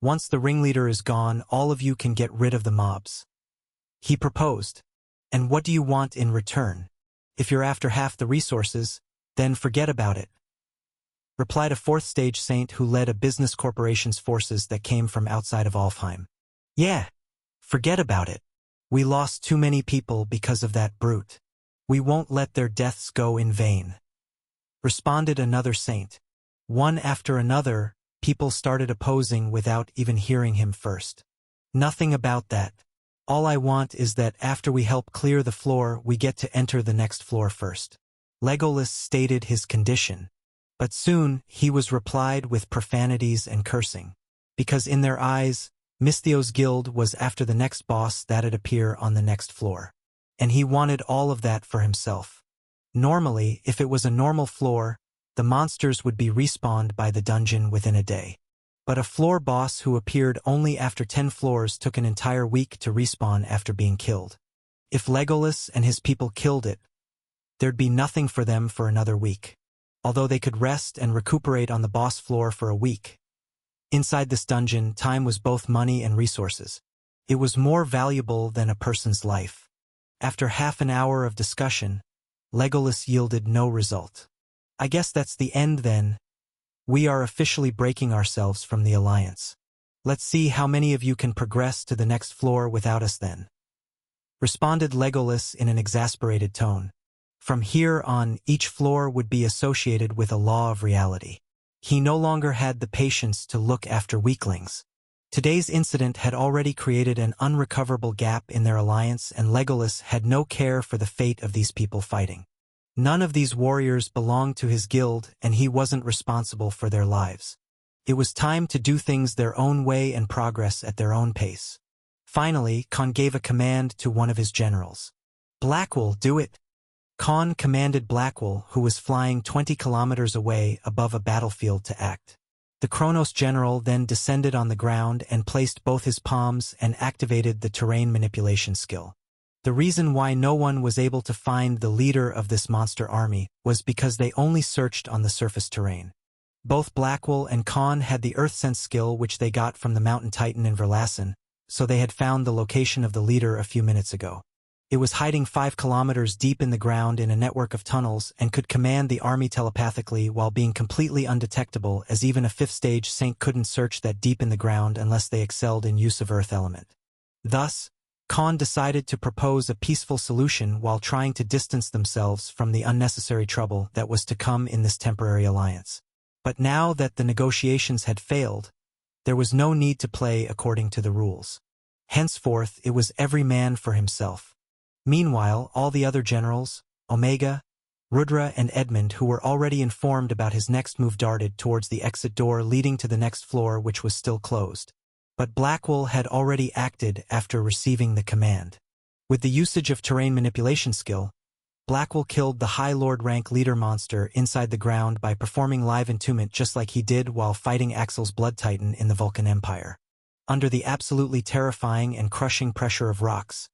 Speaker 1: Once the ringleader is gone, all of you can get rid of the mobs. He proposed. And what do you want in return? If you're after half the resources, then forget about it. Replied a fourth stage saint who led a business corporation's forces that came from outside of Alfheim. Yeah, forget about it. We lost too many people because of that brute. We won't let their deaths go in vain. Responded another saint. One after another, people started opposing without even hearing him first. Nothing about that. All I want is that after we help clear the floor, we get to enter the next floor first. Legolas stated his condition. But soon, he was replied with profanities and cursing. Because in their eyes, Misthios' guild was after the next boss that'd appear on the next floor. And he wanted all of that for himself. Normally, if it was a normal floor, the monsters would be respawned by the dungeon within a day. But a floor boss who appeared only after 10 floors took an entire week to respawn after being killed. If Legolas and his people killed it, there'd be nothing for them for another week. Although they could rest and recuperate on the boss floor for a week. Inside this dungeon, time was both money and resources. It was more valuable than a person's life. After half an hour of discussion, Legolas yielded no result. I guess that's the end then. We are officially breaking ourselves from the Alliance. Let's see how many of you can progress to the next floor without us then. Responded Legolas in an exasperated tone. From here on, each floor would be associated with a law of reality. He no longer had the patience to look after weaklings. Today's incident had already created an unrecoverable gap in their alliance, and Legolas had no care for the fate of these people fighting. None of these warriors belonged to his guild, and he wasn't responsible for their lives. It was time to do things their own way and progress at their own pace. Finally, Khan gave a command to one of his generals. Blackwell, do it! Khan commanded Blackwell, who was flying 20 kilometers away above a battlefield, to act. The Kronos general then descended on the ground and placed both his palms and activated the terrain manipulation skill. The reason why no one was able to find the leader of this monster army was because they only searched on the surface terrain. Both Blackwell and Khan had the Earth Sense skill, which they got from the mountain titan in Verlassen, so they had found the location of the leader a few minutes ago. It was hiding 5 kilometers deep in the ground in a network of tunnels and could command the army telepathically while being completely undetectable, as even a 5th stage saint couldn't search that deep in the ground unless they excelled in use of Earth element. Thus, Khan decided to propose a peaceful solution while trying to distance themselves from the unnecessary trouble that was to come in this temporary alliance. But now that the negotiations had failed, there was no need to play according to the rules. Henceforth, it was every man for himself. Meanwhile, all the other generals, Omega, Rudra and Edmund, who were already informed about his next move, darted towards the exit door leading to the next floor, which was still closed. But Blackwell had already acted after receiving the command. With the usage of terrain manipulation skill, Blackwell killed the High Lord rank leader monster inside the ground by performing live entombment, just like he did while fighting Axel's Blood Titan in the Vulcan Empire. Under the absolutely terrifying and crushing pressure of rocks,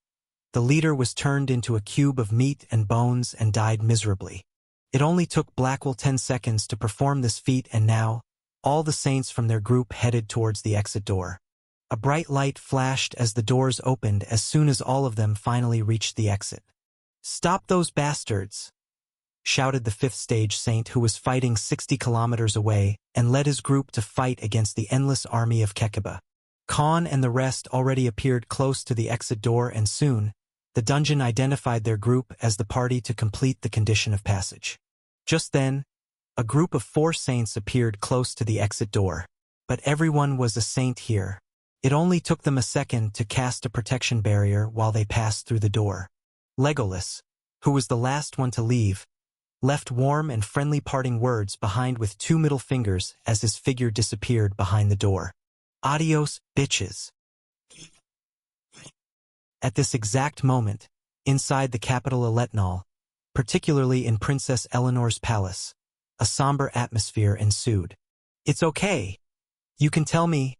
Speaker 1: the leader was turned into a cube of meat and bones and died miserably. It only took Blackwell 10 seconds to perform this feat, and now, all the saints from their group headed towards the exit door. A bright light flashed as the doors opened as soon as all of them finally reached the exit. "Stop those bastards!" shouted the 5th stage saint, who was fighting 60 kilometers away, and led his group to fight against the endless army of Kekeba. Khan and the rest already appeared close to the exit door, and soon, the dungeon identified their group as the party to complete the condition of passage. Just then, a group of 4 saints appeared close to the exit door. But everyone was a saint here. It only took them a second to cast a protection barrier while they passed through the door. Legolas, who was the last one to leave, left warm and friendly parting words behind with 2 middle fingers as his figure disappeared behind the door. "Adios, bitches." At this exact moment, Inside the capital Eletnol, particularly in Princess Eleanor's palace, a somber atmosphere ensued. "It's okay. You can tell me."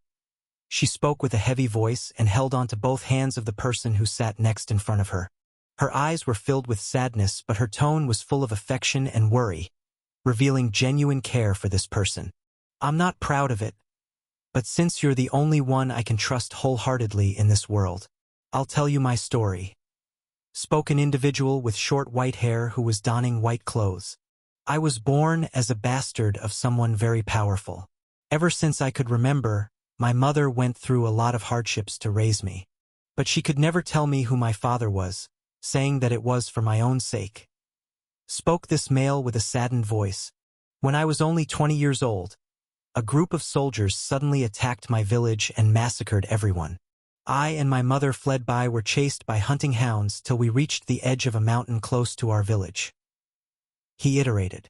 Speaker 1: She spoke with a heavy voice and held onto both hands of the person who sat next in front of her. Her eyes were filled with sadness, but her tone was full of affection and worry, revealing genuine care for this person. "I'm not proud of it, but since you're the only one I can trust wholeheartedly in this world, I'll tell you my story," spoke an individual with short white hair who was donning white clothes. "I was born as a bastard of someone very powerful. Ever since I could remember, my mother went through a lot of hardships to raise me. But she could never tell me who my father was, saying that it was for my own sake," spoke this male with a saddened voice. "When I was only 20 years old, a group of soldiers suddenly attacked my village and massacred everyone. I and my mother were chased by hunting hounds till we reached the edge of a mountain close to our village," he iterated.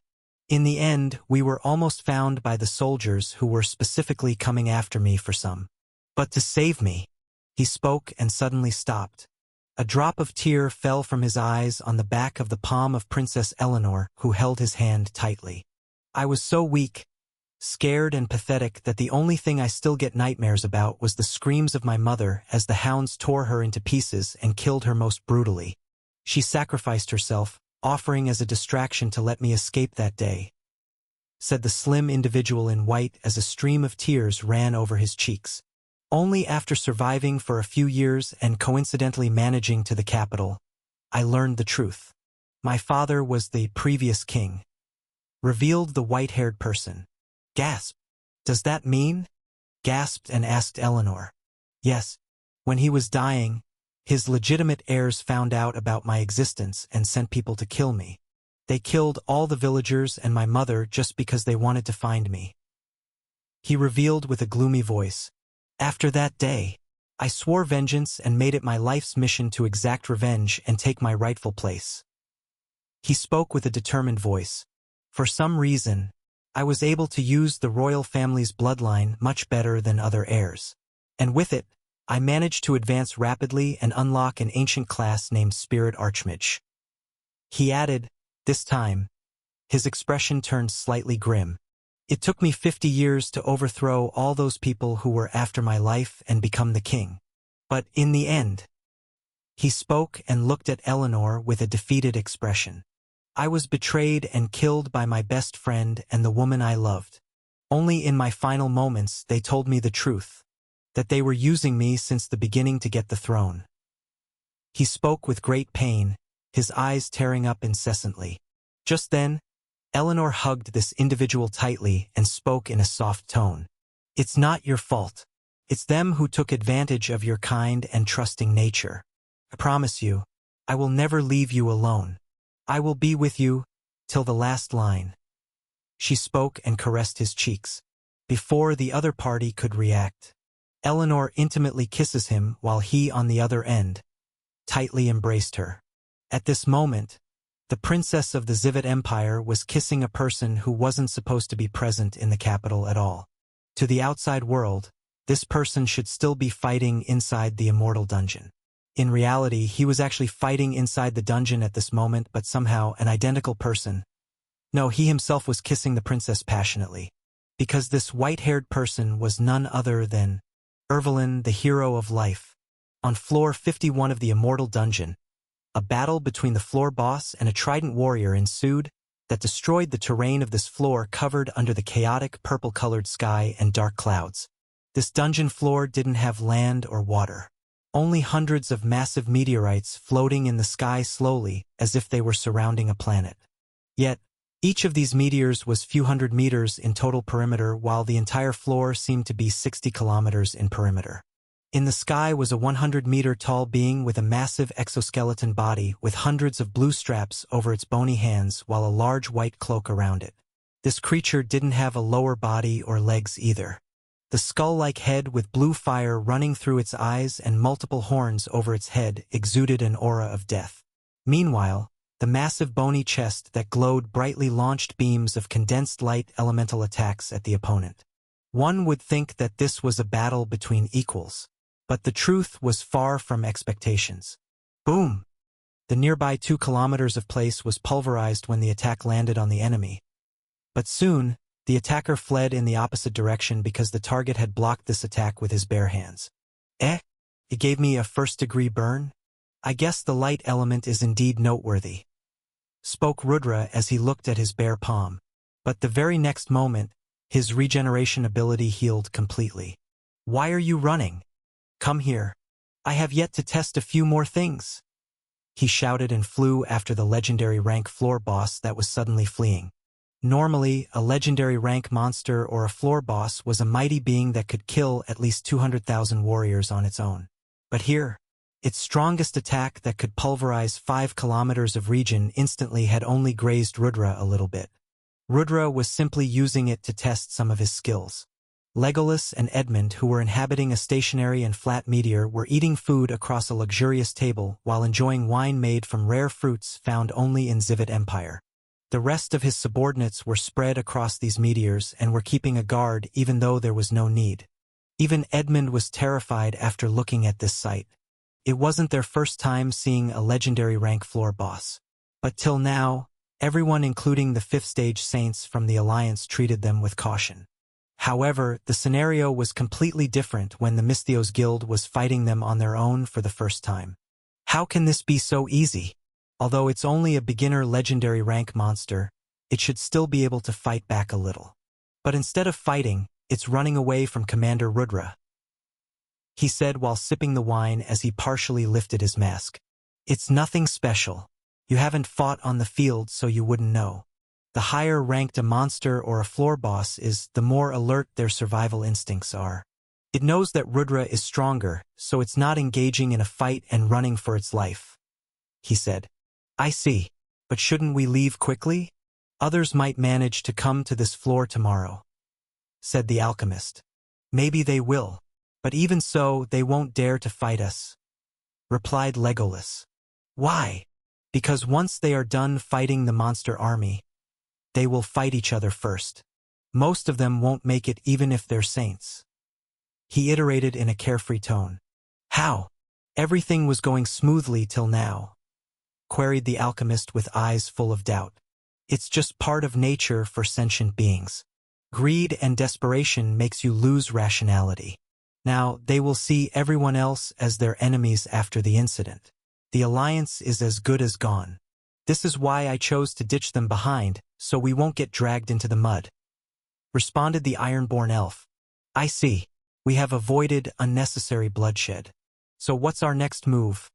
Speaker 1: "In the end, we were almost found by the soldiers who were specifically coming after me for some. But to save me," he spoke and suddenly stopped. A drop of tear fell from his eyes on the back of the palm of Princess Eleanor, who held his hand tightly. "I was so weak, scared and pathetic that the only thing I still get nightmares about was the screams of my mother as the hounds tore her into pieces and killed her most brutally. She sacrificed herself, offering as a distraction to let me escape that day," said the slim individual in white as a stream of tears ran over his cheeks. "Only after surviving for a few years and coincidentally managing to the capital, I learned the truth. My father was the previous king," revealed the white-haired person. "Gasp! Does that mean?" gasped and asked Eleanor. "Yes. When he was dying, his legitimate heirs found out about my existence and sent people to kill me. They killed all the villagers and my mother just because they wanted to find me," he revealed with a gloomy voice. "After that day, I swore vengeance and made it my life's mission to exact revenge and take my rightful place." He spoke with a determined voice. "For some reason, I was able to use the royal family's bloodline much better than other heirs. And with it, I managed to advance rapidly and unlock an ancient class named Spirit Archmage," he added. This time, his expression turned slightly grim. "It took me 50 years to overthrow all those people who were after my life and become the king. But in the end," he spoke and looked at Eleanor with a defeated expression, "I was betrayed and killed by my best friend and the woman I loved. Only in my final moments they told me the truth, that they were using me since the beginning to get the throne." He spoke with great pain, his eyes tearing up incessantly. Just then, Eleanor hugged this individual tightly and spoke in a soft tone. "It's not your fault. It's them who took advantage of your kind and trusting nature. I promise you, I will never leave you alone. I will be with you till the last line." She spoke and caressed his cheeks. Before the other party could react, Eleanor intimately kisses him while he, on the other end, tightly embraced her. At this moment, the princess of the Zivet Empire was kissing a person who wasn't supposed to be present in the capital at all. To the outside world, this person should still be fighting inside the immortal dungeon. In reality, he was actually fighting inside the dungeon at this moment, but somehow an identical person. No, he himself was kissing the princess passionately, because this white-haired person was none other than Ervelyn, the hero of life. On floor 51 of the immortal dungeon, a battle between the floor boss and a trident warrior ensued that destroyed the terrain of this floor covered under the chaotic purple-colored sky and dark clouds. This dungeon floor didn't have land or water. Only hundreds of massive meteorites floating in the sky slowly as if they were surrounding a planet. Yet, each of these meteors was few hundred meters in total perimeter, while the entire floor seemed to be 60 kilometers in perimeter. In the sky was a 100-meter-tall being with a massive exoskeleton body with hundreds of blue straps over its bony hands while a large white cloak around it. This creature didn't have a lower body or legs either. The skull-like head with blue fire running through its eyes and multiple horns over its head exuded an aura of death. Meanwhile, the massive bony chest that glowed brightly launched beams of condensed light elemental attacks at the opponent. One would think that this was a battle between equals, but the truth was far from expectations. Boom! The nearby 2 kilometers of place was pulverized when the attack landed on the enemy. But soon, the attacker fled in the opposite direction because the target had blocked this attack with his bare hands. It gave me a first-degree burn? I guess the light element is indeed noteworthy, spoke Rudra as he looked at his bare palm. But the very next moment, his regeneration ability healed completely. Why are you running? Come here. I have yet to test a few more things. He shouted and flew after the legendary rank floor boss that was suddenly fleeing. Normally, a legendary rank monster or a floor boss was a mighty being that could kill at least 200,000 warriors on its own. But here, its strongest attack that could pulverize 5 kilometers of region instantly had only grazed Rudra a little bit. Rudra was simply using it to test some of his skills. Legolas and Edmund, who were inhabiting a stationary and flat meteor, were eating food across a luxurious table while enjoying wine made from rare fruits found only in Zivet Empire. The rest of his subordinates were spread across these meteors and were keeping a guard even though there was no need. Even Edmund was terrified after looking at this sight. It wasn't their first time seeing a legendary rank floor boss. But till now, everyone including the 5th stage saints from the Alliance treated them with caution. However, the scenario was completely different when the Misthios Guild was fighting them on their own for the first time. How can this be so easy? Although it's only a beginner legendary rank monster, it should still be able to fight back a little. But instead of fighting, it's running away from Commander Rudra, he said while sipping the wine as he partially lifted his mask. It's nothing special. You haven't fought on the field, so you wouldn't know. The higher ranked a monster or a floor boss is, the more alert their survival instincts are. It knows that Rudra is stronger, so it's not engaging in a fight and running for its life, he said. I see. But shouldn't we leave quickly? Others might manage to come to this floor tomorrow, said the alchemist. Maybe they will. But even so, they won't dare to fight us, replied Legolas. Why? Because once they are done fighting the monster army, they will fight each other first. Most of them won't make it even if they're saints. He iterated in a carefree tone. How? Everything was going smoothly till now, queried the alchemist with eyes full of doubt. It's just part of nature for sentient beings. Greed and desperation makes you lose rationality. Now, they will see everyone else as their enemies after the incident. The Alliance is as good as gone. This is why I chose to ditch them behind, so we won't get dragged into the mud, responded the Ironborn elf. I see. We have avoided unnecessary bloodshed. So what's our next move?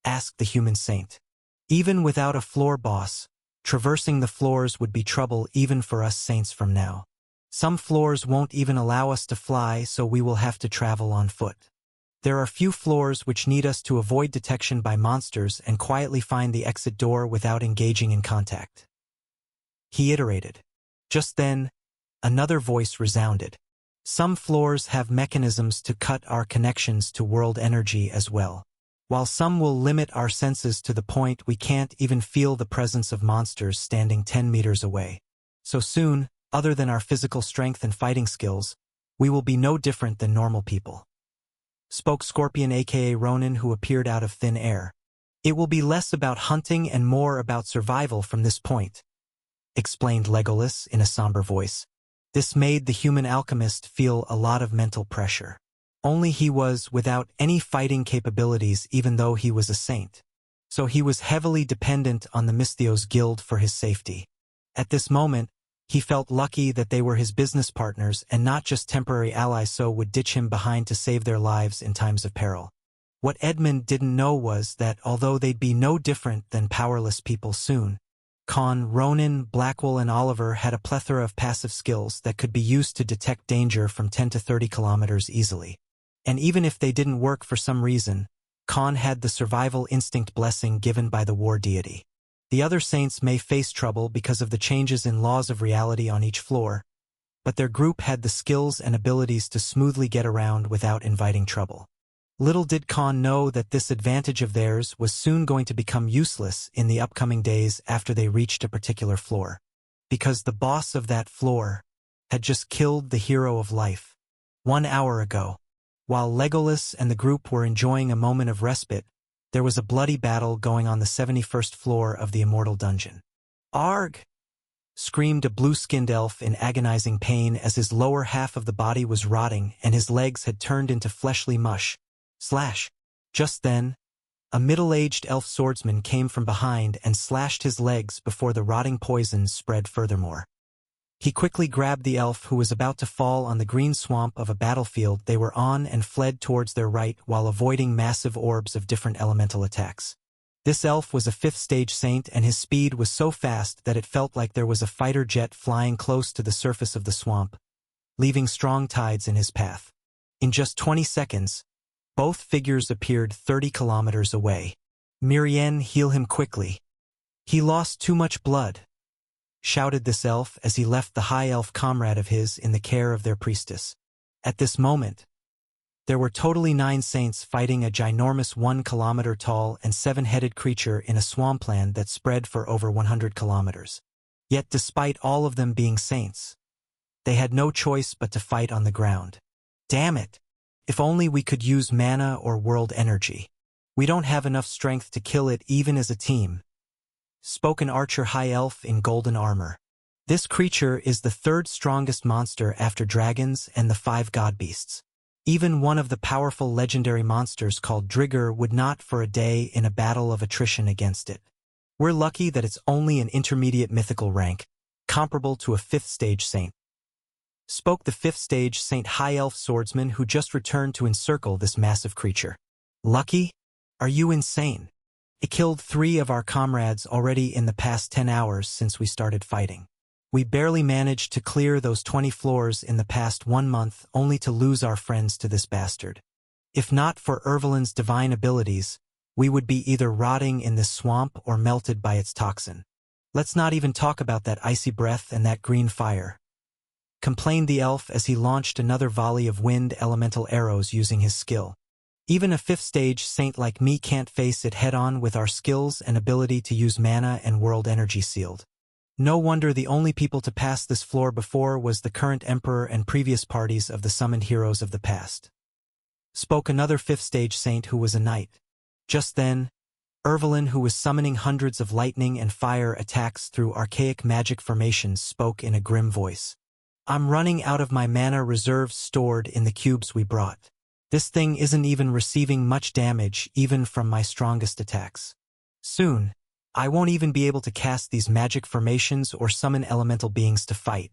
Speaker 1: Asked the human saint. Even without a floor boss, traversing the floors would be trouble even for us saints from now. Some floors won't even allow us to fly, so we will have to travel on foot. There are few floors which need us to avoid detection by monsters and quietly find the exit door without engaging in contact, he iterated. Just then, another voice resounded. Some floors have mechanisms to cut our connections to world energy as well, while some will limit our senses to the point we can't even feel the presence of monsters standing 10 meters away. So soon, other than our physical strength and fighting skills, we will be no different than normal people, spoke Scorpion aka Ronan, who appeared out of thin air. It will be less about hunting and more about survival from this point, explained Legolas in a somber voice. This made the human alchemist feel a lot of mental pressure. Only he was without any fighting capabilities even though he was a saint. So he was heavily dependent on the Misthios Guild for his safety. At this moment, he felt lucky that they were his business partners and not just temporary allies, so would ditch him behind to save their lives in times of peril. What Edmund didn't know was that although they'd be no different than powerless people soon, Con, Ronan, Blackwell, and Oliver had a plethora of passive skills that could be used to detect danger from 10 to 30 kilometers easily. And even if they didn't work for some reason, Con had the survival instinct blessing given by the war deity. The other saints may face trouble because of the changes in laws of reality on each floor, but their group had the skills and abilities to smoothly get around without inviting trouble. Little did Con know that this advantage of theirs was soon going to become useless in the upcoming days after they reached a particular floor, because the boss of that floor had just killed the hero of life 1 hour ago. While Legolas and the group were enjoying a moment of respite, There was a bloody battle going on the 71st floor of the immortal dungeon. "Arg!" screamed a blue-skinned elf in agonizing pain as his lower half of the body was rotting and his legs had turned into fleshly mush. Slash! Just then, a middle-aged elf swordsman came from behind and slashed his legs before the rotting poison spread furthermore. He quickly grabbed the elf who was about to fall on the green swamp of a battlefield they were on and fled towards their right while avoiding massive orbs of different elemental attacks. This elf was a 5th stage saint and his speed was so fast that it felt like there was a fighter jet flying close to the surface of the swamp, leaving strong tides in his path. In just 20 seconds, both figures appeared 30 kilometers away. "Mirienne, heal him quickly. He lost too much blood," shouted this elf as he left the high elf comrade of his in the care of their priestess. At this moment, there were totally 9 saints fighting a ginormous 1-kilometer-tall and 7-headed creature in a swampland that spread for over 100 kilometers. Yet despite all of them being saints, they had no choice but to fight on the ground. "Damn it! If only we could use mana or world energy. We don't have enough strength to kill it even as a team," spoke an archer high elf in golden armor. This creature is the 3rd strongest monster after dragons and the 5 god beasts. Even one of the powerful legendary monsters called Drigger would not for a day in a battle of attrition against it. "We're lucky that it's only an intermediate mythical rank, comparable to a 5th stage saint," spoke the 5th stage saint high elf swordsman who just returned to encircle this massive creature. "Lucky? Are you insane? It killed 3 of our comrades already in the past 10 hours since we started fighting. We barely managed to clear those 20 floors in the past 1 month only to lose our friends to this bastard. If not for Ervelin's divine abilities, we would be either rotting in this swamp or melted by its toxin. Let's not even talk about that icy breath and that green fire," complained the elf as he launched another volley of wind elemental arrows using his skill. "Even a 5th stage saint like me can't face it head-on with our skills and ability to use mana and world energy sealed. No wonder the only people to pass this floor before was the current emperor and previous parties of the summoned heroes of the past," spoke another 5th stage saint who was a knight. Just then, Ervelin, who was summoning hundreds of lightning and fire attacks through archaic magic formations, spoke in a grim voice. "I'm running out of my mana reserves stored in the cubes we brought. This thing isn't even receiving much damage even from my strongest attacks. Soon, I won't even be able to cast these magic formations or summon elemental beings to fight,"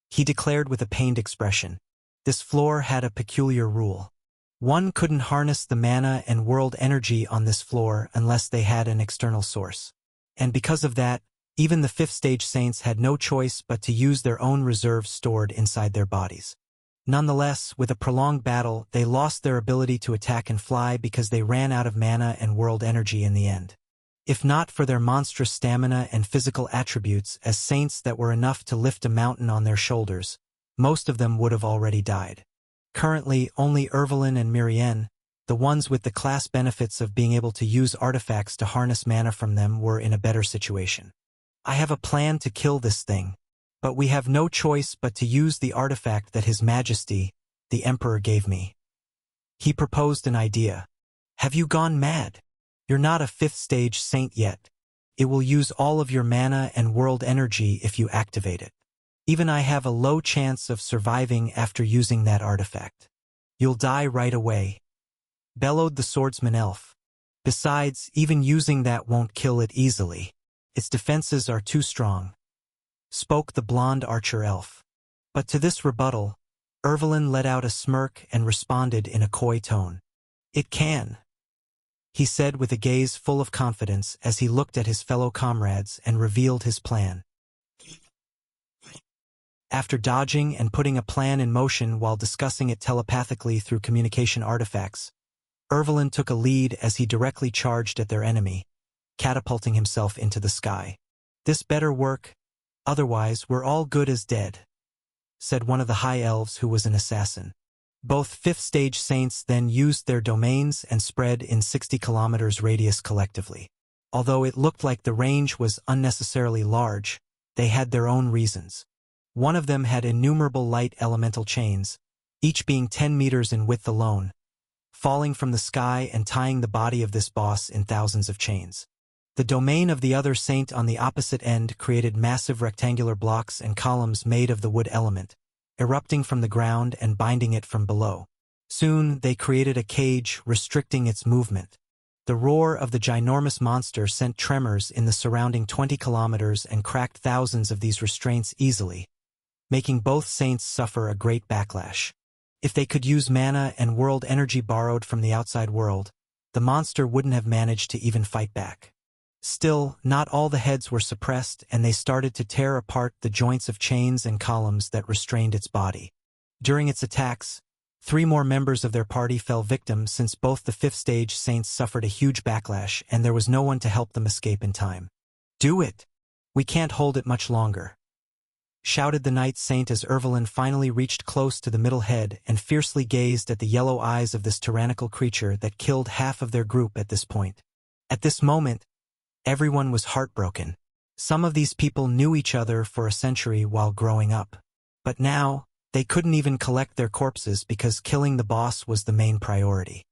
Speaker 1: he declared with a pained expression. This floor had a peculiar rule. One couldn't harness the mana and world energy on this floor unless they had an external source. And because of that, even the 5th stage saints had no choice but to use their own reserves stored inside their bodies. Nonetheless, with a prolonged battle, they lost their ability to attack and fly because they ran out of mana and world energy in the end. If not for their monstrous stamina and physical attributes as saints that were enough to lift a mountain on their shoulders, most of them would have already died. Currently, only Ervelin and Mirienne, the ones with the class benefits of being able to use artifacts to harness mana from them, were in a better situation. "I have a plan to kill this thing, but we have no choice but to use the artifact that His Majesty, the Emperor, gave me." He proposed an idea. "Have you gone mad? You're not a 5th stage saint yet. It will use all of your mana and world energy if you activate it. Even I have a low chance of surviving after using that artifact. You'll die right away," bellowed the swordsman elf. "Besides, even using that won't kill it easily. Its defenses are too strong," spoke the blonde archer elf. But to this rebuttal, Ervelin let out a smirk and responded in a coy tone. "It can," he said with a gaze full of confidence as he looked at his fellow comrades and revealed his plan. After dodging and putting a plan in motion while discussing it telepathically through communication artifacts, Ervelin took a lead as he directly charged at their enemy, catapulting himself into the sky. "This better work, otherwise we're all good as dead," said one of the high elves who was an assassin. Both 5th stage saints then used their domains and spread in 60 kilometers radius collectively. Although it looked like the range was unnecessarily large, they had their own reasons. One of them had innumerable light elemental chains, each being 10 meters in width alone, falling from the sky and tying the body of this boss in thousands of chains. The domain of the other saint on the opposite end created massive rectangular blocks and columns made of the wood element, erupting from the ground and binding it from below. Soon, they created a cage restricting its movement. The roar of the ginormous monster sent tremors in the surrounding 20 kilometers and cracked thousands of these restraints easily, making both saints suffer a great backlash. If they could use mana and world energy borrowed from the outside world, the monster wouldn't have managed to even fight back. Still, not all the heads were suppressed, and they started to tear apart the joints of chains and columns that restrained its body. During its attacks, 3 more members of their party fell victim since both the 5th stage saints suffered a huge backlash and there was no one to help them escape in time. "Do it! We can't hold it much longer," shouted the Knight Saint as Ervelyn finally reached close to the middle head and fiercely gazed at the yellow eyes of this tyrannical creature that killed half of their group at this point. At this moment, everyone was heartbroken. Some of these people knew each other for a century while growing up. But now, they couldn't even collect their corpses because killing the boss was the main priority.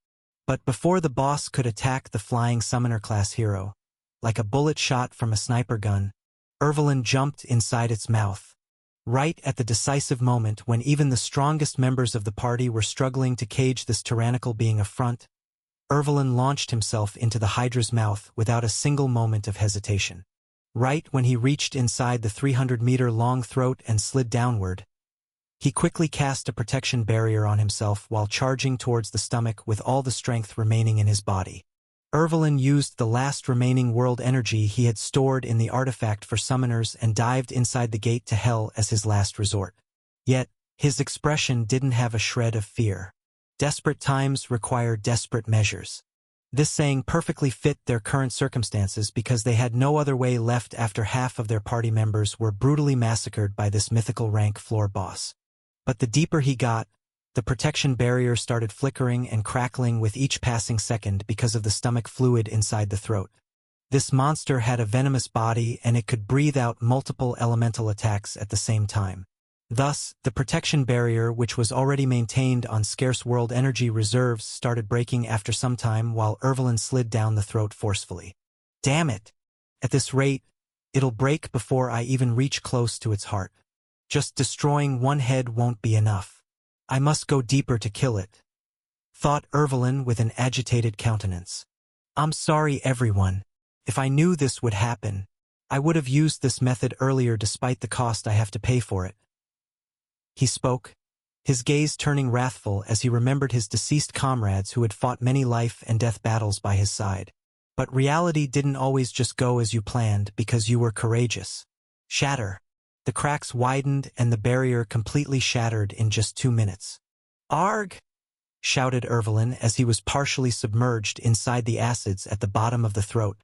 Speaker 1: But before the boss could attack the flying summoner-class hero, like a bullet shot from a sniper gun, Ervelyn jumped inside its mouth. Right at the decisive moment when even the strongest members of the party were struggling to cage this tyrannical being affront, Ervelyn launched himself into the Hydra's mouth without a single moment of hesitation. Right when he reached inside the 300-meter-long throat and slid downward, he quickly cast a protection barrier on himself while charging towards the stomach with all the strength remaining in his body. Ervelyn used the last remaining world energy he had stored in the artifact for summoners and dived inside the gate to hell as his last resort. Yet, his expression didn't have a shred of fear. Desperate times require desperate measures. This saying perfectly fit their current circumstances because they had no other way left after half of their party members were brutally massacred by this mythical rank floor boss. But the deeper he got, the protection barrier started flickering and crackling with each passing second because of the stomach fluid inside the throat. This monster had a venomous body and it could breathe out multiple elemental attacks at the same time. Thus, the protection barrier, which was already maintained on scarce world energy reserves, started breaking after some time while Ervelyn slid down the throat forcefully. Damn it! At this rate, it'll break before I even reach close to its heart. Just destroying one head won't be enough. I must go deeper to kill it, thought Ervelyn with an agitated countenance. I'm sorry, everyone. If I knew this would happen, I would have used this method earlier despite the cost I have to pay for it. He spoke, his gaze turning wrathful as he remembered his deceased comrades who had fought many life and death battles by his side. But reality didn't always just go as you planned because you were courageous. Shatter. The cracks widened and the barrier completely shattered in just 2 minutes. Arg! Shouted Ervelyn as he was partially submerged inside the acids at the bottom of the throat.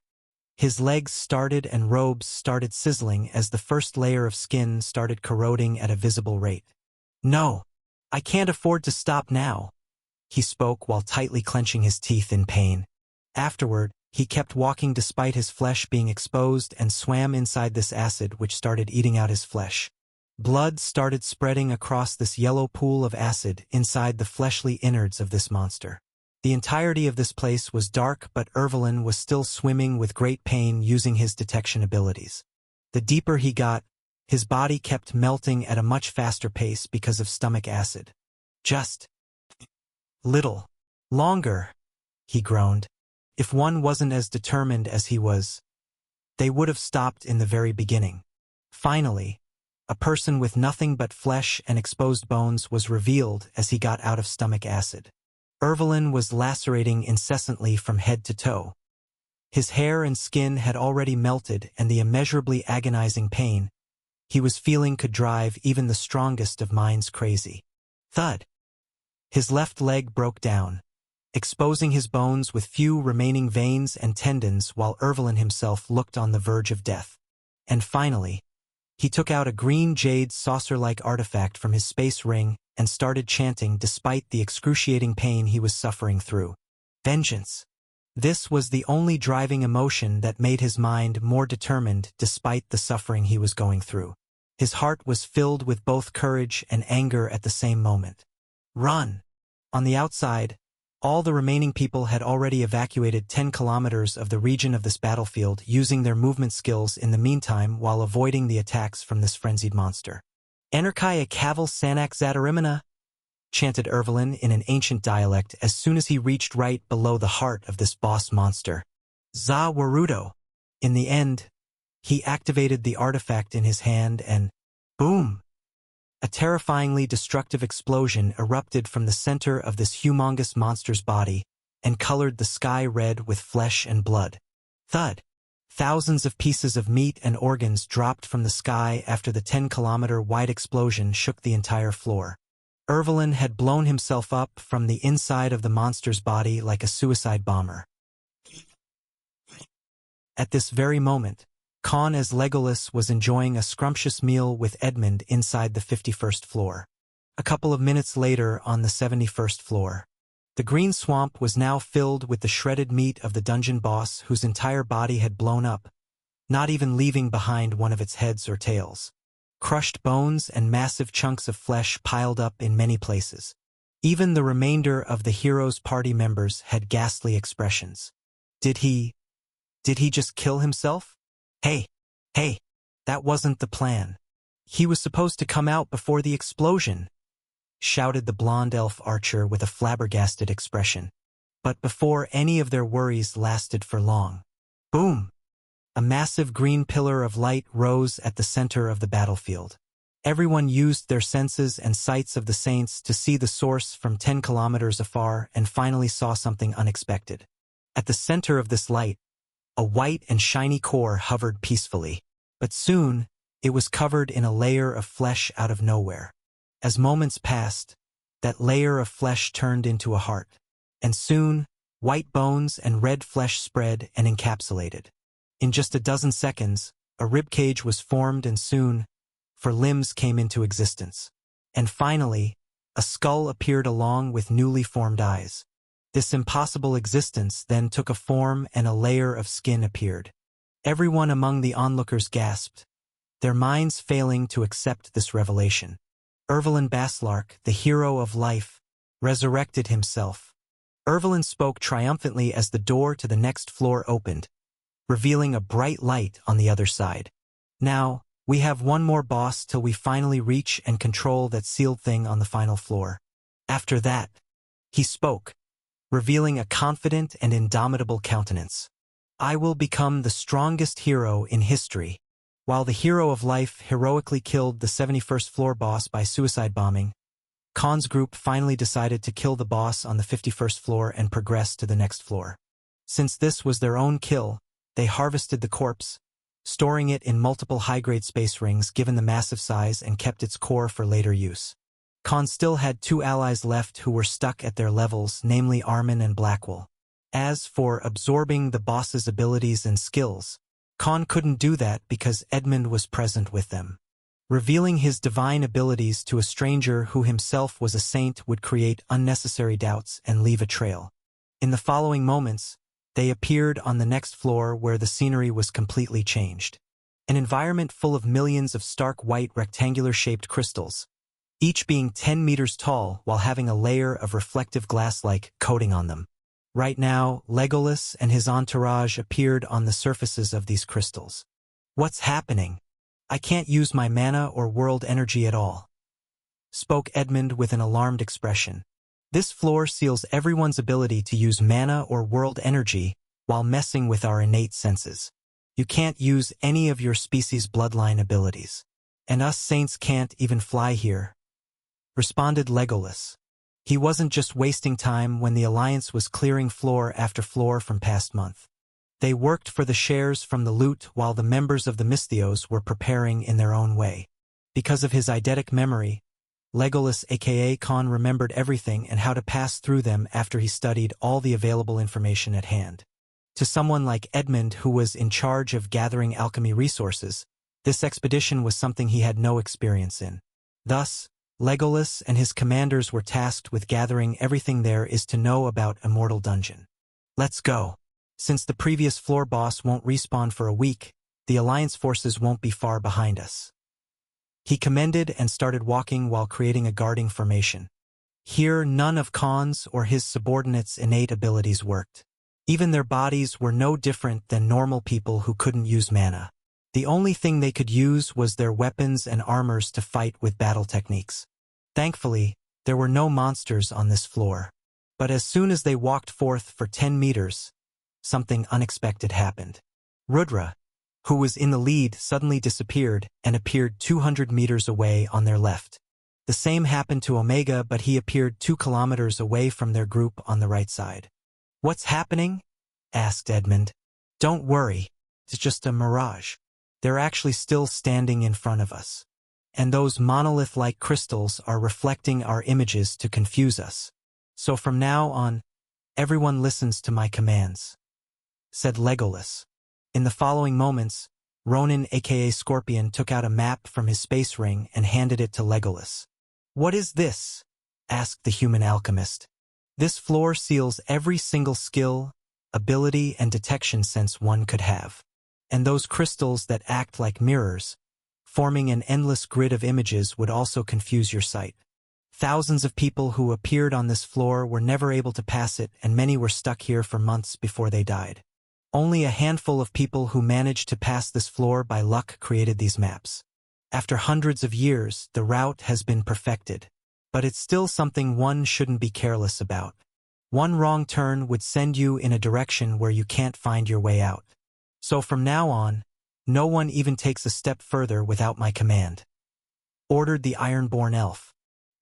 Speaker 1: His legs started and robes started sizzling as the first layer of skin started corroding at a visible rate. No, I can't afford to stop now, he spoke while tightly clenching his teeth in pain. Afterward, he kept walking despite his flesh being exposed and swam inside this acid which started eating out his flesh. Blood started spreading across this yellow pool of acid inside the fleshly innards of this monster. The entirety of this place was dark, but Ervelyn was still swimming with great pain using his detection abilities. The deeper he got, his body kept melting at a much faster pace because of stomach acid. Just little longer, he groaned. If one wasn't as determined as he was, they would have stopped in the very beginning. Finally, a person with nothing but flesh and exposed bones was revealed as he got out of stomach acid. Ervelyn was lacerating incessantly from head to toe. His hair and skin had already melted, and the immeasurably agonizing pain he was feeling could drive even the strongest of minds crazy. Thud! His left leg broke down, exposing his bones with few remaining veins and tendons while Ervelyn himself looked on the verge of death. And finally, he took out a green jade saucer-like artifact from his space ring and started chanting despite the excruciating pain he was suffering through. Vengeance. This was the only driving emotion that made his mind more determined despite the suffering he was going through. His heart was filled with both courage and anger at the same moment. Run! On the outside, All the remaining people had already evacuated 10 kilometers of the region of this battlefield using their movement skills in the meantime while avoiding the attacks from this frenzied monster. Enerkai Kaval Sanak Zatarimana, chanted Ervelin in an ancient dialect as soon as he reached right below the heart of this boss monster. Za Warudo. In the end, he activated the artifact in his hand and, boom! A terrifyingly destructive explosion erupted from the center of this humongous monster's body and colored the sky red with flesh and blood. Thud! Thousands of pieces of meat and organs dropped from the sky after the 10-kilometer-wide explosion shook the entire floor. Ervelin had blown himself up from the inside of the monster's body like a suicide bomber. At this very moment, Khan as Legolas was enjoying a scrumptious meal with Edmund inside the 51st floor. A couple of minutes later on the 71st floor. The green swamp was now filled with the shredded meat of the dungeon boss whose entire body had blown up, not even leaving behind one of its heads or tails. Crushed bones and massive chunks of flesh piled up in many places. Even the remainder of the hero's party members had ghastly expressions. Did he just kill himself? Hey, that wasn't the plan. He was supposed to come out before the explosion, shouted the blonde elf archer with a flabbergasted expression. But before any of their worries lasted for long. Boom! A massive green pillar of light rose at the center of the battlefield. Everyone used their senses and sights of the saints to see the source from 10 kilometers afar and finally saw something unexpected. At the center of this light, a white and shiny core hovered peacefully, but soon it was covered in a layer of flesh out of nowhere. As moments passed, that layer of flesh turned into a heart, and soon white bones and red flesh spread and encapsulated. In just a dozen seconds, a ribcage was formed and soon, four limbs came into existence. And finally, a skull appeared along with newly formed eyes. This impossible existence then took a form and a layer of skin appeared. Everyone among the onlookers gasped, their minds failing to accept this revelation. Ervelin Baslark, the hero of life, resurrected himself. Ervelin spoke triumphantly as the door to the next floor opened, revealing a bright light on the other side. Now, we have one more boss till we finally reach and control that sealed thing on the final floor. After that, he spoke, revealing a confident and indomitable countenance. I will become the strongest hero in history. While the hero of life heroically killed the 71st floor boss by suicide bombing, Khan's group finally decided to kill the boss on the 51st floor and progress to the next floor. Since this was their own kill, they harvested the corpse, storing it in multiple high-grade space rings given the massive size and kept its core for later use. Khan still had two allies left who were stuck at their levels, namely Armin and Blackwell. As for absorbing the boss's abilities and skills, Khan couldn't do that because Edmund was present with them. Revealing his divine abilities to a stranger who himself was a saint would create unnecessary doubts and leave a trail. In the following moments, they appeared on the next floor where the scenery was completely changed. An environment full of millions of stark white rectangular-shaped crystals, each being 10 meters tall while having a layer of reflective glass-like coating on them. Right now, Legolas and his entourage appeared on the surfaces of these crystals. What's happening? I can't use my mana or world energy at all, spoke Edmund with an alarmed expression. This floor seals everyone's ability to use mana or world energy while messing with our innate senses. You can't use any of your species' bloodline abilities. And us saints can't even fly here, responded Legolas. He wasn't just wasting time when the Alliance was clearing floor after floor from past month. They worked for the shares from the loot while the members of the Misthios were preparing in their own way. Because of his eidetic memory, Legolas aka Khan remembered everything and how to pass through them after he studied all the available information at hand. To someone like Edmund who was in charge of gathering alchemy resources, this expedition was something he had no experience in. Thus, Legolas and his commanders were tasked with gathering everything there is to know about Immortal Dungeon. Let's go. Since the previous floor boss won't respawn for a week, the Alliance forces won't be far behind us. He commended and started walking while creating a guarding formation. Here, none of Khan's or his subordinates' innate abilities worked. Even their bodies were no different than normal people who couldn't use mana. The only thing they could use was their weapons and armors to fight with battle techniques. Thankfully, there were no monsters on this floor. But as soon as they walked forth for 10 meters, something unexpected happened. Rudra, who was in the lead, suddenly disappeared and appeared 200 meters away on their left. The same happened to Omega, but he appeared 2 kilometers away from their group on the right side. "What's happening?" asked Edmund. "Don't worry, it's just a mirage. They're actually still standing in front of us. And those monolith-like crystals are reflecting our images to confuse us. So from now on, everyone listens to my commands," said Legolas. In the following moments, Ronan aka Scorpion took out a map from his space ring and handed it to Legolas. "What is this?" asked the human alchemist. "This floor seals every single skill, ability, and detection sense one could have. And those crystals that act like mirrors, forming an endless grid of images, would also confuse your sight. Thousands of people who appeared on this floor were never able to pass it, and many were stuck here for months before they died. Only a handful of people who managed to pass this floor by luck created these maps. After hundreds of years, the route has been perfected. But it's still something one shouldn't be careless about. One wrong turn would send you in a direction where you can't find your way out. So from now on, no one even takes a step further without my command," ordered the Ironborn elf.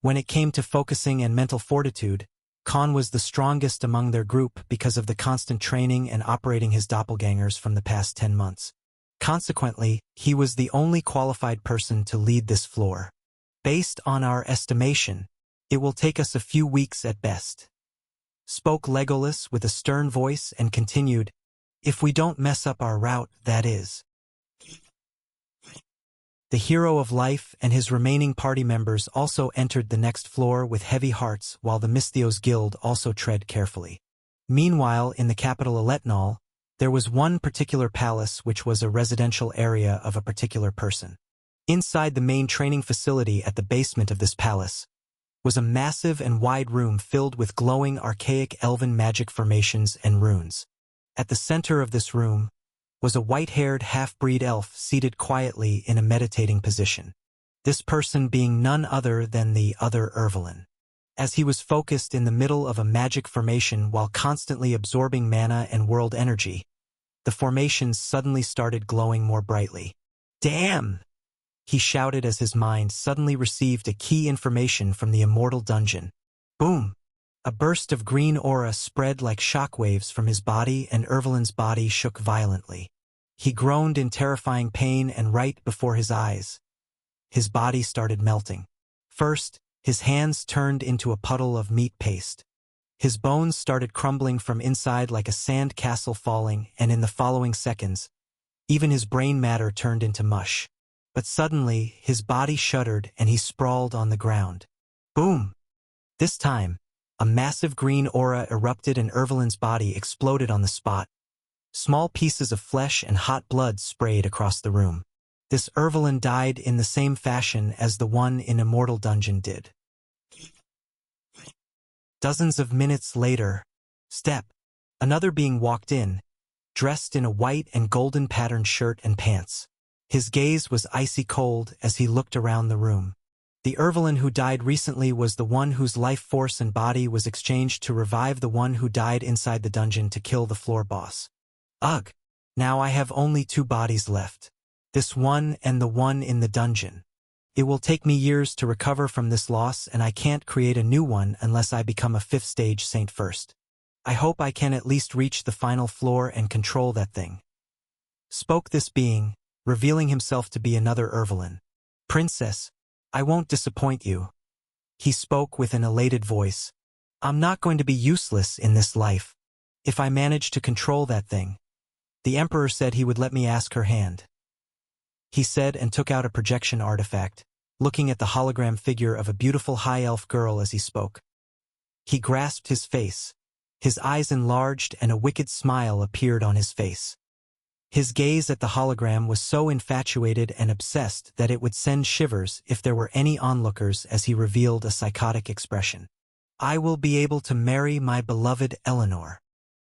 Speaker 1: When it came to focusing and mental fortitude, Khan was the strongest among their group because of the constant training and operating his doppelgangers from the past 10 months. Consequently, he was the only qualified person to lead this floor. "Based on our estimation, it will take us a few weeks at best," spoke Legolas with a stern voice and continued, "If we don't mess up our route, that is." The hero of life and his remaining party members also entered the next floor with heavy hearts, while the Misthios Guild also tread carefully. Meanwhile, in the capital Eletnal, there was one particular palace which was a residential area of a particular person. Inside the main training facility at the basement of this palace was a massive and wide room filled with glowing archaic elven magic formations and runes. At the center of this room was a white-haired half-breed elf seated quietly in a meditating position, this person being none other than the other Ervelyn. As he was focused in the middle of a magic formation while constantly absorbing mana and world energy, the formations suddenly started glowing more brightly. "Damn!" he shouted as his mind suddenly received a key information from the immortal dungeon. Boom! A burst of green aura spread like shockwaves from his body, and Ervelyn's body shook violently. He groaned in terrifying pain, and right before his eyes, his body started melting. First, his hands turned into a puddle of meat paste. His bones started crumbling from inside like a sand castle falling, and in the following seconds, even his brain matter turned into mush. But suddenly, his body shuddered and he sprawled on the ground. Boom! This time, a massive green aura erupted and Ervelyn's body exploded on the spot. Small pieces of flesh and hot blood sprayed across the room. This Ervelyn died in the same fashion as the one in Immortal Dungeon did. Dozens of minutes later, another being walked in, dressed in a white and golden patterned shirt and pants. His gaze was icy cold as he looked around the room. The Ervelyn who died recently was the one whose life force and body was exchanged to revive the one who died inside the dungeon to kill the floor boss. Ugh! Now I have only 2 bodies left. This one and the one in the dungeon. It will take me years to recover from this loss, and I can't create a new one unless I become a 5th stage saint first. I hope I can at least reach the final floor and control that thing. Spoke this being, revealing himself to be another Ervelyn. Princess, I won't disappoint you. He spoke with an elated voice. I'm not going to be useless in this life. If I manage to control that thing. The Emperor said he would let me ask her hand. He said and took out a projection artifact, looking at the hologram figure of a beautiful high elf girl as he spoke. He grasped his face. His eyes enlarged and a wicked smile appeared on his face. His gaze at the hologram was so infatuated and obsessed that it would send shivers if there were any onlookers as he revealed a psychotic expression. I will be able to marry my beloved Eleanor.